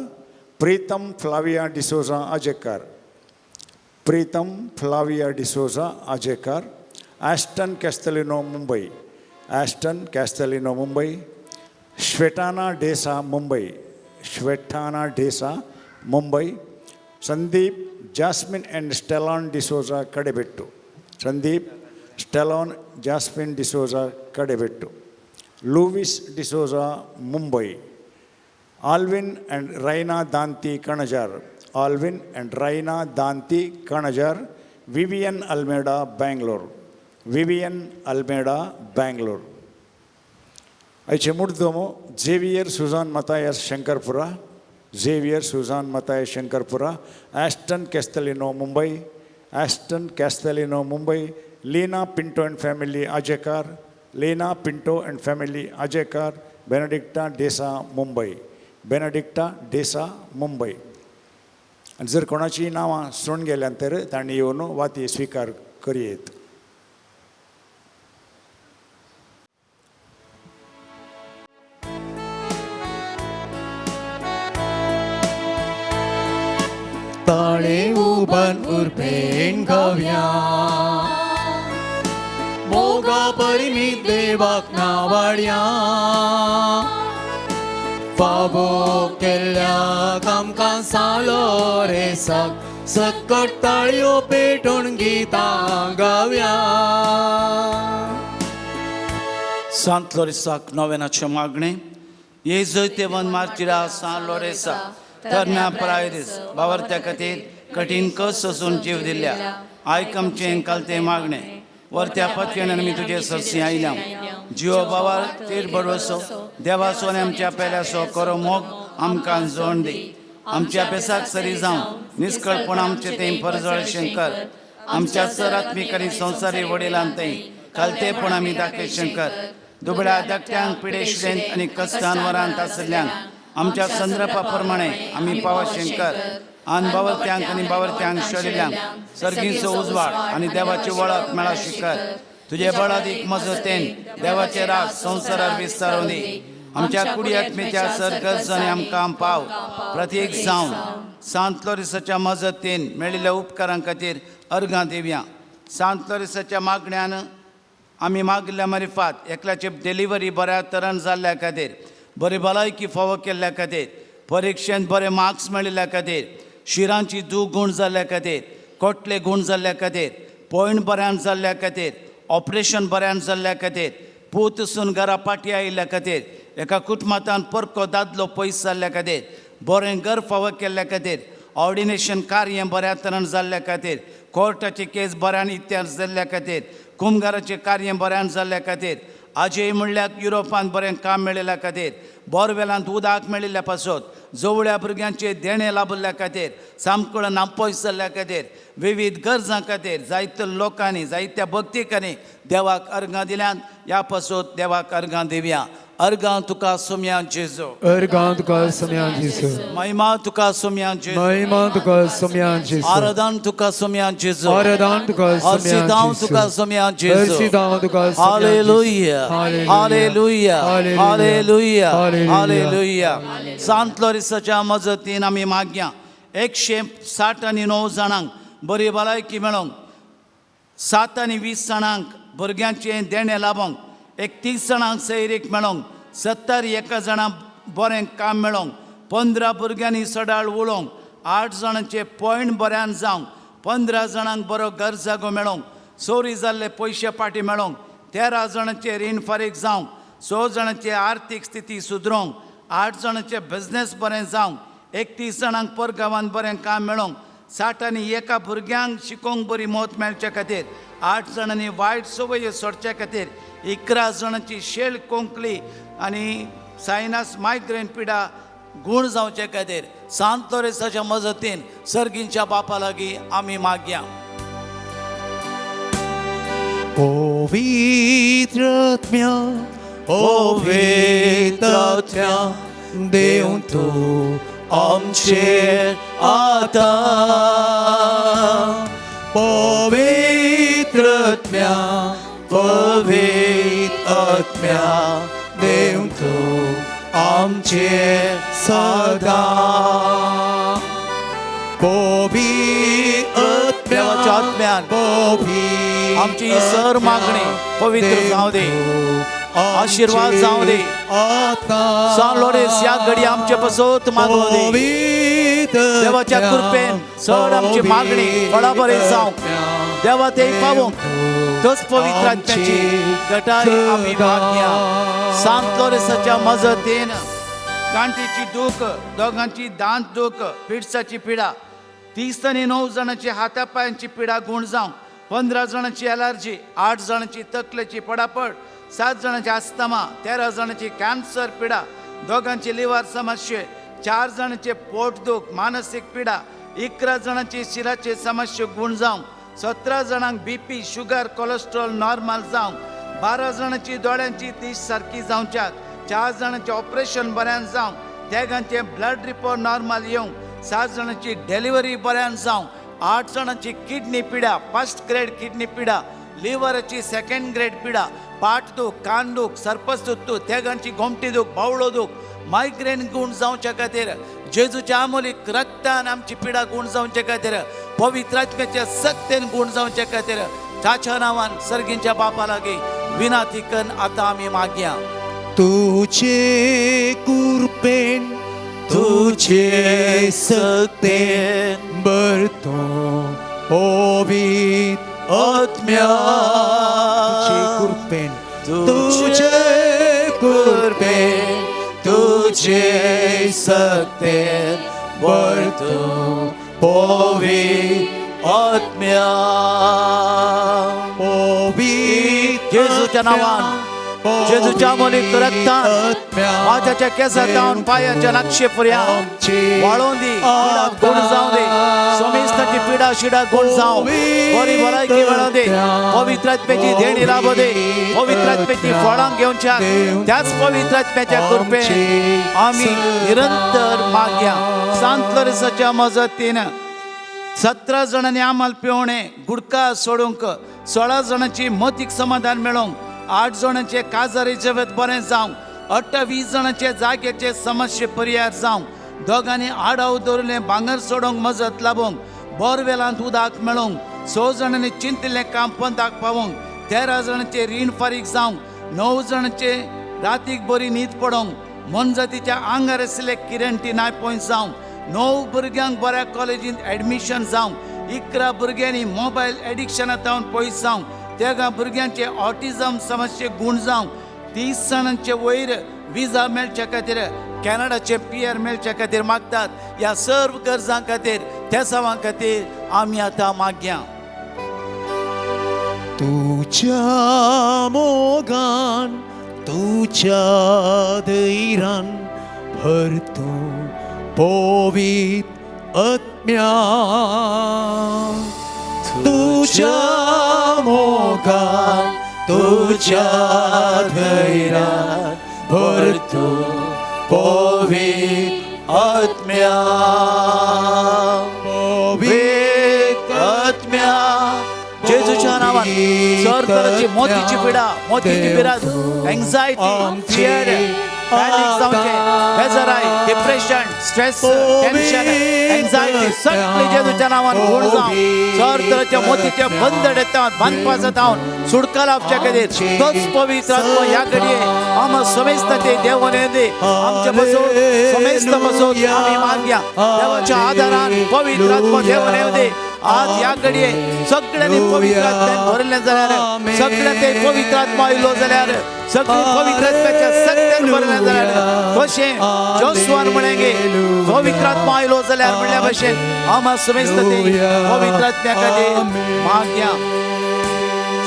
Pritam Flavia D'Souza Ajekar Pritam Flavia D'Souza Ajekar Aston Castelino Mumbai Aston Castelino Mumbai Shwetana D'Sa Mumbai Shwetana D'Sa Mumbai Sandeep Jasmine and Stallone D'Souza Kadebettu Sandeep Stelon Jasmine D'Souza Kadebettu Lewis D'Souza Mumbai Alvin and Rayna Danti Kanajar Alvin and Rayna Danti Kanajar Vivian Almeida Bangalore Vivian Almeida Bangalore आयचे मुर्दोमो Xavier Suzanne Mathias Shankarpura Xavier Suzanne Mathias Shankarpura Aston Castelino Mumbai Aston Castelino Mumbai Leena Pinto and family Ajekar Leena Pinto and family Ajekar Benedicta D'Sa Mumbai Benedicta D'Sa Mumbai आणि जर कोणाची नावां सोडून गेल्यानंतर तांणी येवन वाती स्वीकार करीत. ताळे उबन उर्पेन गव्या मोगा परिमी देवाक नावाड्या फाबो केल्ल्या आमकां सालो रे सकट ताळयो पेटोवन गितां गाव्या. सांत लोरेसाक नोवेनाचे मागणे. येजय तेवन मार्चिरा सांत लोरेसा तरण्या प्रायरीस बावरत्या खातीर कठीण कस सोसून जीव दिल्या आयकमचें कालते मागणे. वरत्या पत्वेन आमी तुजे सरसी आयल्या जिओ बावार तीर बडवसो देवासो आनी आमच्या पेल्यासो करो मोग आमकां जोड दी. आमच्या बेसाक सरी जावन निश्कळपण आमचे तें परजळ शंकर आमच्या सर आत्मीक आनी संवसारी वडिलांतय कालतेपण आमी दाखय शंकर. दुबळ्या धाकट्यांक पिडेशिडेंत आनी कश्टान वरांत आशिल्ल्यांक आमच्या संदर्भा प्रमाणे आमी पावा शंकर. आन बावरत्यांक आनी बावरत्यांक शरिल्यांक सर्गीचो उजवाड आनी देवाची वळख मेळा शिकर. तुजे बळादीक मजतेन देवाचे राज संवसारार विस्तारूं दी. आमच्या कुडी आत्मेच्या सरगर्जने आमकां पाव प्रतीक जावन सांत लोरेसाच्या मजतीन मेळिल्ल्या उपकारां खातीर अर्गां दिवया. सांत लोरेसाच्या मागण्यान आमी मागिल्ल्या मरिफात एकल्याची डिलिव्हरी बऱ्या तरेन जाल्ल्या खातीर बरी भलायकी फावो केल्ल्या खातीर परिक्षेंत बरे मार्क्स मेळिल्ल्या खातीर शिरांची दुगूण जाल्ल्या खातीर कोटले गूण जाल्ल्या खातीर पॉयंट बऱ्यान जाल्ल्या खातीर ऑपरेशन बऱ्यान जाल्ल्या खातीर पूतसून घरा पाटी आयिल्ल्या खातीर एका कुटुंबांत परको दादलो पयस जाल्ल्या खातीर बरें घर फावो केल्ल्या खातीर ऑर्डिनेशन कार्य बऱ्या तरेन जाल्ल्या खातीर कोर्टाची केस बऱ्यान इत्यार जाल्ल्या खातीर कुमगाराचें कार्य बऱ्यान जाल्ल्या खातीर आजय म्हणल्यार युरोपांत बरें काम मेळिल्ल्या खातीर बोरवेलांत उदक मेळिल्ल्या पासत जवळ्या भुरग्यांचे देणे लाभिल्ल्या खातीर सामको नापयस जाल्ल्या खातीर विविध गरजां खातीर जायत्या लोकांनी जायत्या भक्तीकांनी देवाक अर्गां दिल्यान ह्या पासत देवाक अर्गां दिवया. अर्गां तुका सोम्या जेजू. अर्गां तुका सोम्या जेजू. महिमा तुका सोम्या जेजू. महिमा तुका सोम्या जेजू. आराधन तुका सोम्या जेजू. आराधन तुका सोम्या जेजू. हरसिदांव तुका सोम्या जेजू. हरसिदांव तुका सोम्या हालेलुया हालेलुया हालेलुया हालेलुया. सांत लोरेसाच्या मजतीन आमी मागया 169 जाणांक बरी भलायकी मेळोंक 7 आनी 20 जाणांक भुरग्यांचें देणें लाभोंक 31 जाणांक सैरीक मेळोंक 71 जाणांक बरें काम मेळोंक 15 भुरग्यांनी सडाळ उलोवंक 8 जाणांचे पॉयंट बऱ्यान जावंक 15 जाणांक बरो घर जागो मेळोंक चोरी जाल्ले पयशे पाटी मेळोंक 13 जाणांचे रीण फारीक जावंक 6 जाणांची आर्थीक स्थिती सुदरोवंक 8 जाणांचे बिझनेस बरें जावंक 31 जाणांक परगांवांत बरें काम मेळोंक 60 आनी 1 भुरग्यांक शिकोवंक बरी मोत मेळचे खातीर 8 जाणांनी वायट सवयो सोडचे खातीर 11 जाणांची शेळ कोंकली आनी सायनस मायग्रेन पिडा गूण जावचे खातीर सांत लोरेसाच्या मजतीन सर्गींच्या बापा लागीं आमी मागया. Păvitrătmea, păvitrătmea, de-un tu am cer a ta. Păvitrătmea, păvitrătmea, de-un tu am cer să da. देवाच्या आत्म्यान आमची ही सर मागणी पवित्र जावं दे आशीर्वाद जावं दे. सांत लोरेस ह्या घडी आमचे पासत मागोवं दे. देवाच्या कृपेन चड आमची मागणी बळाबरी जावं देवा ते पावोंक तोच पवित्र आत्म्याची गटाय आमी मागया. सांत लोरेसाच्या मजतीन गांठीची दूख दोगांची दांत दूख पिड्साची पिडा 30 आनी 9 जाणांची हातापायांची पिडा गूण जावं 15 जाणांची एलर्जी 8 जाणांची तकलेची पडापड 7 जाणांची आस्थमा 13 जाणांची कॅन्सर पिडा 2 लिव्हर समस्ये 4 जाणांचे पोटदुख मानसिक पिडा 11 जाणांची शिराचे समस्या गूण जावं 17 जाणांक BP शुगर कोलेस्ट्रॉल नॉर्मल जावं 12 जाणांची दोळ्यांची दिश सारकी जावच्यात 4 जाणांचे ऑपरेशन बऱ्यान जावं 3 ब्लड रिपोर्ट नॉर्मल येवंक 7 जाणांची डिलिव्हरी बऱ्यान जावं, 8 जाणांची किडनी पिडा, 1st ग्रेड किडनी पिडा, लिव्हरची 2nd ग्रेड पिडा, पाठ दूख, कान दूख, सर्पस्तुत्तू, तेगांची गोमटी दूख, बावळो दूख, मायग्रेन गुण जावच्या खातीर, जेजूच्या अमोलीक रक्तान आमची पिडा गुण जावच्या खातीर, पवित्र आत्म्याच्या सत्तेन गुण जावच्या खातीर ताच्या नांवान सर्गींच्या बापा लागीं विनाती करून आतां आमी मागया. तुझे कृपेन तुझे सत्तेन भरतो पवित्र आत्म्या. तुझे कृपेन तुझे कृपेन तुझे सत्तेन भरतो पवित्र आत्म्या. पवित्र जेजूच्या नांवान, जेजूच्या अमोलीक रक्तान माझ्या केसां जावन पांयाच्या नाक्षे पर्यंत वाळोवन दी, पिडा गुण जावं दे, सोमेस्ताची पिडा शिडा गुण जावं, बरी भलायकी मेळोवन दे, पवित्र आत्म्याची देणी लाभो दे, पवित्र आत्म्याची फळां घेवच्या, त्याच पवित्र आत्म्याच्या कृपेन आमी निरंतर मागया. सांत लोरेसाच्या मजतीन 17 जाणांनी आमाल पिवणे गुडका सोडूंक, 16 जाणांची मतीक समाधान मेळोवंक, 8 जाणांचे काजारी जगत बरें जावं, 28 जाणांचे जाग्याचे समस्ये पर्याय जावं, दोगांनी आडाव दवरलें भांगर सोडोंक मजत लाभोंक, बोरवेलांत उदक मेळोवंक, 6 जाणांनी चिंतिल्लें काम पंथाक पावोंक, 13 जाणांचे रीण फारीक जावंक, 9 जाणांचे रातीक बरी न्हीद पडोंक, मनजतीच्या आंगार आशिल्ले किरणटी नायपोय जावंक, 9 भुरग्यांक बऱ्या कॉलेजींत ऍडमिशन जावंक, 11 भुरग्यांनी मोबायल एडिक्शनांत पयस जावंक, तेगा भुरग्यांचे ऑटिझम समस्ये गुण जावंक, 30 जाणांचे वयर विजा मेळच्या खातीर, कॅनडाचे PR मेळच्या खातीर मागतात. ह्या सर्व गरजां खातीर, त्या सवां खातीर आमी आतां मागया. तुझ्या मोगान तुझ्या धैर्यान भरतो पवित्र आत्म्या. तुझ्या मोगान तुझ्या धैर्यान भरतो पवित्र आत्म्या. पवित्र आत्म्या. जेजूच्या नावान सर तराची मोतीची पिडा, मोतीची पिराज, एंजायटी, फियर, पॅनिक जावचे, बेजाराय, डिप्रेशन, स्ट्रेस, टेन्शन, एंजायटी सगळी जेजूच्या नावान गुण जावं. सर तराच्या मोतीच्या बंदड येतात, बांदपा जातावन सुडका लाभच्या खातीर तोच पवित्र आत्मा ह्या घडये आम समेस्त ते देवन येदे आमच्या बसोन समेस्त बसोन आमी मागया. देवाच्या आदारान पवित्र आत्मा देवन येदे आज ह्या घडये सगळ्यांनी पवित्र आत्म्यान भरले जाल्यार, सगळ्या ते पवित्र आत्मा आयलो जाल्यार, सगळी पवित्र आत्म्याच्या सत्यान भरले जाल्यार कशें जोसवान म्हणे गे पवित्र आत्मा आयलो जाल्यार म्हणल्या भशेन आमा समेस्त ते पवित्र आत्म्या खातीर मागया.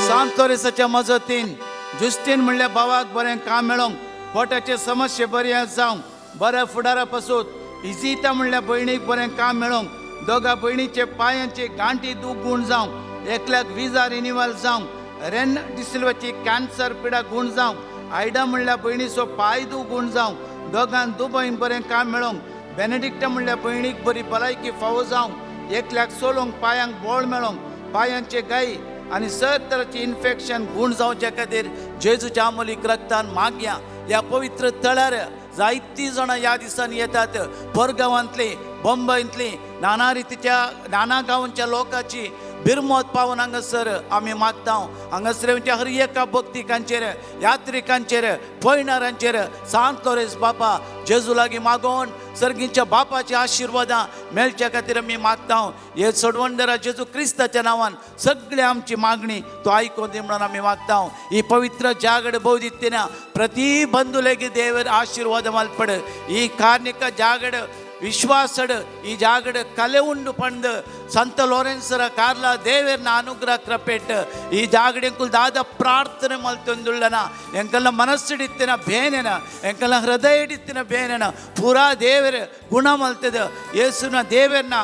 सांत लोरेसाच्या मजतीन जुस्टीन म्हणल्या भावाक बरें काम मेळोंक, पोटाचे समस्ये बरे जावंक, बऱ्या फुडारा पासून इजिता म्हणल्या भयणीक बरें काम मेळोंक, दोगा भयणीचे पांयांचे गांठी दूख गुण जावंक, एकल्याक विजा रिन्युअल जावंक, रेन डिसिल्वाची कॅन्सर पिडा गुण जावंक, आयडा म्हणल्या भयणीचो पांय दूख गुण जावंक, दोगांक दुबईन बरें काम मेळोंक, बेनेडिक्टा म्हणल्या भयणीक बरी भलायकी फावो जावंक, एकल्याक सोलोंक पांयांक बोळ मेळोंक, पांयांचे गायी आनी सर तराची इन्फेक्शन गुण जावच्या खातीर जेजूच्या अमोलीक रक्तान मागया. ह्या पवित्र तळ्यार जायतीं जाणां ह्या दिसांनी येतात, परगांवांतली, बंबईंतली, नाना रितीच्या नाना गांवांच्या लोकांची बिरमोत पावन हांगासर आमी मागता. हांगासरच्या हर एका भक्तिकांचेर, यात्रिकांचेर, पयणाऱ्यांचेर सांत लोरेस बापा जेजू लागीं मागोवन सर्गीच्या बापाची आशिर्वादां मेळच्या खातीर आमी मागता. हे सोडवंडरा जेजू क्रिस्ताच्या नांवान सगळी आमची मागणी तो आयकोन दी म्हणून आमी मागता. ಈ ಪವಿತ್ರ ಜಾಗಡ ಬೋಧಿತ್ತಿನ ಪ್ರತಿ ಬಂಧುಲೆಗೆ ದೇವರ ಆಶೀರ್ವಾದ ಮಲ್ಪಡು. ಈ ಕಾರ್ಣಿಕ ಜಾಗಡ ವಿಶ್ವಾಸಡು ಈ ಜಾಗಡ ಕಲೆ ಉಂಡು ಪಂಡು ಸಂತ ಲೋರೆನ್ಸರ ಕಾರ್ಲ ದೇವರನ ಅನುಗ್ರಹ ಕೃಪೆಟ್ ಈ ಜಾಗಡೆಂಕುಲ್ ದಾದ ಪ್ರಾರ್ಥನೆ ಮಲ್ತೊಂದುಳ್ಳನ ಎಂಕಲ್ನ ಮನಸ್ಸಿಡಿತ್ತಿನ ಬೇನೆನ ಎಂಕಲ್ನ ಹೃದಯ ಇಡಿತ್ತಿನ ಬೇನೆನ ಪೂರಾ ದೇವರ ಗುಣ ಮಲ್ತದ ಯೇಸುನ ದೇವರನ್ನ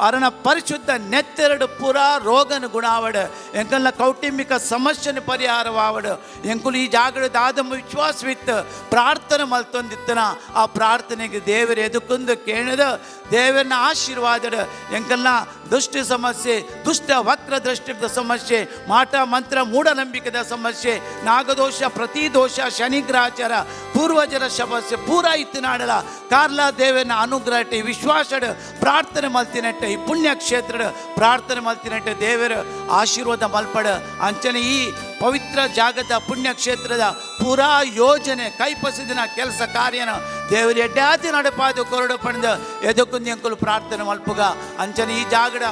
ಅರಣ ಪರಿಶುದ್ಧ ನೆತ್ತೆರಡು ಪುರ ರೋಗನ ಗುಣಾವಡ ಎಂಕಲ್ನ ಕೌಟುಂಬಿಕ ಸಮಸ್ಯೆನ ಪರಿಹಾರವಾವಡ ಎಂಕುಲು ಈ ಜಾಗದ ಆದಮ ವಿಶ್ವಾಸವಿತ್ತು ಪ್ರಾರ್ಥನೆ ಮಲ್ತೊಂದಿತ್ತನ ಆ ಪ್ರಾರ್ಥನೆಗೆ ದೇವರು ಎದುಕುಂದು ಕೇಳದ ದೇವರನ್ನ ಆಶೀರ್ವಾದದ ಎಂಕಲ್ನ ದುಷ್ಟ ಸಮಸ್ಯೆ ದುಷ್ಟ ವಕ್ರ ದೃಷ್ಟಿದ ಸಮಸ್ಯೆ ಮಾಟ ಮಂತ್ರ ಮೂಢನಂಬಿಕೆದ ಸಮಸ್ಯೆ ನಾಗದೋಷ ಪ್ರತಿದೋಷ ಶನಿಗ್ರಹಚಾರ ಪೂರ್ವಜರ ಸಮಸ್ಯೆ ಪೂರ ಇತ್ತಿನಾಡಲ ಕಾರ್ಲಾ ದೇವನ ಅನುಗ್ರಹ ವಿಶ್ವಾಸಡ ಪ್ರಾರ್ಥನೆ ಮಲ್ತಿನಟ್ಟ ಈ ಪುಣ್ಯ ಕ್ಷೇತ್ರ ಪ್ರಾರ್ಥನೆ ಮಲ್ತಿನಟ್ಟ ದೇವರ ಆಶೀರ್ವಾದ ಮಲ್ಪಡ ಅಂಚನೆ ಈ ಪವಿತ್ರ ಜಾಗದ ಪುಣ್ಯ ಕ್ಷೇತ್ರದ ಪೂರಾ ಯೋಜನೆ ಕೈಪಸಿದಿನ ಕೆಲಸ ಕಾರ್ಯನ ದೇವರ ಎಡ್ಡಾತಿ ನಡಪಾದು ಕೊರಡು ಪಡೆದ ಎದಕ್ಕುಂದಿ ಅಂಕುಲು ಪ್ರಾರ್ಥನೆ ಮಲ್ಪುಗ ಅಂಚನೆ ಈ ಜಾಗದ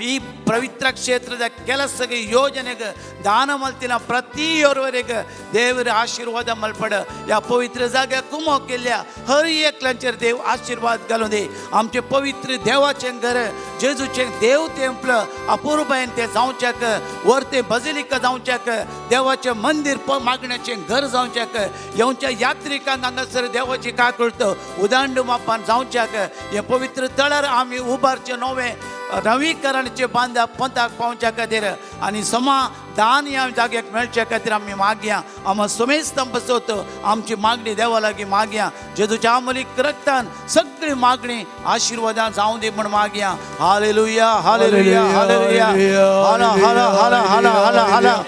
ಈ ಪವಿತ್ರ ಕ್ಷೇತ್ರದ ಕೆಲಸಗೆ ಯೋಜನೆಗೆ ದಾನ ಮಲ್ತಿನ ಪ್ರತಿಯೊರ್ವರಿಗೆ ದೇವರ ಆಶೀರ್ವಾದ मलपड या पवित्र जाग्यार कुमो केल्ल्या हर एकल्यांचेर देव आशीर्वाद घालूं दी आमचे पवित्र देवाचें घर जेजूचें देव टेंपल अपूर्वयन ते जावचेक वर ते बजिलिका जावचेक देवाचें मंदिर मागण्याचें घर जावचेक येवच्या यात्रिकांक हांगासर देवाची काकूळट उदांड मापान जावचेक हे पवित्र तळार आमी उबारचे नवे नवीकरणचे बांदा पंथाक पावच्या खातीर आनी समा दान ह्या जाग्याक मेळच्या खातीर आमी मागया आमी सोमेस्तां बसोत आमची मागणी देवा लागीं मागया जेजूच्या अमलीक रक्तान सगळी मागणी आशिर्वादां जावं दी म्हण मागया हालेलुया हालेलुया हालेलुया हाला हाला हाला हाला हाला हाला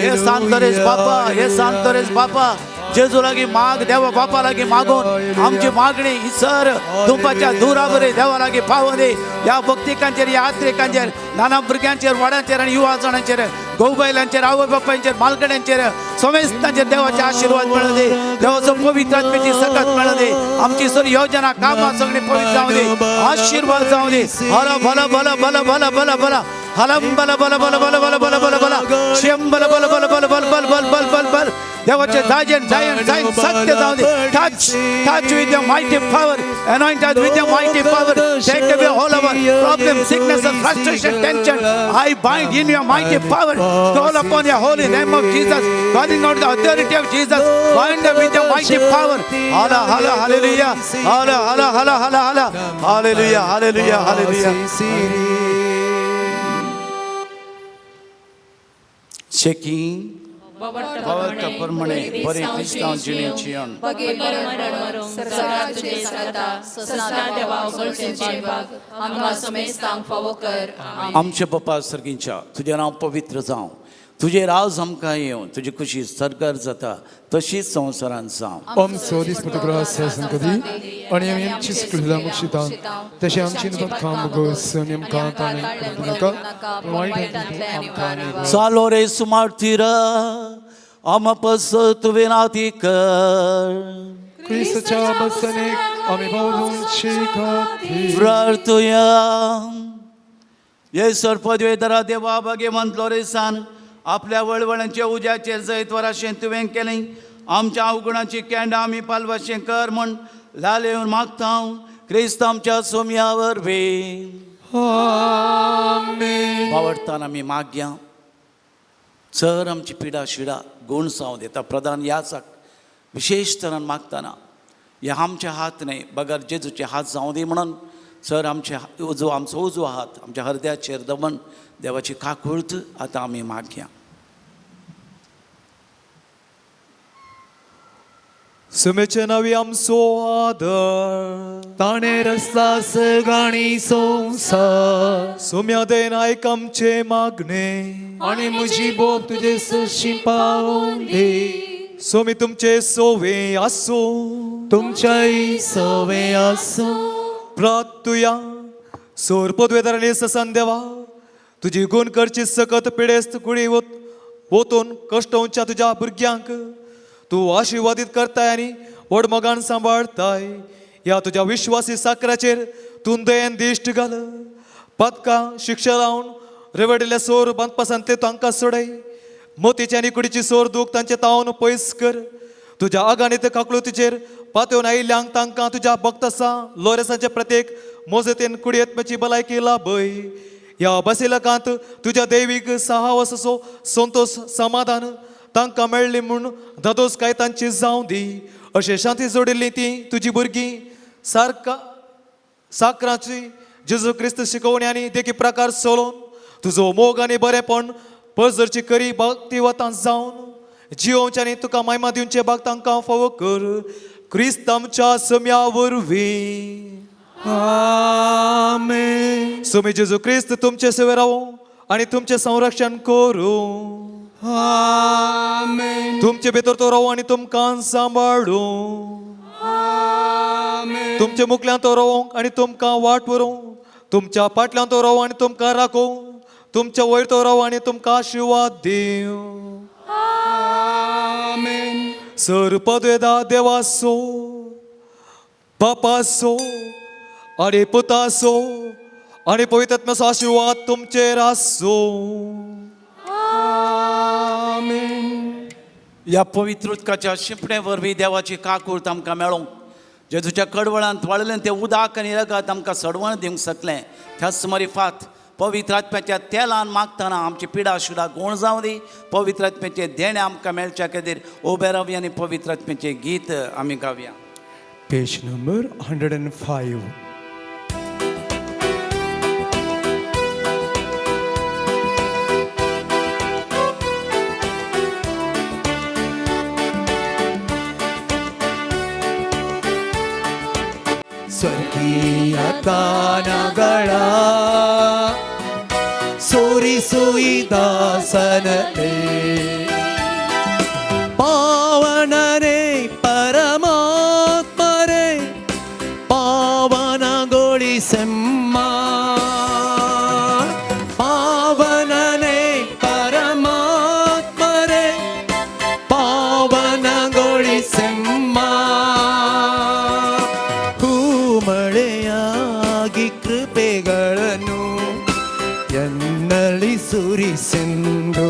हे सांतोरेस बापा हे सांतोरेस बापा जेजू लागी माग देवा बापा लागी मागून आमची मागणी इसर धुपाच्या दुराबरे देवा लागी पावूं दी या भक्तिकांचेर या यात्रिकांचेर नाना भुरग्यांचेर वाड्यांचेर आनी युवा जाणांचेर गोवबायलांचेर आवय बापायंचेर मालकड्यांचेर समेस्तांचेर देवाचे आशीर्वाद मेळूं दी देवाचो पवित्र आत्म्याची सकत मेळूं दी आमची सर योजना कामां सगळी पवित्र जावं दी आशीर्वाद जावं दी हला भला भला भला भला भला भला हलम बल बल बल बल बल बल बल बल शिम बल बल बल बल बल बल बल बल बल बल देवाचे जायन जायन जायन सत्य जावं दी touch touch with your mighty power anoint us with your mighty power take away all our problem sickness and frustration tension I bind in your mighty power call upon your holy name of Jesus calling out the authority of Jesus bind them with your mighty power hala hala hallelujah hala hala hala hala hala hallelujah hallelujah hallelujah shaking Bawarta permane bari Kristan jinin chion बगे मरण मरो सरा तुझे सरता ससना देवा उगळचे भाग आमकां समेस्तांक फावो कर आमचे बापा सर्गींच्या तुझे नाव पवित्र जावं तुझे राज आमकां येवं तुजी खुशी सरकार जाता तशीच संवसारांत जावं Om sodis fotogracia sankadi आणि आम्ही आमची स्कुला मुक्षिता तशी आमची नबत काम गोस नियम कांताने नका वाईट आमकां चालो रे सुमार्थिरा आमपस तुवे नाती कर ख्रिस्ताच्या बसने आम्ही पावून शिकाती प्रार्थुया येसर पदवेदरा देवा भगवंत लोरेसान आपल्या वळवळांच्या उज्याचेर जैत वराशें तुवें केलें आमच्या अवगुणाची कॅन्ड आमी पालवाशें कर म्हण लालेवन मागता क्रिस्त आमच्या सोम्यावर वे वावडताना आमी मागया चर आमची पिडा शिडा गुण जावं देता प्रधान याचाक विशेष तरान मागतना हे आमचे हात न्हय बगर जेजूचे हात जावं दी म्हणून सर आमचे आमचो उजो हात आमच्या हृदयाचेर दमन देवाची काकुळट आतां आमी मागया सुमेचे नावी आमचो आदर ताणे रस्ता सगाणी संसार सोम्या देन आयक आमचे मागणे आणि म्हजी बोब तुझे सुशी पावून दे सोमी तुमचे सोवे आसो तुमच्याही सवे आसो प्रार्थुया सोर पदवेदारांनी ससन देवा तुजी गुण करची सकत पिडेस्त कुडी वतून कष्टोंच्या तुझ्या भुरग्यांक तू आशीर्वादीत करताय आणि व्हड सांभाळताय या तुझ्या विश्वासी साकराचेर तूं दयेन दिश्ट घाल पदका शिक्षा लावन रेवडिल्ल्या सोर बांदपासान ते तांकां सोडय मोतीच्या आनी कुडीची सोर दूख तांचे तावन पयस कर तुझ्या आगानीत काकळुतीचेर पातयेवन आयिल्ल्यांक तांकां तुझ्या भक्तसा लोरेसांचे प्रत्येक मोजतेन कुडी येतमेची भलायकी लाभय या बसिलकांत तुझ्या दैवीक साहवासो संतोष समाधान तांकां मेळ्ळी म्हूण धादोस काय तांची जावं दी अशें शांती जोडिल्ली ती तुजी भुरगीं साकराची जेजू ख्रिस्त शिकवण्यानी देखील प्रकार सोलून तुझो मोग आनी बरेपण पजरची करी भक्तिवतां जावन जिवोवचे आनी तुका महिमा दिवचे भाग तांकां फावो कर क्रिस्त आमच्या सम्या वरवीं आमेन सोमी जेजू ख्रिस्त तुमचे सेवे रावो आनी तुमचे संरक्षण करूं आमेन तुमचे भितर तो रावो आनी तुमकां सांबाळूं आमेन तुमचे मुखल्यां तो रावो आनी तुमकां वाट व्हरूं तुमच्या फाटल्यान तो रावो आनी तुमकां राखों तुमच्या वयर तो रावो आनी तुमकां आशिर्वाद दिवं आमेन सर पदवेदा देवासो बापासो आनी पुतासो आनी पवित्र आत्म्याचो आशिर्वाद तुमचेर आसो आमेन ह्या पवित्र उदकाच्या शिंपणे वरवीं देवाची काकूळट आमकां मेळोंक जेजूच्या कडवळांत वाळयलें तें उदक आनी रगत आमकां सडवण दिवंक शकलें त्याच मरीफात पवित्र आत्म्याच्या तेलान मागतना आमची पिडा शुडा गोण जावं दी पवित्र आत्म्याचे देणे आमकां मेळच्या खातीर उबे रावया आनी पवित्र आत्म्याचें गीत आमी गावया. पेज नंबर 105 ಸ್ವರ್ಗೀಯ ಗಾನಗಳ ಸೋರಿಸುಯಿದಾಸನತೆ ಪಾವನರೇ ಪರಮಾತ್ಮರೇ ಪಾವನಗೊಳಿಸೆಮ್ಮ ಪಾವನನೇ ಪರಮಾತ್ಮರೇ ಪಾವನಗೊಳಿಸೆಮ್ಮ ಮಳೆಯಾಗಿ ಕೃಪೆಗಳನ್ನು ಎನ್ನಲಿ ಸುರಿಸೆಂದು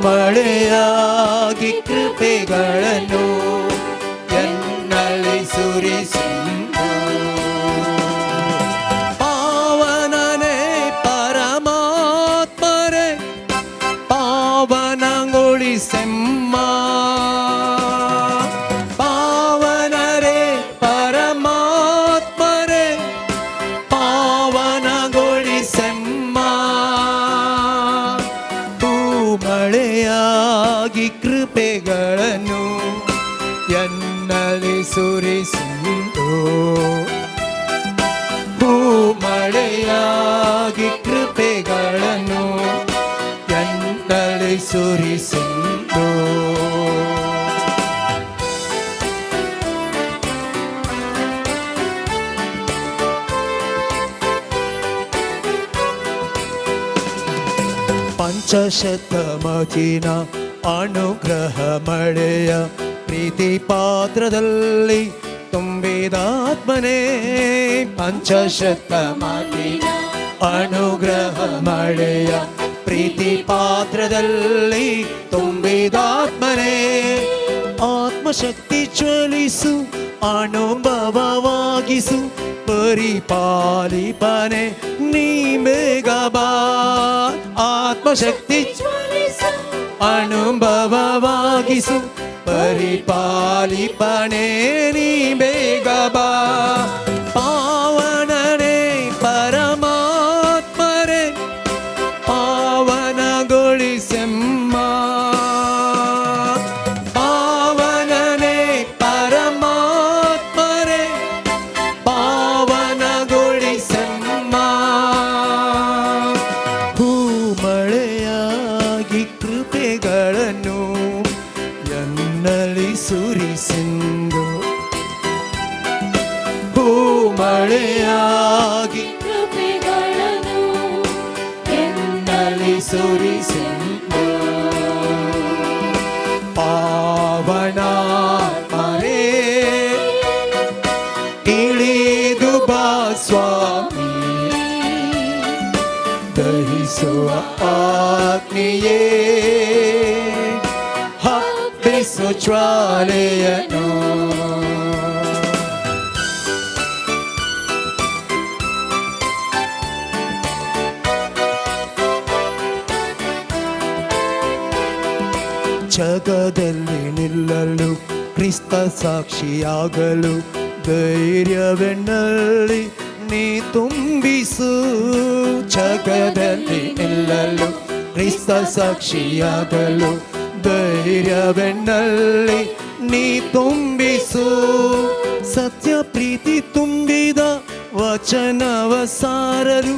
ಮಳೆಯಾಗಿ ಕೃಪೆಗಳನ್ನು ಎನ್ನಲಿ ಸುರಿಸೆಂದು ಪಾವನನೇ ಪರಮಾತ್ಮರೇ ಪಾವನಗೊಳಿಸೆಮ್ಮ ಕೃಪೆಗಳನ್ನು ಎನ್ನಲಿ ಸುರಿಸಿಂದು ಮಳೆಯಾಗಿ ಕೃಪೆಗಳನ್ನು ಎನ್ನಲಿ ಸುರಿಸಿಂದು ಪಂಚಶತಮತಿನ ಅನುಗ್ರಹ ಮಳೆಯ ಪ್ರೀತಿ ಪಾತ್ರದಲ್ಲಿ ತುಂಬಿದಾತ್ಮನೇ ಪಂಚಶತಮತಿನ ಅನುಗ್ರಹ ಮಳೆಯ ಪ್ರೀತಿ ಪಾತ್ರದಲ್ಲಿ ತುಂಬಿದಾತ್ಮನೇ ಆತ್ಮಶಕ್ತಿ ಜ್ವಲಿಸು ಅನುಭವವಾಗಿಸು ಪರಿಪಾಲಿಪನೆ ನೀ ಬೇಗ ಬಾ ಆತ್ಮಶಕ್ತಿ ಅನುಭವವಾಗಿಸು ಪರಿಪಾಲಿಪನೆ ನೀ ಬೇಗ ಬಾ ಪಾವನನೇ ಪರಮಾತ್ಮರೇ ಪಾವನಗೊಳಿಸೆಮ್ಮ ಪಾವನನೇ ಪರಮಾತ್ಮರೇ ಪಾವನಗೊಳಿಸೆಮ್ಮ ಮಳೆಯಾಗಿ ಕೃಪೆಗಳನ್ನು ಎನ್ನಲಿ ಸುರಿಸಿಂದು ಮಳೆಯಾಗಿ ಕೃಪೆಗಳನ್ನು ಎನ್ನಲಿ ಸುರಿಸಿಂದು ಪಾವನಾತ್ಮರೇ ಇಳಿದು ಬಾ ಸ್ವಾಮಿ ದಹಿಸುವ ಆಜ್ಞೆಯೇ ಹಬ್ಬಿಸು ಜ್ವಾಲೆಯನು ಜಗದಲ್ಲಿ ನಿಲ್ಲಲು ಕ್ರಿಸ್ತ ಸಾಕ್ಷಿಯಾಗಲು ಧೈರ್ಯವೆನ್ನಲ್ಲಿ ನೀ ತುಂಬಿಸು ಜಗದಲ್ಲಿ ಎಲ್ಲಲ್ಲೂ ಕ್ರಿಸ್ತ ಸಾಕ್ಷಿಯಾಗಲು ಧೈರ್ಯವೆನ್ನಲ್ಲಿ ನೀ ತುಂಬಿಸು ಸತ್ಯ ಪ್ರೀತಿ ತುಂಬಿದ ವಚನವ ಸಾರಲು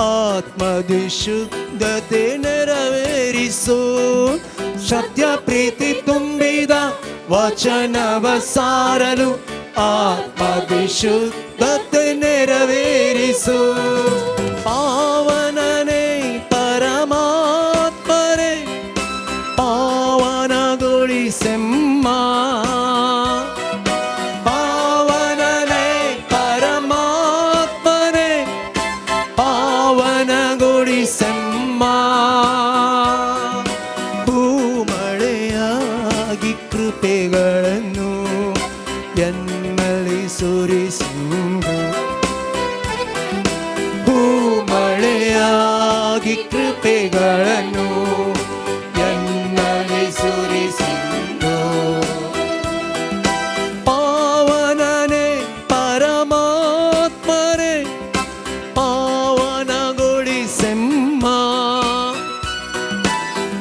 ಆತ್ಮದಿ ಶುದ್ಧತೆ ನೆರವೇರಿಸು ಸತ್ಯ ಪ್ರೀತಿ ತುಂಬಿದ ವಚನವ ಸಾರಲು ಆತ್ಮದಿ ಶುದ್ಧತೆ ನೆರವೇರಿಸು ಪಾವನನೇ ಪರಮಾತ್ಮನೇ ಪಾವನಗೊಳಿಸೆಮ್ಮ ಪಾವನನೇ ಪರಮಾತ್ಮನೇ ಪಾವನಗೊಳಿಸೆಮ್ಮ ಭೂಮಳೆಯಾಗಿ ಕೃಪೆಗಳನ್ನು ಎನ್ನಲ್ಲಿ ಸುರಿಸು ಭೂಮಳೆಯಾಗಿ ಕೃಪೆಗಳನ್ನು ಎನ್ನಲ್ಲಿ ಸುರಿಸು ಪಾವನನೇ ಪರಮಾತ್ಮನೇ ಪಾವನಗೊಳಿಸೆಮ್ಮ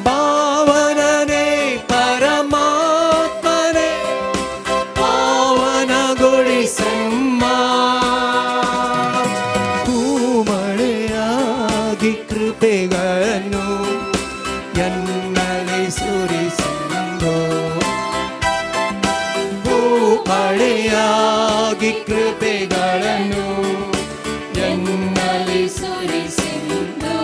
ಪಾವನನೇ ಪರಮಾತ್ಮನೇ ಪಾವನಗೊಳಿಸೆಮ್ಮ ಭೂಮಳೆಯಾಗಿ ಕೃಪೆಗಳನ್ನು ಎನ್ನಲ್ಲಿ ಸುರಿಸೆಂದು ಭೂಮಳೆಯಾಗಿ ಕೃಪೆಗಳನ್ನು ಎನ್ನಲ್ಲಿ ಸುರಿಸೆಂದು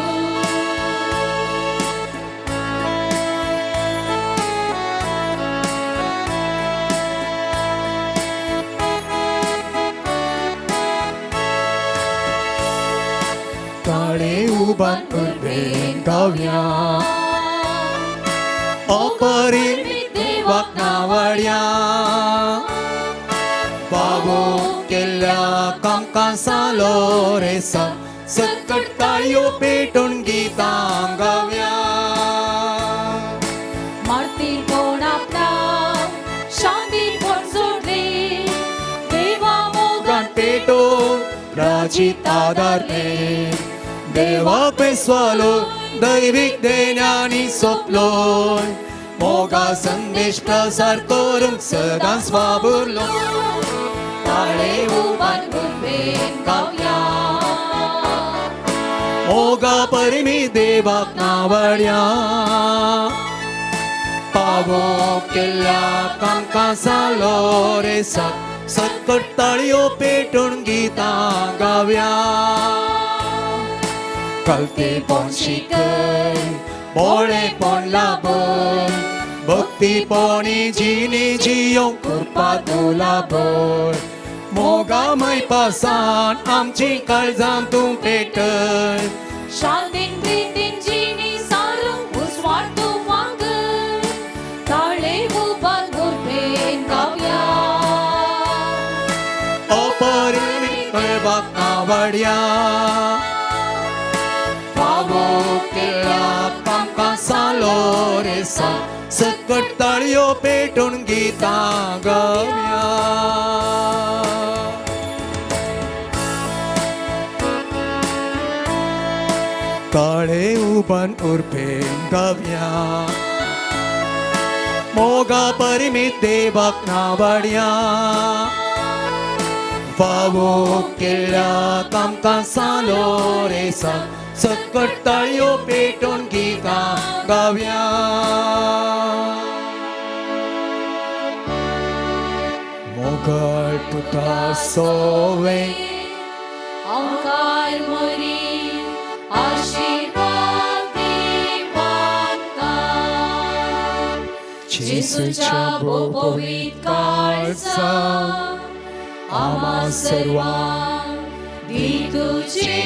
Kale uban urben kavya Oparimit devak nawadya Babo kella kamkan saloresa Sakkat tayo petun gitang gavya मारतील कोण आपला शांती कोण जोडले देवा मोगन पेटो राजित आधारले देवा पेस्वालो दैविक देण्यानी सोपलोय मोगा संदेश प्रसार करून सदां स्वाबुरलो ताळे उभान उरबेन गावया मोगा परिमी देवाक नावड्या पावो केल्या कामकां सालो रे सकट ताळयो पेटून गीतां गावया कल्तेपण शिकय बोळेपण लाभय भक्तीपणी जिणी जियो कृपादू लाभय मोगामय पासान आमची काळजां तूं पेटय शांतीन प्रीतीन जिणी सारूंक उजवाड तूं वांगय ताळे उभान उरबेन गावया अपरिमित कळबाक नावड्या पावो केल्या कामकां सालो रे सकट ताळयो पेटून गीतां गावया ताळे उभान उरबेन गावया मोगा परिमित देवाक नावड्या फावो केल्या कामकां सालो रे सकट ताळयो पेटून गीतां गावया मोगाळ पुता सोवे ओंकार मोरी आशीर्वाद देवांका जेसूच्या बोबोवीत काळजा आम्हा सर्वांक दी तुझे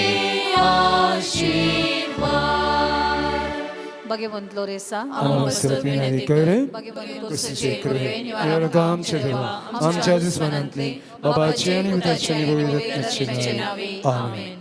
आशीर्वाद भगवंतलो रेसा आमच्या दुस्मनांतले बाबाची आणि उताची निवडीत आमेन.